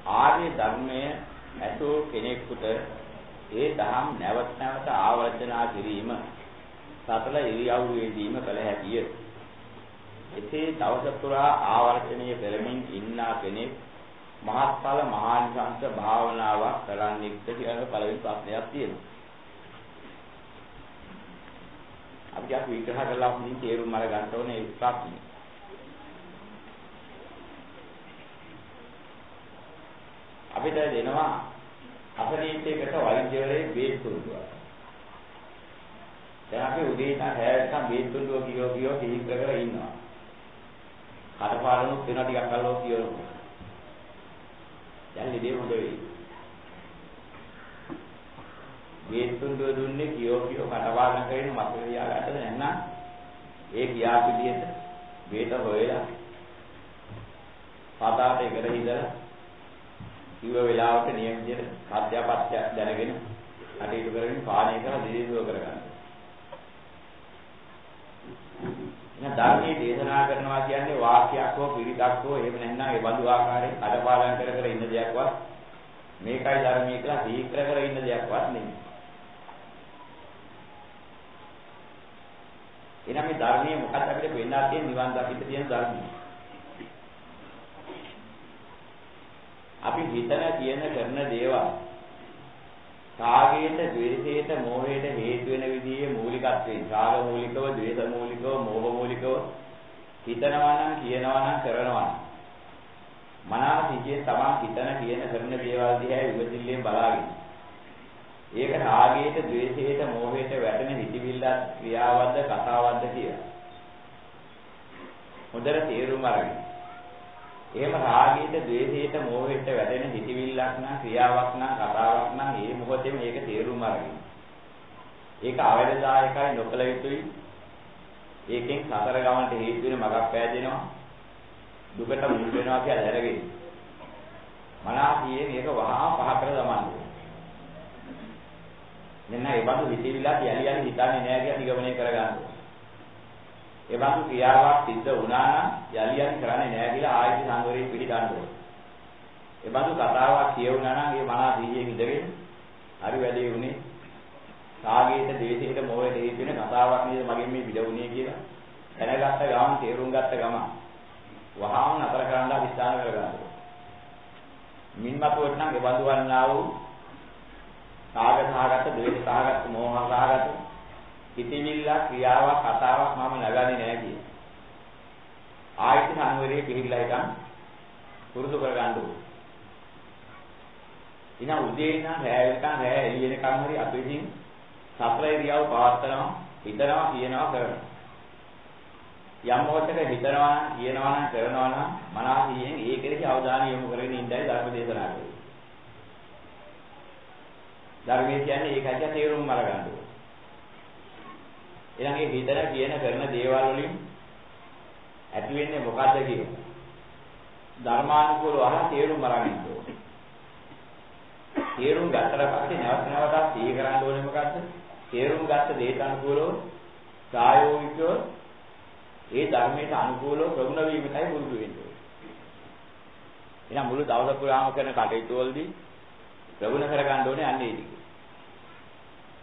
ආර්ය ධර්මයේ ඇසූ කෙනෙකුට ඒ දහම් නැවත නැවත ආවර්ජනා කිරීම සතර ඉරියව්වේදීම කළ හැකිය. එසේ දවස පුරා ආවර්ජනය කරමින් ඉන්නා කෙනෙක් මහත්ඵල මහානිසංස භාවනාවක් කරන්නෙක්ද කියලා පළවෙනි ප්‍රශ්නයක් තියෙනවා. අපි ටිකක් විග්‍රහ කරලා අපින් තේරුම් අරගන්න ඕනේ ඒ ප්‍රශ්නේ. අපිට දෙනවා අපරීතයකට වෛද්‍යවරයෙක් බේත් තුන්දුවක්. දැන් අපි උදේ ඉඳන් හැයටම බේත් තුන්දුව කියෝ සිහිකර කර ඉන්නවා. කඩපාඩනුත් වෙනවා ටිකක් අල්ලෝ කියනවා. දැන් ඉතින් හොඳ වෙයි. බේත් තුන්දුව දුන්නේ කියෝ කඩපාඩම් කරගෙන මතක තියාගන්නද නැත්නම් ඒ කියා පිළියෙත බේත හොයලා පතාට එකට හිදලා කිව්ව වෙලාවට නියම විදිහට අධ්‍යාපත්‍ය දැනගෙන කටයුතු කරමින් පාණය කරලා දිවිදුව කරගන්න. එහෙනම් ධර්මයේ දේශනා කරනවා කියන්නේ වාක්‍යයක් හෝ පිරිතක් හෝ එහෙම නැත්නම් ඒ බඳු ආකාරයෙන් අඩපාඩම් කර කර ඉන්න දෙයක්වත් මේකයි ධර්මයේ කියලා දීක්‍ර කර ඉන්න දෙයක්වත් නෙමෙයි. එහෙනම් මේ ධර්මයේ මොකක්ද අපිට වෙන්නා තියෙන නිවන් දකින්න තියෙන ධර්මය. අපි හිතන කියන කරන දේවල් රාගයට, ද්වේෂයට, මෝහයට හේතු වෙන විදිහේ මූලිකත්වයෙන් රාග මූලිකව, ද්වේෂ මූලිකව, මෝහ මූලිකව හිතනවා නම්, කියනවා නම්, කරනවා නම් මනස සිටියේ තමන් හිතන කියන කරන දේවල් දිහා විමසිල්ලෙන් බලාගෙන ඒක රාගයට, ද්වේෂයට, මෝහයට වැටෙන හිතවිල්ල ක්‍රියාවක්ද, කතාවක්ද කියලා හොඳට තේරුම් අරගෙන එහෙම රාගයට, ද්වේෂයට, මෝහයට වැටෙන හිතවිල්ලක් නම්, ක්‍රියාවක් නම්, කතාවක් නම් මේ මොහොතේම මේක තේරුම් අරගෙන. ඒක අවේදදායකයි නොකල යුතුයි. ඒකෙන් සතර ගමනට හේතු වෙන මගක් පෑදෙනවා. දුකට මුල් වෙනවා කියලා දැනගෙන. මනසියේ මේක වහා පහ කර දමන්න. මෙන්න ඒ බඳු හිතවිල්ලක් යලි යලි හිතන්නේ නැහැ කියලා නිගමනය කරගන්න. ඒ බඳු ක්‍රියාවක් සිද්ධ වුණා නම් යලි යලි කරන්නේ නැහැ කියලා ආයත සංවරයේ පිළිගන්න ඕනේ. ඒ බඳු කතාවක් කියවුණා නම් ඒ මනස දීයේ ඉඳගෙන හරි වැඩේ උනේ රාගයට, ද්වේෂයට, මෝහයට හේතු වෙන කතාවක් නේද මගෙන් මේ පිළිවුනේ කියලා දැනගත්ත ගමන්, තේරුම් ගත්ත ගමන් වහාම නතර කරන්න අධිෂ්ඨාන කරගන්න ඕනේ. මින්මතුවට නම් ඒ බඳු වන්නා වූ රාග සහගත, ද්වේෂ සහගත, මෝහ සහගත හිතවිල්ල, ක්‍රියාවක්, කතාවක් මම නගන්නේ නැහැ කිය. ආයත සංවරයේ පිළිහිලා ඉතින් පුරුදු කරගන්න ඕනේ. ඉතින් උදේ ඉඳන් රැය වෙනකන් රැය එළිය වෙනකන් හරි අපි ඉතින් සතර ඉරියව් පවත්නවා, හිතනවා, කියනවා, කරනවා. යම් මොහොතක හිතනවා නම්, කියනවා නම්, කරනවා නම් මනසින් ඒකෙදී අවධානය යොමු කරගෙන ඉඳයි ධර්ම දේශනා කරන්නේ. ධර්මයේ කියන්නේ ඒකයි තේරුම් අරගන්න ඕනේ. ඊළඟේ හිතන කියන කරන දේවල් වලින් ඇති වෙන්නේ මොකද්ද කියලා ධර්මානුකූලව අහලා තේරුම් අරගන්න ඕනේ. තේරුම් ගත්තට පස්සේ නැවත නැවතත් සිහි කරන්න ඕනේ මොකද්ද? තේරුම් ගත්ත දේට අනුකූලව ප්‍රායෝගිකව ඒ ධර්මයට අනුකූලව ප්‍රගුණ වීමයි පුරුදු වෙන්න ඕනේ. එහෙනම් මුළු දවස පුරාම කරන කටයුතු වලදී ප්‍රගුණ කරගන්න ඕනේ අන්නේ ඒක.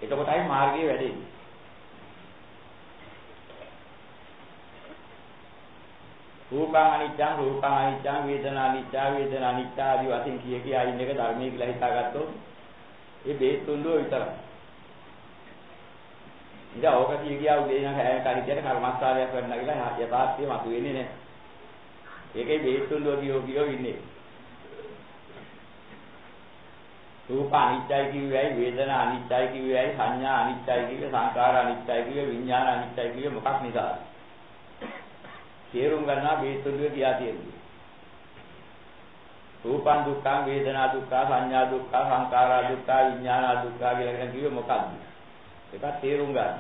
එතකොටයි මාර්ගයේ වැඩෙන්නේ. රූපං අනිච්චං, රූපං අනිච්චං, වේදනා අනිච්චා, වේදනා අනිච්චා ආදී වශයෙන් කිය අයින් එක ධර්මයේ කියලා හිතාගත්තොත් ඒ බේත් තුන්දුව විතරයි. ඉතින් ඕක කියා උදේ ඉඳන් හැය කරිටියට කර්මස්ථානයක් වෙන්න කියලා යථාර්ථය මතුවෙන්නේ නැහැ. ඒකේ බේත් තුන්දුව කියෝ ඉන්නේ. රූප අනිච්චයි කියුවේයි, වේදනා අනිච්චයි කියුවේයි, සංඥා අනිච්චයි කියුවේ, සංකාර අනිච්චයි කියුවේ, විඥාන අනිච්චයි කියුවේ මොකක් නිසාද? තේරුම් ගන්නවා බේතුදුවේ කියා තියෙන්නේ. රූපං දුක්ඛං, වේදනා දුක්ඛ, සංඥා දුක්ඛ, සංඛාරා දුක්ඛ, විඥාන දුක්ඛ කියලා කිව්වේ මොකක්ද? ඒක තේරුම් ගන්න.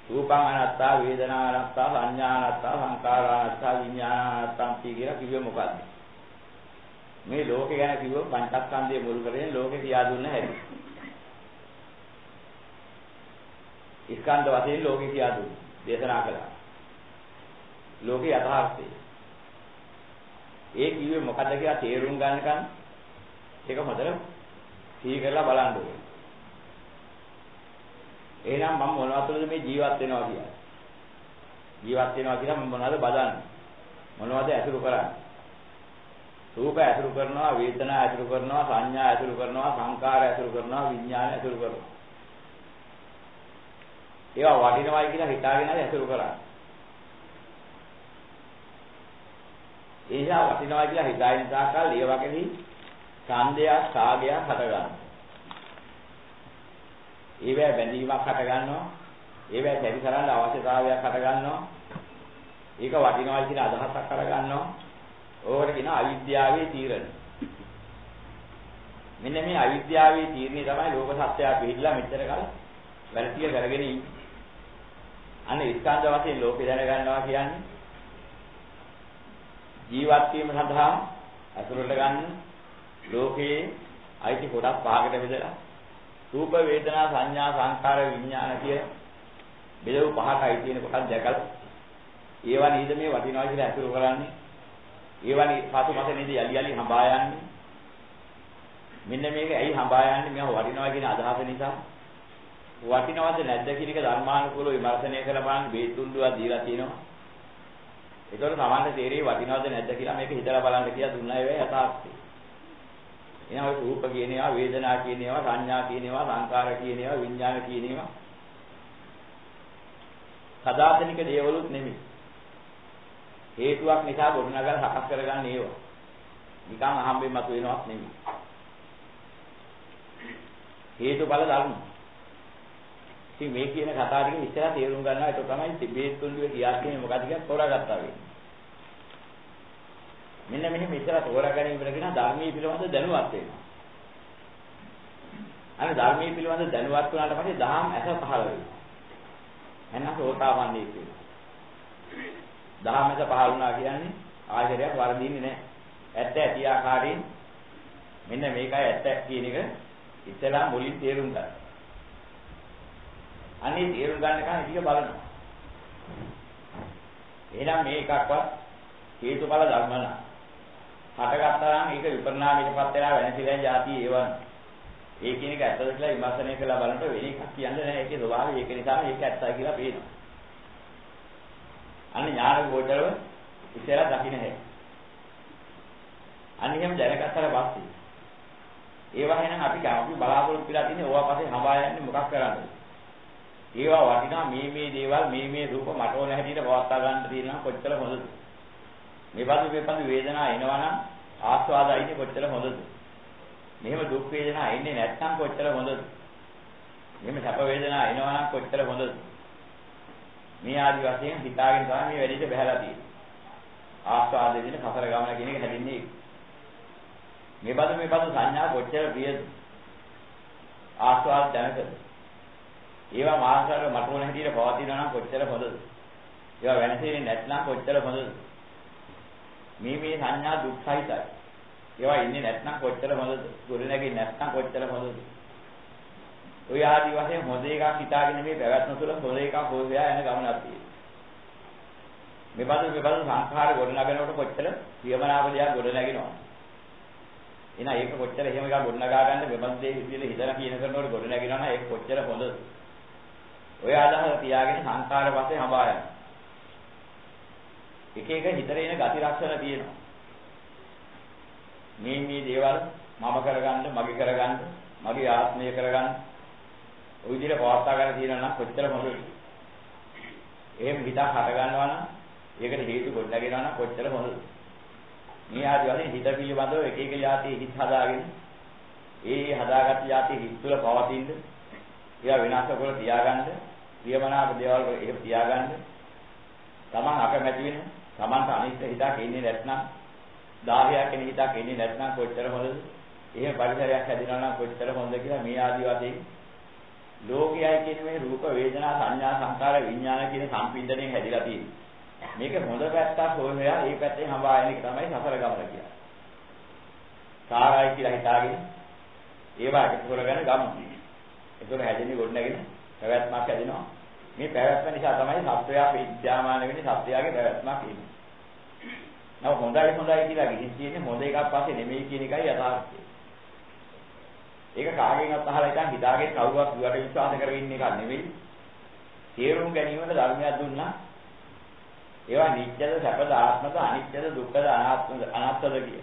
රූපං අනාත්තා, වේදනා අනාත්තා, සංඥා අනාත්තා, සංඛාරා අනාත්තා, විඥාන අනාත්තා කියලා කිව්වේ මොකක්ද? මේ ලෝකේ ගැන කිව්වොත් පංචස්කන්ධය මුල් කරගෙන ලෝකේ කියා දුන්න හැටි. ස්කන්ධ වශයෙන් ලෝකේ කියා දුන්නා. දේශනා කළා. ලෝකේ යථාර්ථය. ඒ කිව්වේ මොකද්ද කියලා තේරුම් ගන්නකන් ඒක හොඳට සිහි කරලා බලන්න ඕනේ. එහෙනම් මම මොනවද මේ ජීවත් වෙනවා කියන්නේ? ජීවත් වෙනවා කියලා මම මොනවද බදන්නේ? මොනවද ඇසුරු කරන්නේ? රූප ඇසුරු කරනවා, වේදනා ඇසුරු කරනවා, සංඥා ඇසුරු කරනවා, සංකාර ඇසුරු කරනවා, විඥාන ඇසුරු කරනවා. ඒවා වටිනවයි කියලා හිතාගෙන ඇසුරු කරන්නේ. ඒසා වටිනවයි කියලා හිතාගෙන තාකල් ඒ වගේදී ඡන්දයක්, සාගයක් හට ගන්නවා. ඒවැ බැඳීමක් හට ගන්නවා. ඒවැ පරිසරන්න අවශ්‍යතාවයක් හට ගන්නවා. ඒක වටිනවයි කියන අදහසක් කර ගන්නවා. ඕකට කියන අවිද්‍යාවේ තීරණ. මෙන්න මේ අවිද්‍යාවේ තීරණේ තමයි ලෝක සත්‍යය පිළිලා මෙච්චර කල වැරදිය කරගෙන ඉන්නේ. අනේ ස්කන්ධ වශයෙන් ලෝකේ දැන ගන්නවා කියන්නේ ජීවත් වීම සඳහා අසුරට ගන්න ලෝකයේ අයිති කොටස් පහකට බෙදලා රූප වේදනා සංඥා සංකාර විඥාන කිය බෙදව පහකයි තියෙන කොටස් දැකලා ඒවා නේද මේ වටිනවා කියලා අසුර කරන්නේ. ඒවනි පසුපස නේද යලි යලි හඹා යන්නේ. මෙන්න මේක ඇයි හඹා යන්නේ? මේව වටිනවා කියන අදහස නිසා. වටිනවද නැද්ද කියන එක ධර්මානුකූලව විමර්ශනය කරලා බලන්න බේතුණ්ඩුවක් දීලා තියෙනවා. ඒතකොට සමහරට තේරෙයි වටිනවද නැද්ද කියලා මේක හිතලා බලන්න කියලා දුන්නා ඒ වෙයි යථාර්ථය. එහෙනම් ඔය රූප කියන ඒවා, වේදනා කියන ඒවා, සංඥා කියන ඒවා, සංකාර කියන ඒවා, විඥාන කියන ඒවා සදාතනික දේවලුත් නෙමෙයි. හේතුවක් නිසා ගොඩනගලා සකස් කරගන්න ඒවා. නිකන් අහම්බෙන් මතුවෙනවක් නෙමෙයි. හේතුඵල ධර්ම. ඉතින් මේ කියන කතාව ටික ඉස්සරහ තේරුම් ගන්නවා. ඒක තමයි තිබේත් තුන්දුවේ කියාන්නේ මොකද කියලා තෝරාගත්තා වෙන්නේ. මෙන්න මෙහෙම ඉස්සරහ තෝරාගෙන ඉවරගෙන ධර්මයේ පිළිබඳ දැනුවත් වෙනවා. අනේ ධර්මයේ පිළිබඳ දැනුවත් වුණාට පස්සේ දහම් ඇස පහළ වෙනවා. එන්න සෝතාපන්නී කියනවා. දහම් ඇස පහළ වුණා කියන්නේ ආශ්‍රයයක් වර්ධින්නේ නැහැ. ඇත්ත ඇති ආකාරයෙන් මෙන්න මේකයි ඇත්ත කියන එක ඉතලා මුලින් තේරුම් ගන්න. අනේ තේරුම් ගන්න කම ඉතික බලනවා. එහෙනම් මේ එකක්වත් හේතුඵල ධර්ම නා. හටගත්තා නම් ඒක විපරිණාමයටපත් වෙලා වෙනසිලා යති ඒවන්. ඒ කියන එක ඇත්තද කියලා විමර්ශනය කරලා බලනකොට වෙන එකක් කියන්නේ නැහැ. ඒකේ ස්වභාවය ඒක නිසා මේක ඇත්තයි කියලා පේනවා. අන්න ඥාන ගෝචරව ඉස්සෙල්ලා දකින්න හැකියි. අන්න එහෙම දැනගත්තට පස්සේ ඒවා එහෙනම් අපි බලාපොරොත්තු වෙලා තින්නේ ඕවා පස්සේ හඹා යන්නේ මොකක් කරන්නද? ඒවා වටිනා මේ දේවල් මේ රූප මට ඕන හැටියට පවත්වා ගන්න තියෙනවා කොච්චර හොඳද? මේපදු වේදනා එනවනම් ආස්වාදයිනේ කොච්චර හොඳද? මෙහෙම දුක් වේදනා එන්නේ නැත්නම් කොච්චර හොඳද? මෙහෙම සැප වේදනා එනවනම් කොච්චර හොඳද? මේ ආදි වශයෙන් හිතාගෙන තමයි මේ වැඩිට බහැලා තියෙන්නේ. ආස්වාදයේ දින සතර ගමන කියන එක හැදින්නේ. මේපදු සංඥා කොච්චර ප්‍රියද? ආස්වාද දැනකද? ඒවා මානසිකව මට ඕන හැටියට පවතිනවා නම් කොච්චර හොඳද? ඒවා වෙනසෙන්නේ නැත්නම් කොච්චර හොඳද? මේ සංඥා දුක්ඛයිතයි. ඒවා ඉන්නේ නැත්නම් කොච්චර හොඳද? ගොඩ නැගෙන්නේ නැත්නම් කොච්චර හොඳද? ඔය ආදි වශයෙන් හොඳ එකක් හිතාගෙන මේ පැවැත්ම තුළ හොඳ එකක් හොයලා යන ගමනක් තියෙනවා. මේපදු සංඛාර ගොඩ නගනකොට කොච්චර ප්‍රියමනාපලියක් ගොඩ නැගෙනවද? එහෙනම් ඒක කොච්චර එහෙම එකක් ගොඩ නගා ගන්න මෙබඳු දේ විදිහට හිතලා කියන කරනකොට ගොඩ නැගෙනවා නම් ඒක කොච්චර හොඳද? ඔය අදහස තියාගෙන සංඛාර වශයෙන් හඹා යනවා. එක එක හිතරේ ඉන ගති ලක්ෂණ තියෙනවා. මේ දේවල් මම කරගන්න, මගේ කරගන්න, මගේ ආත්මය කරගන්න ඔය විදිහට පවත්වා ගන්න තියෙනවා නම් කොච්චර හොඳද? එහෙම හිතක් හට ගන්නවා නම් ඒකට හේතු ගොඩ නැගෙනවා නම් කොච්චර හොඳද? මේ ආදි වශයෙන් හිත පිළිබඳව එක එක જાති හිත හදාගෙන ඒ හදාගත් જાති හිත තුළ පවතින ඒවා විනාශ කරලා තියාගන්න ප්‍රියමනාප දේවල් එහෙම තියාගන්න තමන් අකමැති වෙන තමන්ට අනිත්‍ය හිතක් එන්නේ නැත්නම් 10ක් කෙනෙක් හිතක් එන්නේ නැත්නම් කොච්චර හොඳද? එහෙම පරිසරයක් හැදිනවා නම් කොච්චර හොඳද කියලා මේ ආදි වශයෙන් ලෝකයයි කියන්නේ මේ රූප වේදනා සංඥා සංකාර විඥාන කියන සම්පින්දණයෙන් හැදිලා තියෙන්නේ. මේක හොඳ පැත්තක් හොයලා ඒ පැත්තේ හඹා යන එක තමයි සසර ගමන කියන්නේ. සාරයි කියලා හිතාගෙන ඒවා එකතු කරගෙන ගමු. ඒතර හැදෙන්නේ ගොඩ නැගෙන පැවැත්මක් හැදෙනවා. මේ පැවැත්ම නිසා තමයි සත්වයා විද්‍යාමාන වෙන්නේ සත්වයාගේ පැවැත්මක් එන්නේ. නම හොඳයි කියලා ගිහින් තියෙන්නේ හොඳ එකක් පස්සේ නෙමෙයි කියන එකයි යථාර්ථය. ඒක කාගෙන්වත් අහලා ඉතින් හිතාගෙන කවුරුවත් විවට විශ්වාස කරගෙන ඉන්න එකක් නෙවෙයි. තේරුම් ගැනීමට ධර්මයක් දුන්නා. ඒවා නිත්‍යද සැපද ආත්මද අනිත්‍යද දුක්ඛද අනාත්මද කිය.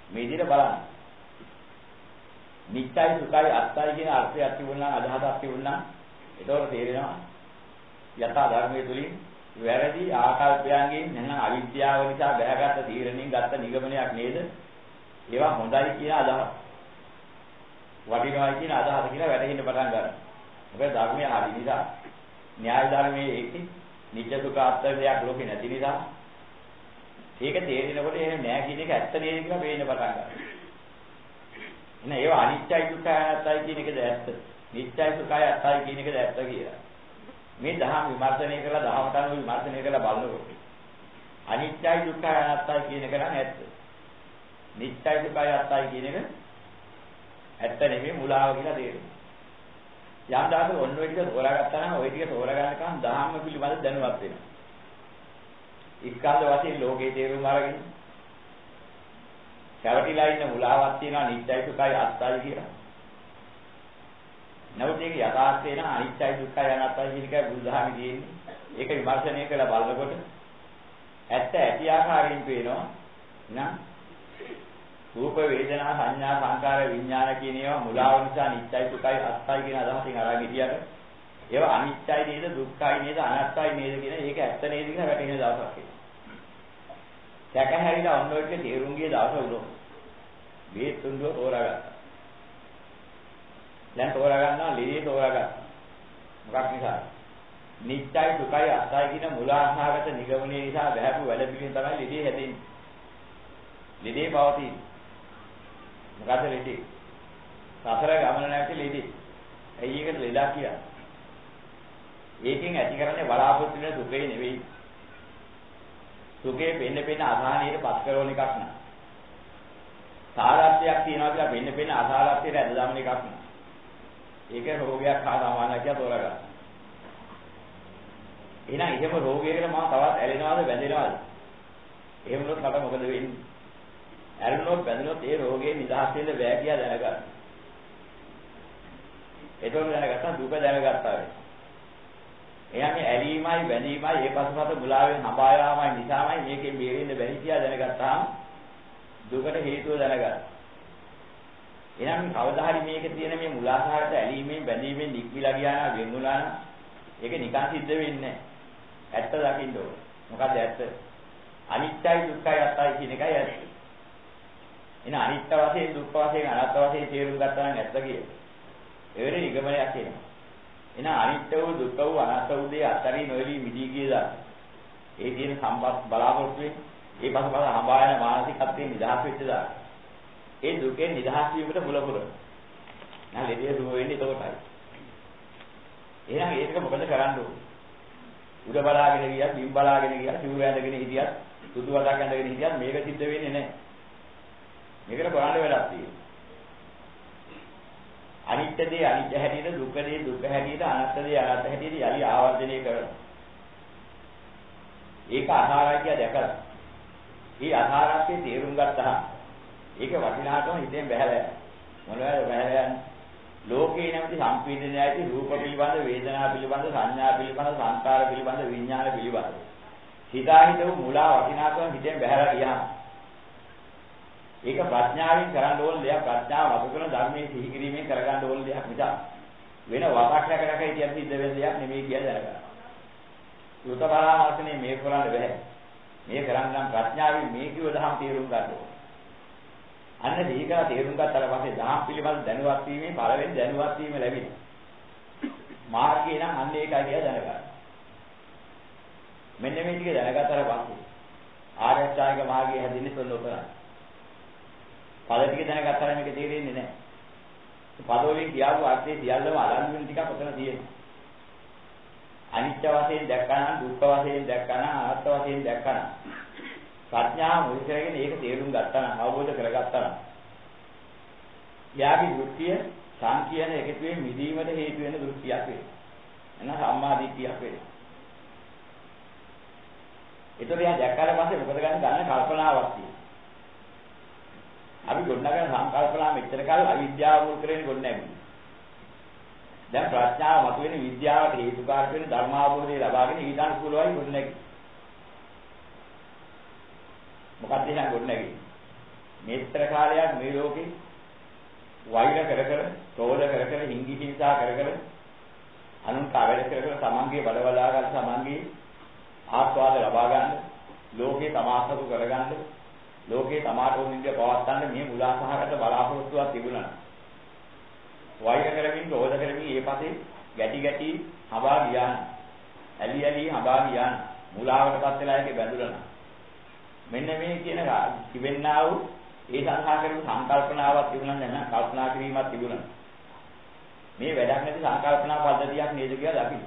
මේ විදිහට බලන්න. නිත්‍යයි සුඛයි අත්තයි කියන අර්ථයක් තිබුණා අදහසක් තිබුණා. ඒතකොට තේරෙනවා යථා ධර්මයේ තුලින් වැරදි ආකල්පයන්ගෙන් නැත්නම් අවිද්‍යාව නිසා බැහැගත් තීරණින් ගත්ත නිගමනයක් නේද? ඒවා හොඳයි කියන අදහස. වටිනවයි කියන අදහස කියලා වැටහෙන්න පටන් ගන්නවා. මොකද ධර්මයේ හරි නිසා න්‍යාය ධර්මයේ ඒකේ නිත්‍ය සුඛ අත්දැකීමක් ලෝකේ නැති නිසා ඒක තේරෙනකොට එහෙම නෑ කියන එක ඇත්ත නේද කියලා පේන්න පටන් ගන්නවා. එහෙනම් ඒවා අනිත්‍යයි දුක්ඛයි අනාත්තයි කියන එකද ඇත්ත. නිත්‍යයි සුඛයි අත්තයි කියන එකද ඇත්ත කියලා. මේ දහම් විමර්ශනය කළා දහමට අනුව විමර්ශනය කළා බලනකොට අනිත්‍යයි දුක්ඛයි අනාත්තයි කියන එක නම් ඇත්ත. නිත්‍යයි දුක්ඛයි අත්තයි කියන එක ඇත්ත නෙමෙයි මුලාව කියලා තේරෙනවා. යම් දායක ඔන්න ඔය ටික තෝරාගත්තා නම් ඔය ටික තෝරාගන්නකම් දහම්ම පිළිබඳ දැනුවත් වෙනවා. ඉස්කන්ධ වශයෙන් ලෝකේ තේරුම අරගෙන කැවටිලා ඉන්න මුලාවක් තියෙනවා නිත්‍යයි දුක්ඛයි අත්තයි කියලා. නමුත් ඒක යථාර්ථය නම් අනිත්‍යයි දුක්ඛයි අනාත්තයි කියන එකයි බුදුදහමේ තියෙන්නේ. ඒක විමර්ශනය කරලා බලනකොට ඇත්ත ඇති ආකාරයෙන් පේනවා. නේද? රූප වේදනා සංඥා සංකාර විඥාන කියන ඒවා මුලාව නිසා නිත්‍යයි දුක්ඛයි අත්තයි කියන අදහසින් අරන් ගියර ඒවා අනිත්‍යයි නේද දුක්ඛයි නේද අනාත්තයි නේද කියන ඒක ඇත්ත නේද කියලා වැටහෙන දවසක් එනවා. සැකහැරිලා ඔන්න ඔය ටික තේරුම් ගිය දවස උනෝ. මේ තුන්දුව තෝරාගත්තා. දැන් තෝරා ගන්නවා ලීයේ තෝරාගත්තා. මොකක් නිසාද? නිත්‍යයි දුකයි අත්තයි කියන මුලාසහගත නිගමනයේ නිසා වැහැපු වැඩ පිළිවෙල තමයි ලීයේ හැදෙන්නේ. ලීයේ පවතින. මොකද ලීයේ? සතර ගමන නැති ලීයේ. ඇයි ඒකට ලෙඩා කියන්නේ? ඒකෙන් ඇති කරන්නේ බලාපොරොත්තු වෙන දුකේ නෙවෙයි. සුඛේ පෙන්න අසහනයට පත් කරන එකක් නා. සාරාර්ථයක් තියනවා කියලා පෙන්න අසාරාර්ථයට ඇද දාන එකක් නා. ඒක රෝගයක් හා සමානයි කියලා තෝරගන්න. එහෙනම් එහෙම රෝගයකට මම තවත් ඇලෙනවද බැඳෙනවද? එහෙම වුණොත් මට මොකද වෙන්නේ? ඇලුනොත් බැඳුනොත් ඒ රෝගේ නිදහස් වෙන්න බෑ කියලා දැනගන්න. ඒතකොට දැනගත්තා දුක දැනගත්තා වෙයි. එහෙනම් මේ ඇලීමයි බැඳීමයි ඒ පසුපස මුලාවෙන් හඹා යාමයි නිසාමයි මේකෙන් බේරෙන්න බැරි කියලා දැනගත්තාම දුකට හේතුව දැනගන්න. එහෙනම් කවදා හරි මේකේ තියෙන මේ මුලාසහගත ඇලීමෙන් බැඳීමෙන් නික්මිලා ගියා නම් වෙන්නුලා නම් ඒක නිකන් සිද්ධ වෙන්නේ නැහැ. ඇත්ත දකින්න ඕන. මොකද ඇත්ත? අනිත්‍යයි දුක්ඛයි අත්තයි කියන එකයි ඇත්ත. එහෙනම් අනිත්‍ය වශයෙන් දුක්ඛ වශයෙන් අනාත්ම වශයෙන් තේරුම් ගත්තා නම් ඇත්ත කියලා. ඒ වෙලේ නිගමනයක් එනවා. එහෙනම් අනිත්‍ය වූ දුක්ඛ වූ අනාත්ම වූ දේ අත්තරී නොවලී මිදී ගියදා. ඒ කියන සම්පත් බලාපොරොත්තු වෙන්නේ ඒ පසුපස හඹා යන මානසිකත්වයෙන් නිදහස් වෙච්ච දා. ඒ දුකෙන් නිදහස් වීමට මුල පුරන. නම් ලෙඩේ දුක වෙන්නේ ඒකටයි. එහෙනම් ඒක මොකද කරන්න ඕනේ? උඩ බලාගෙන ගියත්, බිම් බලාගෙන ගියත්, සිවුර ඇඳගෙන හිටියත්, සුදු වදක් ඇඳගෙන හිටියත් මේක සිද්ධ වෙන්නේ නැහැ. මේකට කරන්න වැඩක් තියෙනවා. අනිත්‍ය දේ අනිත්‍ය හැටියට, දුක්ඛ දේ දුක්ඛ හැටියට, අනාත්ම දේ අනාත්ම හැටියට යලි ආවර්ජනය කරනවා. ඒක අසාරයි කියලා දැකලා. මේ අසාරත්වයේ තේරුම් ගත්තා. ඒක වටිනාකම හිතෙන් බහැලා මොනවද බහැලා යන්නේ? ලෝකේ නැමැති සම්පීඩනයයි රූප පිළිබඳ, වේදනා පිළිබඳ, සංඥා පිළිබඳ, සංකාර පිළිබඳ, විඥාන පිළිබඳ. හිතාහිතව මුලා වටිනාකම හිතෙන් බහැලා ගියාම ඒක ප්‍රඥාවෙන් කරන්න ඕන දෙයක්. ප්‍රඥාව වතු කරන ධර්මයේ සිහි කිරීමෙන් කරගන්න ඕන දෙයක් නිසා වෙන වතක් රැකරක හිතියක් සිද්ධ වෙන දෙයක් නෙමෙයි කියලා දැනගන්න. යොත පරාමර්ශනේ මේ කරන්න බෑ. මේ කරන්න නම් ප්‍රඥාවෙන් මේ කිව දහම් තේරුම් ගන්න ඕන. අන්න දීකා තේරුම් ගත්තාට පස්සේ දහම් පිළිබඳ දැනුවත් වීමේ පළවෙනි දැනුවත් වීම ලැබෙනවා. මාර්ගය නම් අන්න ඒකයි කියලා දැනගන්න. මෙන්න මේ ටික දැනගත්තාට පස්සේ ආර්ය අෂ්ටාංගික මාර්ගය හැදින්නේ සොල්ලෝතරයි. පද ටික දැනගත්තාම මේක තේරෙන්නේ නැහැ. පදවලින් කියාපු අර්ථයේ සියල්ලම අලං වෙන ටිකක් ඔතන තියෙනවා. අනිත්‍ය වශයෙන් දැක්කනම්, දුක්ඛ වශයෙන් දැක්කනම්, අනාත්ම වශයෙන් දැක්කනම් ප්‍රඥාව මුල් කරගෙන ඒක තේරුම් ගත්තා නම්, අවබෝධ කරගත්තා නම් යාගේ දෘෂ්ටිය සංකීර්ණ එකතුවේ මිදීමට හේතු වෙන දෘෂ්ටියක් වෙනවා. එන සම්මා දිට්ඨියක් වෙනවා. ඒතකොට යා දැක්කාට පස්සේ මොකද ගන්න කල්පනාවක් තියෙනවා. අපි ගොඩනගන සංකල්පනා මෙච්චර කාල අවිද්‍යාව මුල් කරගෙන ගොඩනැගුවා. දැන් ප්‍රඥාව මතුවෙන විද්‍යාවට හේතුකාරක වෙන ධර්මාවබෝධය ලබාගෙන ඊට අනුකූලවයි ගොඩනැගෙන්නේ. මොකක්ද එහෙනම් ගොඩනැගෙන්නේ? මේතර කාලයක් මේ ලෝකේ වෛර කර කර, තෝල කර කර, හිංගි හිංසා කර කර, අනුන්ට අවැඩ කර කර තමන්ගේ බඩවලා ගන්න තමන්ගේ ආස්වාද ලබා ගන්න, ලෝකේ තමාසතු කර ගන්න, ලෝකේ තමාට ඕන විදිහට පවත්වන්න මේ මුලාසහගත බලාපොරොත්තුවක් තිබුණා. වෛර කරමින්, ක්‍රෝධ කරමින් ඒ පස්සේ ගැටි ගැටි හඹා ගියාන. ඇලි ඇලි හඹා ගියාන. මුලාවටපත් වෙලා ඒකේ බැඳුණා. මෙන්න මේ කියන තිබෙන්නා වූ ඒ සංහා කරපු සංකල්පනාවක් තිබුණා නේද? කල්පනා කිරීමක් තිබුණා. මේ වැඩක් නැති සංකල්පනා පද්ධතියක් නේද කියලා දකින්න.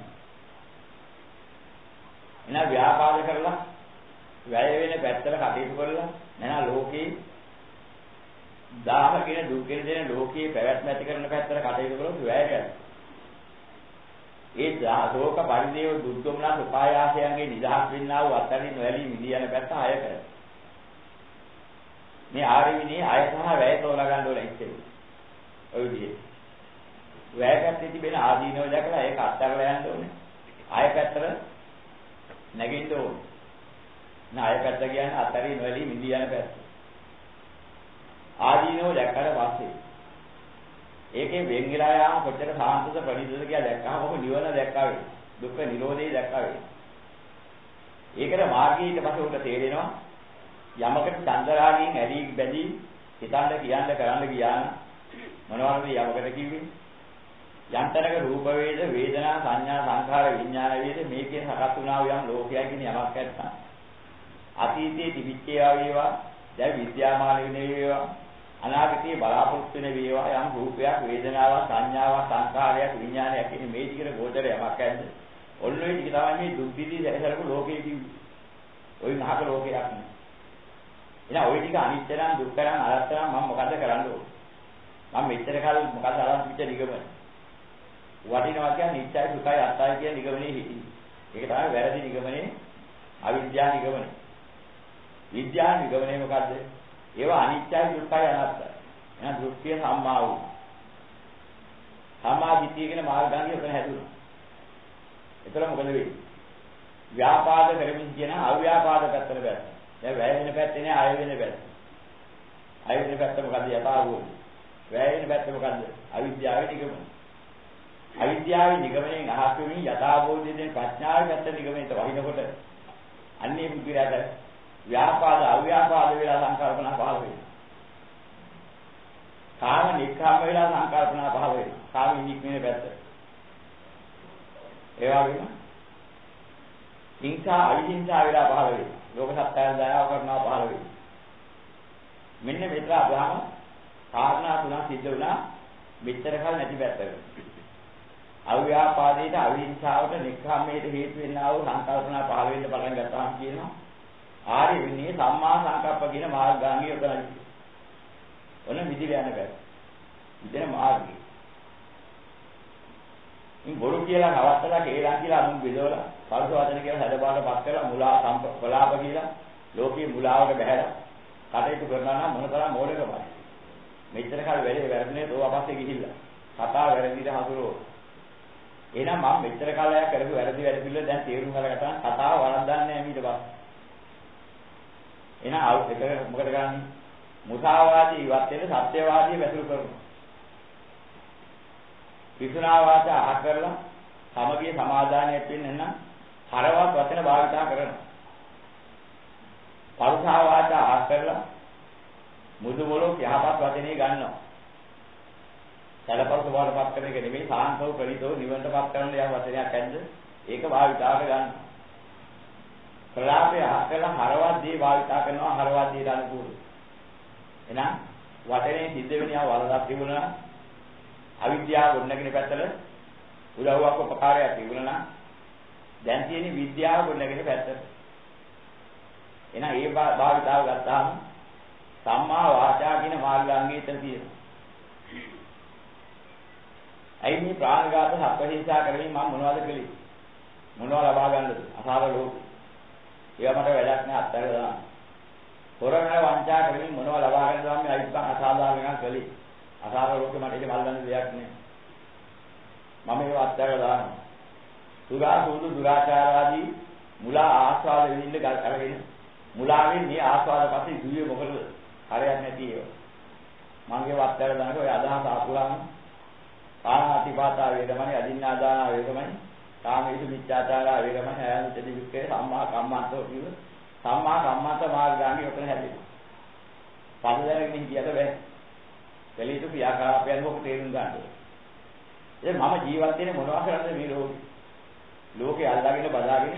එනවා ව්‍යාපාද කරලා වැය වෙන පැත්තට කටයුතු කරලා නැනා ලෝකේ දාහ කියන දුක් කියන දෙන ලෝකයේ පැවැත්ම ඇති කරන පැත්තට කටයුතු කරලා වැය කරනවා. ඒ ශෝක පරිදේව දුක්ඛමනා උපායාසයන්ගේ නිදහස් වෙන්නා වූ අත්හැරින් නොඇලී මිදී යන පැත්ත අය කරනවා. මේ ආරෙවිනේ අය සහ වැය තෝරා ගන්න ඕන ඉතින්. ඔය විදිහට. වැය පැත්තේ තිබෙන ආදීනව දැකලා ඒක අත්හැරලා යන්න ඕනේ. ආය පැත්තට නැගින්න ඕනේ. නාය පැත්ත කියන්නේ අත්හැරින් නොඇලී මිදී යන පැත්ත. ආදීනව දැක්කට පස්සේ ඒකේ වෙන් වෙලා යාම කොච්චර සාන්තද ප්‍රණීතද කියලා දැක්කම ඔබ නිවන දැක්කා වේ. දුක්ඛ නිරෝධය දැක්කා වේ. ඒකට මාර්ගය ඊට පස්සේ උන්ට තේරෙනවා යමකට චන්දරාගයෙන් ඇලී බැඳී හිතන්න කියන්න කරන්න ගියාන මොනවද යමකට කිව්වේ? යන්තරක රූප වේද වේදනා සංඥා සංඛාර විඥාන වේද මේකෙන් සකස් වුණා වූ යම් ලෝකයක් කියන යමක් නැත්නම් අතීතයේ තිබිච්ච ඒවා දැන් විද්‍යාමාන වෙන ඒවා අනාගතයේ බලාපොරොත්තු වෙන වේවා යම් රූපයක් වේදනාවක් සංඥාවක් සංඛාරයක් විඥානයක් කියන මේ ටිකට ගෝචර යමක් ඇද්ද ඔන්න ඔය ටික තමයි මේ දුක් විඳි සැරසරපු ලෝකයේ කිව්වේ. ওই මහක ලෝකයක් නේ. එහෙනම් ওই ටික අනිත්‍ය නම් දුක්ඛ නම් අනාත්ම නම් මම මොකද කරන්න ඕන? මම මෙච්චර කාල මොකද අරන් පිට නිගමන. වටිනවා කියන්නේ නිත්‍යයි සුඛයි අත්තයි කියන නිගමනේ හිටියේ. ඒක තමයි වැරදි නිගමනේ අවිද්‍යා නිගමනේ. විද්‍යා නිගමනේ මොකද්ද? ඒවා අනිත්‍යයි දුක්ඛයි අනාත්මයි. එහෙනම් දෘෂ්ටිය සම්මා වූ. සම්මා දිට්ඨිය කියන මාර්ගාංගය උතන හැදුණා. ඒතර මොකද වෙන්නේ? ව්‍යාපාද කරමින් කියන අව්‍යාපාද පැත්තට බැස්ස. දැන් වැය වෙන පැත්තේ නෑ ආය වෙන පැත්ත. ආය වෙන පැත්ත මොකද්ද යථාභූත. වැය වෙන පැත්ත මොකද්ද? අවිද්‍යාවේ නිගමනය. අවිද්‍යාවේ නිගමනයෙන් අහක් වෙමින් යථාභූතයෙන් ප්‍රඥාවේ පැත්ත නිගමනයට වහිනකොට අන්නේ පුද්ගලයාට ව්‍යාපාද අව්‍යාපාද වේලා සංකල්පනා පහළ වෙනවා. කාම නික්ඛාම වේලා සංකල්පනා පහළ වෙනවා. කාම නික්මනේ පැත්ත. ඒ වගේම හිංසා අවිහිංසා වේලා පහළ වෙනවා. ලෝක සත්‍යයන් දයාව කරනවා පහළ වෙනවා. මෙන්න මෙතන අදහම කාරණා තුනක් සිද්ධ වුණා මෙච්චර කල නැති පැත්තකට. අව්‍යාපාදයට අවිහිංසාවට නික්ඛාමයට හේතු වෙන්නා වූ සංකල්පනා පහළ වෙන්න පටන් ගත්තාම කියනවා ආර්ය විනී සම්මා සංකප්ප කියන මාර්ගාංගය උතනයි. ඔන්න විදිල යන පැත්ත. ඉතින් මාර්ගය. ඉතින් බොරු කියලා නවත්තලා කේලම් කියලා අනුන් බෙදවලා පරස වචන කියලා හැදපාරපත් කරලා මුලා සම්පලාප කියලා ලෝකේ මුලාවට බහැලා කටයුතු කරනවා නම් මොනතරම් මෝඩකමද. මෙච්චර කාල වැඩේ වැරදිනේ තෝ අපස්සේ ගිහිල්ලා. කතා වැරදිට හසුරුවෝ. එහෙනම් මම මෙච්චර කාලයක් කරපු වැරදි වැඩ පිළිවෙල දැන් තේරුම් අරගත්තා කතාව වරද්දන්නේ නැහැ ඊට පස්සේ. එහෙනම් ආයෙත් එක මොකද කරන්නේ? මුසාවාදී ඉවත් වෙන සත්‍යවාදී වැසුරු කරනවා. විසුනා වාචා අහ කරලා සමගිය සමාදානයට වෙන්න නම් හරවත් වචන භාවිතා කරනවා. පරුසා වාචා අහ කරලා මුදු මොලොක් යහපත් වචනේ ගන්නවා. සැලපරුස වලපත් කරන එක නෙමෙයි සාන්තව ප්‍රණීතව නිවනටපත් කරන යා වචනයක් ඇද්ද? ඒක භාවිතාවට ගන්න. ප්‍රලාපය අහ කරලා හරවත් දී භාවිතා කරනවා හරවත් දීට අනුකූලව. එහෙනම් වචනේ සිද්ධ වෙන යා වලදක් තිබුණා අවිද්‍යාව ගොඩනගෙන පැත්තට උදව්වක් උපකාරයක් තිබුණා නම් දැන් තියෙන විද්‍යාව ගොඩනගෙන පැත්තට. එහෙනම් ඒ භාවිතාව ගත්තාම සම්මා වාචා කියන මාර්ගාංගය එතන තියෙනවා. අයි මේ ප්‍රාණඝාත සත්වහිංසා කරමින් මම මොනවද කළේ? මොනවද ලබා ගන්නද? අසාර ලෝකෙ. ඒවා මට වැඩක් නෑ අත්හැරලා දාන්න. හොරන වංචා කරමින් මොනවා ලබා ගන්නද මම අයිතිකම් අසාධාරණ එකක් කළේ. අසාධාරණ ලෝකෙ මට ඒක මල්ලන්න දෙයක් නෑ. මම ඒවා අත්හැරලා දානවා. සුරා සූදු දුරාචාරාදී මුලා ආස්වාද විඳින්න අරගෙන මුලාවෙන් මේ ආස්වාද පස්සේ දුවේ මොකද හරයක් නැති ඒවා. මම ඒවා අත්හැරලා දානකොට ඔය අදහස ආපුවාම ආනාතිපාතා වේදමණි අදින්නාදානා වේදමණි කාමේසු මිච්ඡාචාරා වේදමණි ආයතන වික්කේ සම්මා කම්මන්තෝ කිව්ව සම්මා කම්මන්ත මාර්ගාංගය උතන හැදෙනවා. පරිදරගෙන හිටියට බෑ. කලිතු ක්‍රියාකාරකයන් මොකද තේරුම් ගන්න ඕනේ. ඒ මම ජීවත් වෙන්නේ මොනවා කරන්නද මේ ලෝකේ අල්ලාගෙන බදාගෙන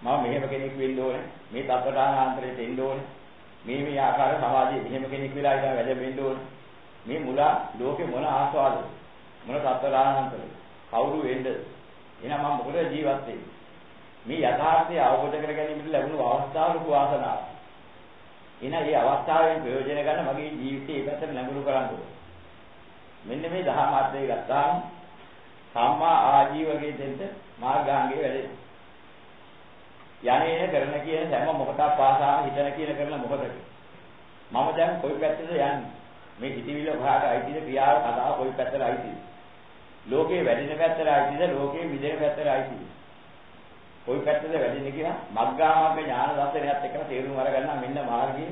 මම මෙහෙම කෙනෙක් වෙන්න ඕනේ. මේ තත්ත්වදානාන්තරයට එන්න ඕනේ. මේ ආකාර සමාජයේ මෙහෙම කෙනෙක් වෙලා ඉඳන් වැඩ වෙන්න ඕනේ. මේ මුලා ලෝකේ මොන ආස්වාදද? මොන තත්ත්වදානාන්තරද? කවුරු වෙන්නද? එහෙනම් මම මොකද ජීවත් වෙන්නේ? මේ යථාර්ථය අවබෝධ කර ගැනීමට ලැබුණු අවස්ථාව ලොකු ආසනාවක්. එහෙනම් මේ අවස්ථාවෙන් ප්‍රයෝජන ගන්න මගේ ජීවිතේ පැත්තට නැඹුරු කරන්න ඕනේ. මෙන්න මේ දහම් අර්ථය ගත්තාම සම්මා ආජීවකයේ දෙන්න මාර්ගාංගයේ වැඩේ. යන්නේ කරන කියන හැම මොකටද පාසාම හිතන කියන කරන මොකටද? මම දැන් කොයි පැත්තටද යන්නේ? මේ හිතවිල්ල වහාට අයිතිද ක්‍රියාව කතාව කොයි පැත්තට අයිතිද? ලෝකේ වැඩෙන පැත්තට අයිතිද ලෝකේ මිදෙන පැත්තට අයිතිද? කොයි පැත්තද වැඩෙන්නේ කියලා මග්ගාමග්ග ඥාන දර්ශනයත් එක්ක තේරුම් අරගන්න මෙන්න මාර්ගය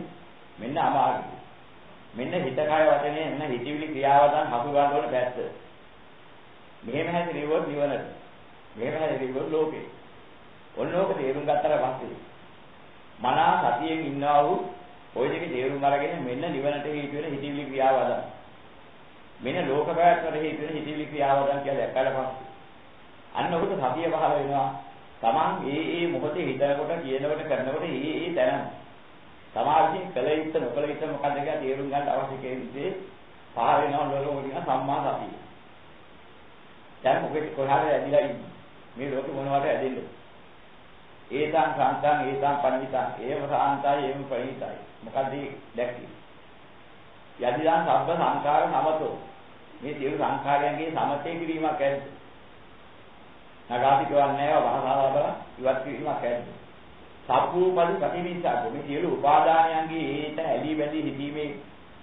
මෙන්න අමාර්ගය. මෙන්න හිත කය වචනේ මෙන්න හිතවිලි ක්‍රියාවදන් හසු ගන්න ඕන පැත්ත. මෙහෙම හැදිරියොත් නිවනට. මෙහෙම හැදිරියොත් ලෝකේ. ඔන්නෝක තේරුම් ගත්තට පස්සේ මනා සතියෙන් ඉන්නවා වූ ওই දෙක තේරුම් අරගෙන මෙන්න නිවනට හේතු වෙන හිතවිලි ක්‍රියාවදන්. මෙන්න ලෝක පැවැත්මට හේතු වෙන හිතවිලි ක්‍රියාවදන් කියලා දැක්කට පස්සේ අන්න ඔබට සතිය පහළ වෙනවා. Taman ඒ මොහොතේ හිතනකොට කියනකොට කරනකොට ඒ තැන සමාධියෙන් කළ යුත්තේ නොකළ යුත්තේ මොකක්ද කියලා තේරුම් ගන්න අවශ්‍ය කෙනෙක්ගේ පහළ වෙනවා ලෝකෙ සම්මා සතිය. දැන් මොකද කොහාද ඇදිලා ඉන්නේ? මේ ලෝකෙ මොනවද ඇදෙන්නේ? ඒතං සාන්තං ඒතං පණිවිතං ඒව සාන්තයි ඒව පණිවිතයි. මොකද්ද දැක්කේ? යදිදාන් සබ්බ සංඛාර සමතෝ. මේ සියලු සංඛාරයන්ගේ සමතේ කිරීමක් ඇද්ද? නගාති කියවන්නේ නැහැ භාෂාව බල ඉවත් කිරීමක් ඇද්ද? සබ්බූපදි ප්‍රතිවිසක් මේ සියලු උපාදානයන්ගේ ඒත ඇලි බැඳි හිතීමේ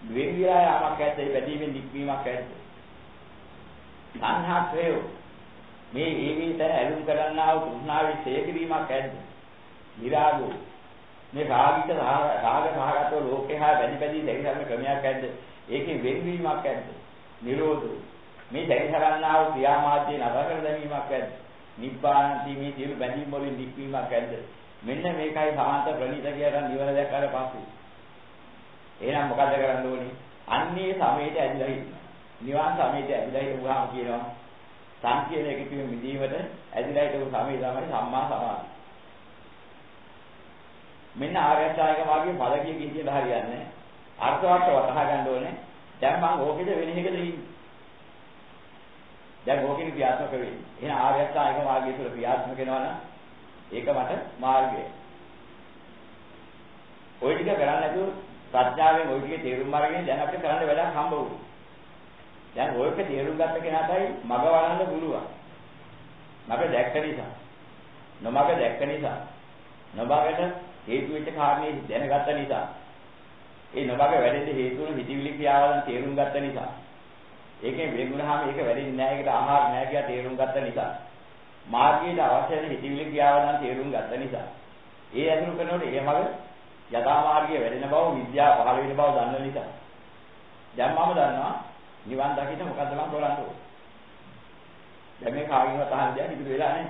වෙන් විලා යාමක් ඇද්ද? ඒ බැඳීමෙන් නික්වීමක් ඇද්ද? සංහාත්‍රය මේ ඒවිතර ඇලුම් කරන්නා වූ තෘෂ්ණාවේ ඡේකිරීමක් ඇද්ද? විරාගෝ මේ රාගික රාග සහගතව ලෝකේ හා බැඳි බැඳි දෙවිසරන ක්‍රමයක් ඇද්ද? ඒකේ වෙන්වීමක් ඇද්ද? නිරෝධෝ මේ දෙවිසරන්නා වූ ක්‍රියාමාර්ගයේ නතර කර දැමීමක් ඇද්ද? නිබ්බානති මේ සියලු බැඳීම් වලින් නික්වීමක් ඇද්ද? මෙන්න මේකයි සාන්ත ප්‍රණීත කියලා නිවන දැක්කාට පස්සේ. එහෙනම් මොකද කරන්න ඕනේ? අන්නේ සමයට ඇදිලා ඉන්න. නිවන් සමයට ඇදිලා ඉඳුවාම කියනවා සංකීර්ණ එකකින් මිදීමට ඇදිලා හිටපු සමය තමයි සම්මා සමාධි. මෙන්න ආර්යචායක මාර්ගයේ ඵලකියකින් කියලා හරියන්නේ. අර්ථවත් වටහා ගන්න ඕනේ. දැන් මම ඕකෙද වෙන එකද ඉන්නේ? දැන් ඕකෙන් ක්‍රියාත්මක වෙන්නේ. එහෙනම් ආර්යචායක මාර්ගය තුළ ක්‍රියාත්මක වෙනවා නම් ඒක මට මාර්ගය. ওই ටික කරන්නේ නැතුව ප්‍රඥාවෙන් ওই ටිකේ තේරුම් අරගෙන දැන් අපිට කරන්න වැඩක් හම්බ වුණා. දැන් ඔයක තේරුම් ගත්ත කෙනාටයි මග වඩන්න පුළුවන්. මග දැක්ක නිසා. නොමග දැක්ක නිසා. නොමගට හේතු වෙච්ච කාරණේ දැනගත්ත නිසා. ඒ නොමග වැඩෙන්න හේතු වුණු හිතවිලි ක්‍රියාවලන් තේරුම් ගත්ත නිසා. ඒකෙන් වෙනුනහම ඒක වැඩෙන්නේ නැහැ ඒකට ආහාර නැහැ කියලා තේරුම් ගත්ත නිසා. මාර්ගයේ අවශ්‍ය වෙන හිතවිලි ක්‍රියාවලන් තේරුම් ගත්ත නිසා. ඒ අතුරු කරනකොට ඒ මග යථා මාර්ගයේ වැඩෙන බව විද්‍යාව පහළ වෙන බව දන්න නිසා. දැන් මම දන්නවා නිවන් දකින්න මොකද්ද මම කරන්නේ? දැන් මේ කාගෙන්වත් අහන්න දෙයක් ඉතුරු වෙලා නැහැ.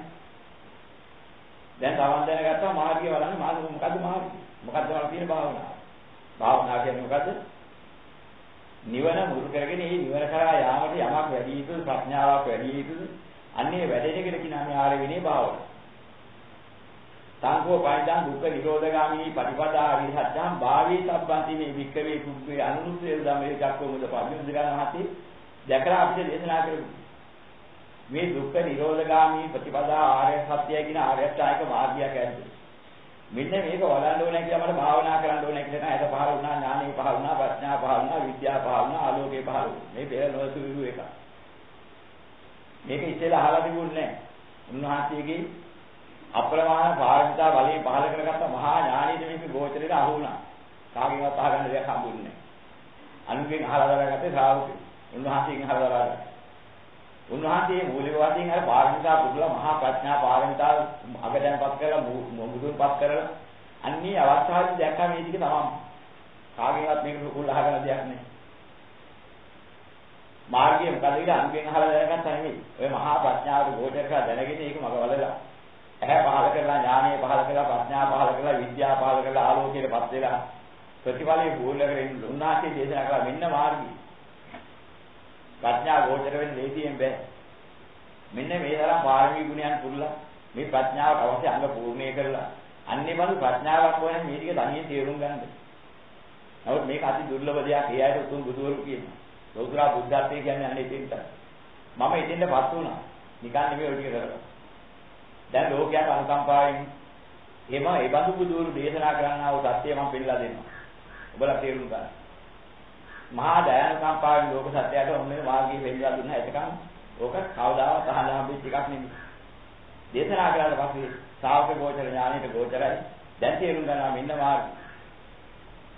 දැන් තවන් දැනගත්තා මාර්ගය බලන්න මොකද්ද මාර්ගය? මොකද්ද මම කියන භාවනාව? භාවනාව කියන්නේ මොකද්ද? නිවන මුල් කරගෙන මේ නිවන කරා යාමට යමක් වැඩි යුතුද ප්‍රඥාවක් වැඩි යුතුද? අන්නේ වැඩෙන එකට කියනවා මේ ආර්ය විනය භාවනාව. සංකෝ පයිදන් දුක්ඛ නිරෝධගාමිනී පටිපදා අරිහත්යන් භාවී සම්බන්ති මේ වික්කවේ කුබ්බේ අනුරුද්ධේ ධම්මේ චක්කෝ මුද පරිමුද්‍රාණ හති දැකලා අපිට දේශනා කරමු. මේ දුක්ඛ නිරෝධගාමී ප්‍රතිපදා ආර්ය සත්‍යය කියන ආර්ය අෂ්ටාංගික මාර්ගයක් ඇද්ද? මෙන්න මේක වඩන්න ඕනේ කියලා මට භාවනා කරන්න ඕනේ කියලා නේද? පහළ වුණා ඥානෙ පහළ වුණා ප්‍රඥා පහළ වුණා විද්‍යාව පහළ වුණා ආලෝකේ පහළ වුණා. මේ පෙර නොසුරු එක. මේක ඉතල අහලා තිබුණේ නැහැ. උන්වහන්සේගේ අප්‍රමාණ පාරමිතා බලයෙන් පහල කරගත්ත මහා ඥානීය මේක ගෝචරයට අහු වුණා. කාගෙන්වත් අහගන්න දෙයක් හම්බුන්නේ නැහැ. අනුගෙන් අහලා දරාගත්තේ ශ්‍රාවකයෝ. උන්වහන්සේගෙන් අහලා දරාගත්තා. උන්වහන්සේ මූලික වශයෙන් අර පාරමිතා පුදුලා මහා ප්‍රඥා පාරමිතා අගදැන්පත් කරලා මුදුන්පත් කරලා අන්නේ අවස්ථාවේදී දැක්කා මේ ටික තමයි. කාගෙන්වත් මේක කුල් අහගන්න දෙයක් නැහැ. මාර්ගය මොකද කියලා අනුගෙන් අහලා දැනගත්තා නෙමෙයි. ඔය මහා ප්‍රඥාවට ගෝචර කරලා දැනගෙන ඒක මග වලලා. ඇහැ පහල කරලා ඥානය පහල කරලා ප්‍රඥා පහල කරලා විද්‍යාව පහල කරලා ආලෝකයටපත් වෙලා ප්‍රතිඵලයේ පූර්ණ කරගෙන උන්වහන්සේ දේශනා කළා මෙන්න මාර්ගය. ප්‍රඥා ගෝචර වෙන්නේ ලේසියෙන් බෑ. මෙන්න මේ තරම් පාරමී ගුණයන් පුරලා මේ ප්‍රඥාවට අවශ්‍ය අංග පූර්ණේ කරලා අන්නේ බඳු ප්‍රඥාවක් වුණා මේ ටික තනියෙන් තේරුම් ගන්න. නමුත් මේක අති දුර්ලභ දෙයක්. ඒ අයට උතුම් බුදුවරු කියනවා. ලෝතුරා බුද්ධත්වයේ කියන්නේ අන්නේ ඉතින්ට. මම ඉතින්ටපත් වුණා. නිකන් නෙමෙයි ඔය ටික කරලා. දැන් ලෝකයට අනුකම්පාවෙන් එහෙම ඒ බඳු බුදුවරු දේශනා කරන්නා වූ සත්‍යය මම පෙන්නලා දෙනවා. ඔබලා තේරුම් ගන්න. මහා දයානුකම්පාවෙන් ලෝක සත්‍යයට ඔන්නේ මාර්ගය පෙන්නලා දුන්නා. එතකන් ඕක කවදාවත් අහලා හම්බෙච්ච එකක් නෙමෙයි. දේශනා කළාට පස්සේ ශ්‍රාවක ගෝචර ඥානෙට ගෝචරයි. දැන් තේරුම් ගන්නවා මෙන්න මාර්ගය.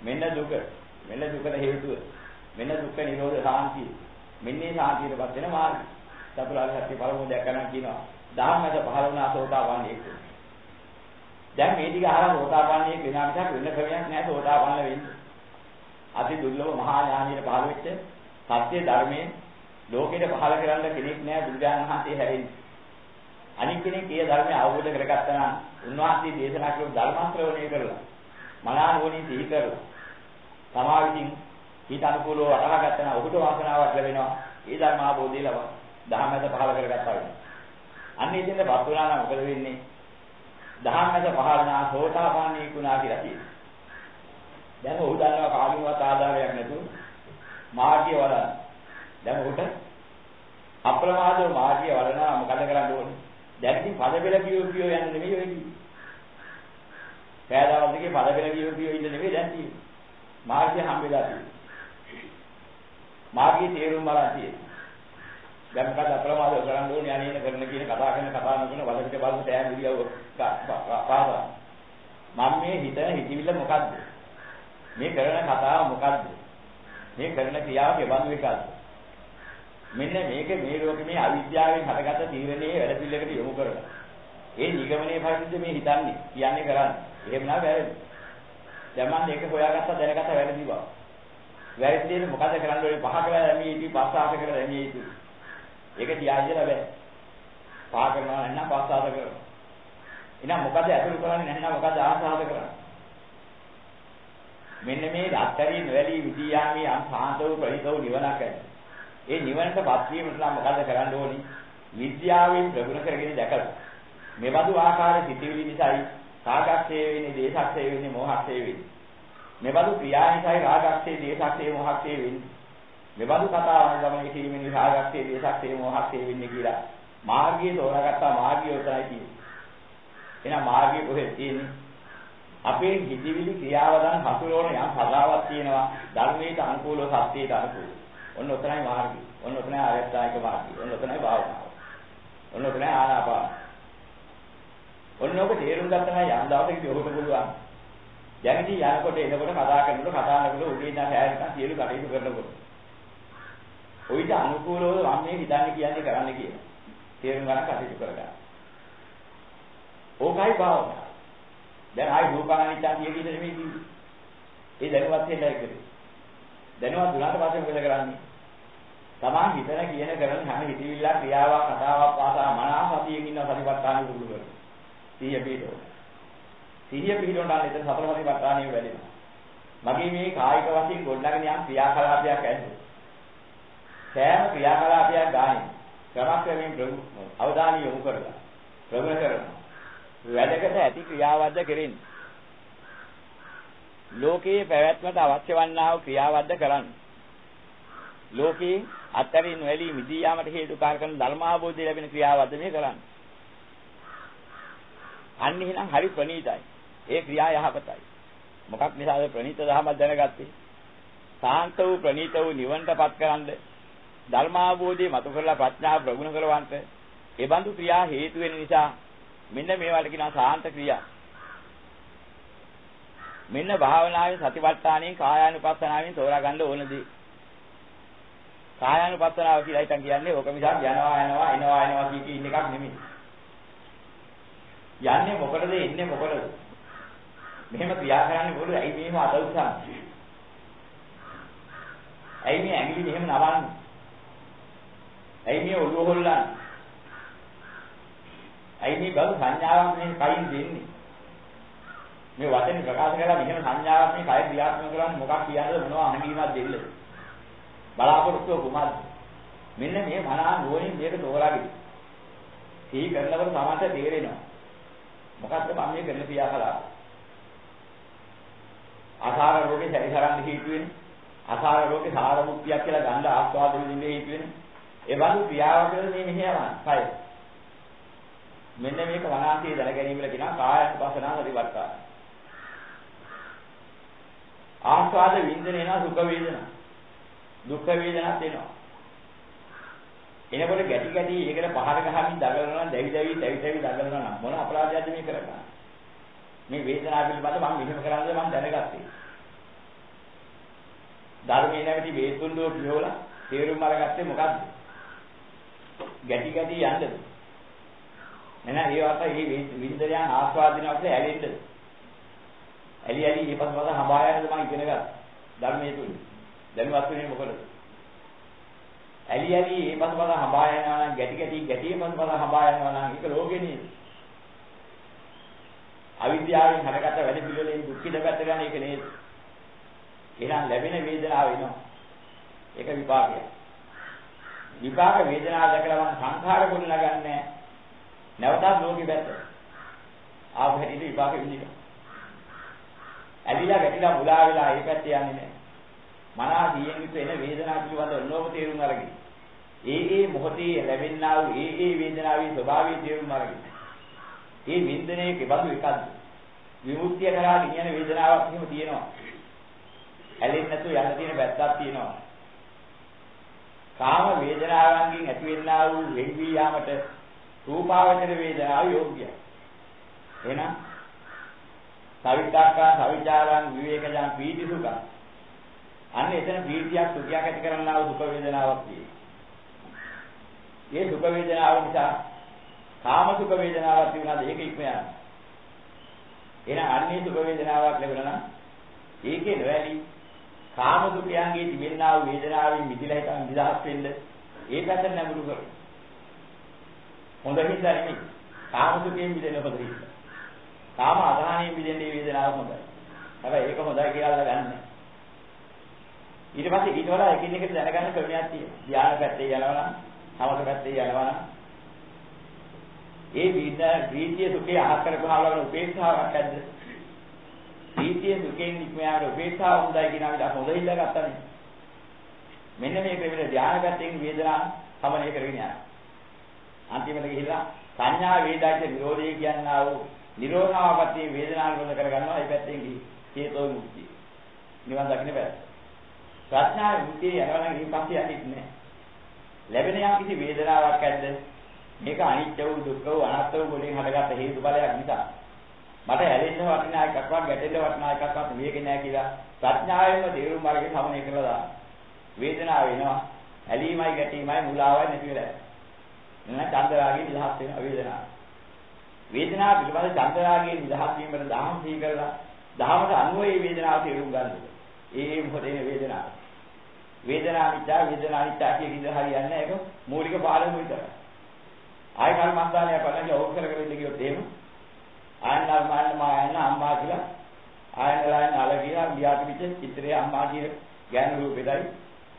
මෙන්න දුක. මෙන්න දුකට හේතුව. මෙන්න දුක්ඛ නිරෝධ සාන්තිය. මෙන්නේ සාන්තියටපත් වෙන මාර්ගය. චතුරාර්ය සත්‍ය පළමුව දැක ගන්න කියනවා. ධම්මද පහළ වුණා සෝතාපන්නයෙක්. දැන් මේ ටික අහලා සෝතාපන්නයෙක් වෙනා මිසක් වෙන ක්‍රමයක් නැහැ සෝතාපන්න වෙන්නේ. අති දුර්ලභ මහා ඥානියට පහළ වෙච්ච සත්‍ය ධර්මයේ ලෝකෙට පහළ කරන්න කෙනෙක් නැහැ බුදුරජාණන් වහන්සේ හැරෙන්නේ. අනික් කෙනෙක් ඒ ධර්මය අවබෝධ කරගත්තා නම් උන්වහන්සේ දේශනා කරපු ධර්ම ශ්‍රවණය කරලා මනානුවණින් සිහි කරලා තමා විසින් හිත අනුකූලව වටහා ගත්තා නම් ඔහුට වාසනාවක් ලැබෙනවා. ඒ ධර්ම අවබෝධය ලබා ධම්මද පහළ කරගත්තා වෙනවා. අන්න ඉතින්ද පත් වුණා නම් මොකද වෙන්නේ? ධම්මද පහළනා සෝතාපන්නී කුණා කියලා කියනවා. දැන් ඔහු දන්නවා කාගෙන්වත් ආධාරයක් නැතුව මාර්ගය වඩන. දැන් ඔහුට අප්‍රමාදව මාර්ගය වඩනවා මොකද කරන්න ඕනේ? දැන් ඉතින් පද බෙල කියෝ යන්නේ නෙමෙයි ඔය කිව්වේ. පෑදාවල් දෙකේ පද බෙල කියෝ ඉන්න නෙමෙයි දැන් තියෙන්නේ. මාර්ගය හම්බෙලා තියෙන්නේ. මාර්ගයේ තේරුම් බලන්න තියෙන්නේ. දැන් මොකද අප්‍රමාදව කරන්න ඕනේ අනේන කරන කියන කතා කරන වල පිට බලන තෑම විදියව පාසා. මම මේ හිතන හිතවිල්ල මොකද්ද? මේ කරන කතාව මොකද්ද? මේ කරන ක්‍රියාව කෙබඳු එකක්ද? මෙන්න මේක මේ ලෝකෙ මේ අවිද්‍යාවෙන් හටගත්ත තීරණයේ වැඩ පිළිවෙලකට යොමු කරලා. ඒ නිගමනයේ පරිද්ද මේ හිතන්නේ, කියන්නේ කරන්නේ. එහෙම නා වැරදි. දැන් මම මේක හොයාගත්තා දැනගත්තා වැරදි බව. වැරදි දෙන්නේ මොකද කරන්න ඕනේ? පහ කළා දැමිය යුතුයි, පස්ස ආස කරලා දැමිය යුතුයි. ඒක තියා ඉඳලා බෑ. පහ කරනවා නැත්නම් පස්ස ආස කරනවා. එහෙනම් මොකද අතුරු කරන්නේ නැත්නම් මොකද ආසාද කරන්නේ? මෙන්න මේ රත්තරී නොවැළි විදියාමේ අන්තාන්තව ප්‍රණීතව නිවනක් ඇති. ඒ නිවනටපත් වීමට නම් මොකද කරන්න ඕනේ? විද්‍යාවෙන් ප්‍රගුණ කරගෙන දැකලා. මේ බඳු ආකාරයේ සිටිවිලි නිසායි කාගක්ෂේ වෙන්නේ, දේශක්ෂේ වෙන්නේ, මොහක්ෂේ වෙන්නේ. මේ බඳු ක්‍රියා නිසායි රාගක්ෂේ, දේශක්ෂේ, මොහක්ෂේ වෙන්නේ. මේ බඳු කතාවන් ගමනේ කිරීමෙන් රාගක්ෂේ, දේශක්ෂේ, මොහක්ෂේ වෙන්නේ කියලා මාර්ගයේ තෝරාගත්තා. මාර්ගය උතරයි තියෙන්නේ. එහෙනම් මාර්ගය කොහෙද තියෙන්නේ? අපේ හිතවිලි ක්‍රියාවදන් හසුරවන යම් සදාවක් තියෙනවා ධර්මයට අනුකූලව සත්‍යයට අනුකූලව. ඔන්න ඔතනයි මාර්ගය. ඔන්න ඔතනයි ආර්යසායක මාර්ගය. ඔන්න ඔතනයි භාවනාව. ඔන්න ඔතනයි ආනාපාන. ඔන්න ඔබ තේරුම් ගත්තා නම් යම් දවසකදී ඔබට පුළුවන්. දැනටි යනකොට එනකොට කතා කරනකොට උදේ ඉඳන් හැරෙන්න සියලු කටයුතු කරනකොට. ඔයිට අනුකූලව මම මේ හිතන්නේ කියන්නේ කරන්න කියලා. තේරුම් ගන්න කටයුතු කරගන්න. ඕකයි භාවනාව. දැන් ආයි රූපානිච්චා කියන නෙමෙයි කිව්වේ. ඒ දැනුවත් වෙන්න එකද? දැනුවත් දුනාට පස්සේ මොකද කරන්නේ? තමන් හිතන කියන කරන හැම හිතවිල්ලක් ක්‍රියාවක් කතාවක් පාසා මනස සතියෙන් ඉන්න සතිපට්ඨානෙ පුරුදු කරනවා. සිහිය පිටෝ. සිහිය පිටෝනාට එතන සතර සතිපට්ඨානෙ වැඩෙනවා. මගේ මේ කායික වශයෙන් ගොඩනගෙන යම් ක්‍රියාකලාපයක් ඇද්ද? සෑම ක්‍රියාකලාපයක් ගානේ ක්‍රමක්‍රමයෙන් අවධානය යොමු කරලා ප්‍රගුණ කරනවා. වැඩකට ඇති ක්‍රියාවද්ද කෙරෙන්නේ. ලෝකයේ පැවැත්මට අවශ්‍ය වන්නා වූ ක්‍රියාවද්ද කරන්නේ. ලෝකේ අත්තරින් නොඇලී මිදී යාමට හේතුකාරක කරන ධර්මාභෝධය ලැබෙන ක්‍රියාවද්ද මේ කරන්නේ. අන්න එහෙනම් හරි ප්‍රණීතයි. ඒ ක්‍රියා යහපතයි. මොකක් නිසාද ප්‍රණීත ධර්මයක් දැනගත්තේ? සාන්ත වූ ප්‍රණීත වූ නිවනටපත් කරන්න ධර්මාභෝධය මතු කරලා ප්‍රඥාව ප්‍රගුණ කරවන්න ඒ බඳු ක්‍රියා හේතු වෙන නිසා මෙන්න මේවට කියනවා සාන්ත ක්‍රියා. මෙන්න භාවනාවේ සතිපට්ඨානයෙන් කායානුපස්සනාවෙන් තෝරා ගන්න ඕනදී. කායානුපස්සනාව කියලා හිතන් කියන්නේ ඕක මිසක් යනවා කී ඉන්න එකක් නෙමෙයි. යන්නේ මොකටද එන්නේ මොකටද? මෙහෙම ක්‍රියා කරන්නේ මොකද? ඇයි මෙහෙම අත උස්සන්නේ? ඇයි මේ ඇඟිලි මෙහෙම නවන්නේ? ඇයි මේ ඔළුව හොල්ලන්නේ? ඇයි මේ බඳු සංඥාවක් මේ කයින් දෙන්නේ? මේ වචනේ ප්‍රකාශ කරලා මෙහෙම සංඥාවක් මේ කය ක්‍රියාත්මක කරන්නේ මොකක් කියන්නද මොනවා අහඟීමක් දෙන්න? බලාපොරොත්තුව කුමක්ද? මෙන්න මේ මනස නුවණින් මේක තෝරාගෙන. සිහි කරනකොට සමහරට තේරෙනවා. මොකක්ද මම මේ කරන ක්‍රියාකලාප? අසාර රෝගේ සැරිසරන්න හේතු වෙන්නේ. අසාර රෝගේ සාර මුක්තියක් කියලා ගන්න ආස්වාද විඳින්නේ හේතු වෙන්නේ. ඒ වගේ ක්‍රියාවකද මේ මෙහෙයවන කය. මෙන්න මේක වනාන්තිය දැන ගැනීමල කියනවා කායනුපස්සනා සතිපට්ඨාන. ආස්වාද විඳින එනවා සුඛ වේදනා. දුක් වේදනාත් එනවා. එනකොට ගැටි ගැටි ඒකට පහර ගහමින් දඟලනවා දැවි දැවි දඟලනවා නම් මොන අපරාධයක්ද මේ කරන්නේ? මේ වේදනාව පිළිබඳව මම මෙහෙම කරන්නේ මම දැනගත්තේ. ධර්මයේ නැවති වේතුන්දෝ කියෝලා තේරුම් අරගත්තේ මොකද්ද? ගැටි ගැටි යන්නද? එහෙනම් ඒ වාට මේ විඳයන් ආස්වාදිනවට ඇලෙන්නද? ඇලි ඊපස්වද හඹායනද මම ඉගෙන ගත්තා. ධර්මයේ තුල. දැනුවත් වෙන්නේ මොකද? ඇලි ඊපස්වද හඹායනවා නම් ගැටි ඊපස්වද හඹායනවා නම් ඒක ලෝකේ නේද? අවිද්‍යාවෙන් හටගත්ත වැඩ පිළිවෙලෙන් දුක්ඛිත පැත්ත ගන්න එක නේද? එහෙනම් ලැබෙන වේදනාව එනවා. ඒක විපාකය. විපාක වේදනාව දැකලා මම සංඛාර ගුණ නගන්නේ නැවතත් ලෝකෙ පැත්ත. ආපහු හැටියට විපාක විඳිනවා. ඇලිලා ගැටිලා මුලා වෙලා ඒ පැත්තේ යන්නේ නැහැ. මනස දියෙන් විත එන වේදනාව පිළිබඳව නෝම තේරුම් අරගෙන. ඒ මොහොතේ ලැබෙනා වූ ඒ වේදනාවේ ස්වභාවය තේරුම් අරගෙන. මේ වින්දනයේ කෙබඳු එකක්ද? විමුක්තිය කරා කියන වේදනාවක් එහෙම තියෙනවා. ඇලෙන්නේ නැතුව යන්න තියෙන පැත්තක් තියෙනවා. කාම වේදනාවන්ගෙන් ඇතිවෙනා වූ වෙන්වී යාමට රූපාවචර වේදනාව යෝග්‍යයි. එහෙනම් සවිතාක්කා සවිචාරං විවේකජං පීති සුඛං. අන්න එතන පීතියක් සුඛයක් ඇති කරන්නා වූ සුඛ වේදනාවක් තියෙනවා. මේ සුඛ වේදනාව නිසා කාම සුඛ වේදනාවක් තිබුණාද ඒක ඉක්ම යනවා. එහෙනම් අන්නේ සුඛ වේදනාවක් ලැබුණා නම් ඒකේ නොඇලි කාම දුකයන්ගේ තිබෙනා වූ වේදනාවෙන් මිදලා හිටන් නිදහස් වෙන්න ඒකට නැඹුරු කර. හොඳ හින්දා නෙමෙයි. කාම දුකෙන් මිදෙන්න හොඳ හින්දා. කාම අදහණයෙන් මිදෙන්නේ වේදනාව හොඳයි. හැබැයි ඒක හොඳයි කියලා ගන්න. ඊට පස්සේ ඊට වඩා එකින් එකට දැනගන්න ක්‍රමයක් තියෙනවා. ධ්‍යාන පැත්තේ යනවා නම්, සමථ පැත්තේ යනවා නම් ඒ වීතිය සුඛේ අහ කරගහලා උපේක්ෂාවක් ඇද්ද? වීතිය සුඛෙන් නික්මයාට උපේක්ෂාව හොඳයි කියන විදිහ හොඳ ඉල්ල ගන්නනේ. මෙන්න මේ ක්‍රමෙට ධ්‍යාන පැත්තෙන් වේදනා සමනය කරගෙන යනවා. අන්තිමට ගිහිල්ලා සංඥා වේදාච නිරෝධය කියනවා වූ නිරෝධාවපත්තේ වේදනා නිරෝධ කරගන්නවා. ඒ පැත්තෙන් හේතෝ මුක්තිය. නිවන් දකින්න බෑ. ප්‍රඥා මුක්තිය යනවා නම් ඊට පස්සේ යටිත් නෑ. ලැබෙන යම් කිසි වේදනාවක් ඇද්ද? මේක අනිත්‍ය වූ දුක්ඛ වූ අනාත්ම වූ වලින් හටගත්ත හේතු බලයක් නිසා මට ඇලෙන්න වටිනා එකක්වත් ගැටෙන්න වටිනා එකක්වත් මේක නෑ කියලා ප්‍රඥාවෙන්ම තේරුම් අරගෙන සමනය කරලා දාන්න. වේදනාව වෙනවා. ඇලීමයි ගැටීමයි මුලාවයි නැති වෙලා. එන්න චන්දරාගයේ නිදහස් වෙන වේදනාව. වේදනාව පිළිබඳ චන්දරාගයේ නිදහස් වීමට දහම් සිහි කරලා දහමට අනුව මේ වේදනාව තේරුම් ගන්න. ඒ මොහොතේ වේදනාව. වේදනාව නිත්‍ය කියන ඉඳ හරියන්නේ ඒක මූලික පාඩම විතරයි. ආය කර්මස්ථානය කරන්නේ ඕක කරගෙන ඉන්න කිව්වොත් එහෙම ආයනල් මායන අම්මා කියලා ආයනලයන් අලගියා ගියාට පිට චිත්‍රයේ අම්මා කියන ගෑනු රූපෙටයි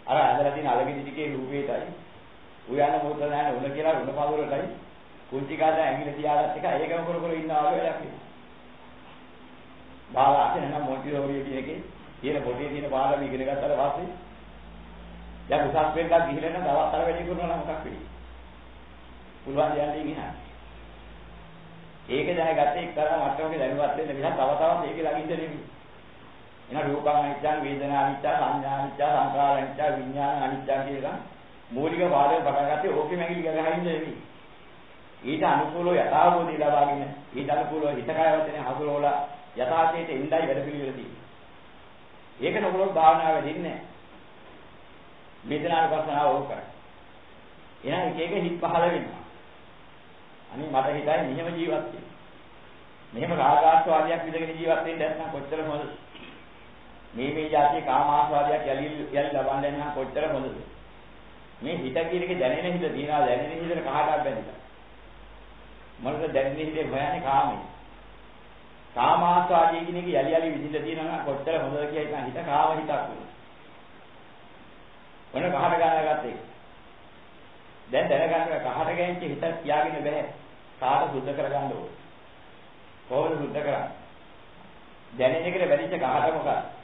අර ඇඳලා තියෙන අලගෙඩි ටිකේ රූපෙටයි උයන මොකද නැහැ උන කියලා උන පවුරටයි කුංචි කාදා ඇඟිලි තියාගත්ත එක ඒකම කර ඉන්නවා වගේ වැඩක් නේ. බාලාට නම් මොන්ටිසෝරි කියන එකේ තියෙන පොතේ තියෙන පාඩම ඉගෙන ගත්තාට පස්සේ දැන් උසස් වෙන්නත් ගිහිල්ලා නම් තවත් අර වැඩි කරනවා නම් මොකක් වෙයි? පුළුවන් යන්නේ ගියා. ඒක දැනගත්තේ එක්තරා මට්ටමක දැනුවත් වෙන්න විදිහ තව තවත් ඒකේ ළඟින්ද නෙමෙයි. එන රූපං අනිත්‍යං වේදනා අනිත්‍ය සංඥා අනිත්‍ය සංකාර අනිත්‍ය විඥාන අනිත්‍ය කියලා මූලික වාදයෙන් පටන් ගත්තේ ඕකෙම ඇඟිලි ගහහින්ද නෙමෙයි. ඊට අනුකූලව යථාභූතය ලබාගෙන ඊට අනුකූලව හිත කය වචනේ හසුරවලා යථාර්ථයට ඉඳයි වැඩ පිළිවෙල තියෙන්නේ. ඒක නෝලොත් භාවනාව වෙදින්නේ නැහැ. වේදනානුපස්සනාව ඕක කරා. එහෙනම් එක එක හිත් පහළ වෙනවා. අනේ මට හිතයි මෙහෙම ජීවත් වෙන්න. මෙහෙම රාගාස්වාදයක් විඳගෙන ජීවත් වෙන්න නැත්නම් කොච්චර හොඳද? මේ જાතියේ කාමාස්වාදයක් යලි ලබන්නේ නැත්නම් කොච්චර හොඳද? මේ හිත කියන එක දැනෙන හිත දිනා දැනෙන හිතට කහටක් බැඳිලා. මොකද දැනෙන හිතේ හොයන්නේ කාමයි. කාමාස්වාදයේ කියන එක යලි විඳින්න තියෙනවා නම් කොච්චර හොඳද කියලා හිත කාම හිතක් වෙනවා. මොන කහට ගන්නගත්තේ? දැන් දැනගන්න කහට ගැහිච්ච හිත තියාගෙන බෑ. කාට සුද්ධ කරගන්න ඕනේ. කොහොමද සුද්ධ කරන්නේ? දැනෙන එකට වැඩිච්ච කහට මොකක්ද?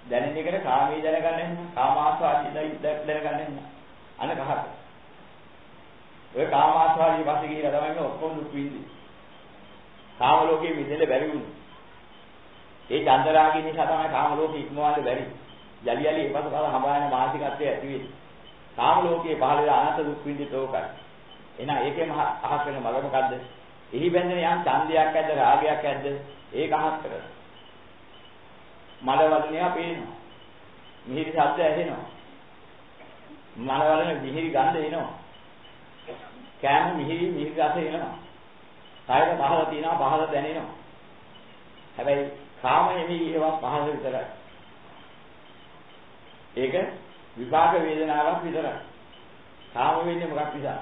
දැනෙන එකට කාමී දැනගන්න නම් කාමාස්වාදී දැනගන්න නම් අන කහට. ඔය කාමාස්වාදී පස්සේ ගිහිලා තමයි මේ ඔක්කොම දුක් විඳින්නේ. කාම ලෝකයේ විඳින්න බැරි වුණා. ඒ චන්දරාගී නිසා තමයි කාම ලෝකෙ ඉක්මවන්න බැරි. යලි එපස බල හඹායන මානසිකත්වයේ ඇති වෙන්නේ. කාම ලෝකයේ පහළ වෙන අනන්ත දුක් විඳිත ඕකයි. එහෙනම් ඒකේම අහක් වෙන මග මොකද්ද? එහි බැඳෙන යම් ඡන්දයක් ඇද්ද රාගයක් ඇද්ද ඒක අහක් කරලා. මල වදනයා පේනවා. මිහිරි ශබ්ද ඇහෙනවා. මල වදන මිහිරි ගන්ධ එනවා. කෑම මිහිරි රස එනවා. කායක පහළ තියෙනවා පහළ දැනෙනවා. හැබැයි කාමයේ ඒවා පහළ විතරයි. ඒක විපාක වේදනාවක් විතරයි. කාම වෙන්නේ මොකක් නිසා?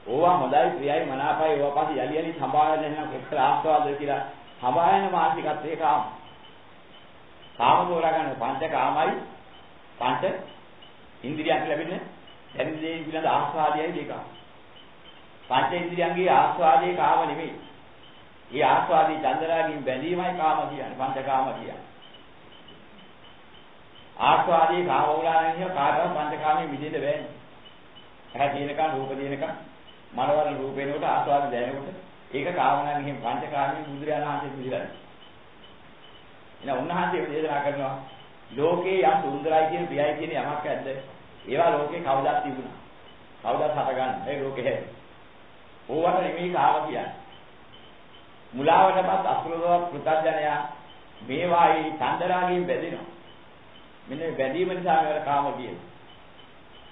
ඕවා හොඳයි ප්‍රියයි මනාපයි ඕවා පස්සේ යලි සම්භාවන නැත්නම් කොච්චර ආස්වාදද කියලා සම්භාවන මානසිකත්වයේ කාම. කාම තෝරා ගන්න පංච කාමයි පංච ඉන්ද්‍රියයන් ලැබෙන්නේ දැන් දේ පිළිබඳ ආස්වාදයයි දෙක. පංච ඉන්ද්‍රියන්ගේ ආස්වාදයේ කාම නෙමෙයි. ඒ ආස්වාදී චන්දරාගින් බැඳීමයි කාම කියන්නේ පංච කාම කියන්නේ. ආස්වාදී කාම උලාගෙන ඉන්න කාටවත් පංචකාමයේ මිදෙන්න බෑනේ. ඇහැ දිනකන් රූප දිනකන් මනවල රූපේනකොට ආස්වාද දැනෙනකොට ඒක කාමයන් හිම පංචකාමයේ බුදුරජාණන් වහන්සේ පිළිගන්නේ. එහෙනම් උන්වහන්සේ දේශනා කරනවා ලෝකේ යම් සුන්දරයි කියන ප්‍රියයි කියන යමක් ඇද්ද? ඒවා ලෝකේ කවදාත් තිබුණා. කවදාත් හටගන්න. ඒ ලෝකේ හැද. ඕවට නෙමෙයි කාම කියන්නේ. මුලාවටපත් අසුරව පෘථග්ජනයා මේවායි චන්දරාගයෙන් බැඳෙනවා. මෙන්න බැඳීම නිසා මේවට කාම කියනවා.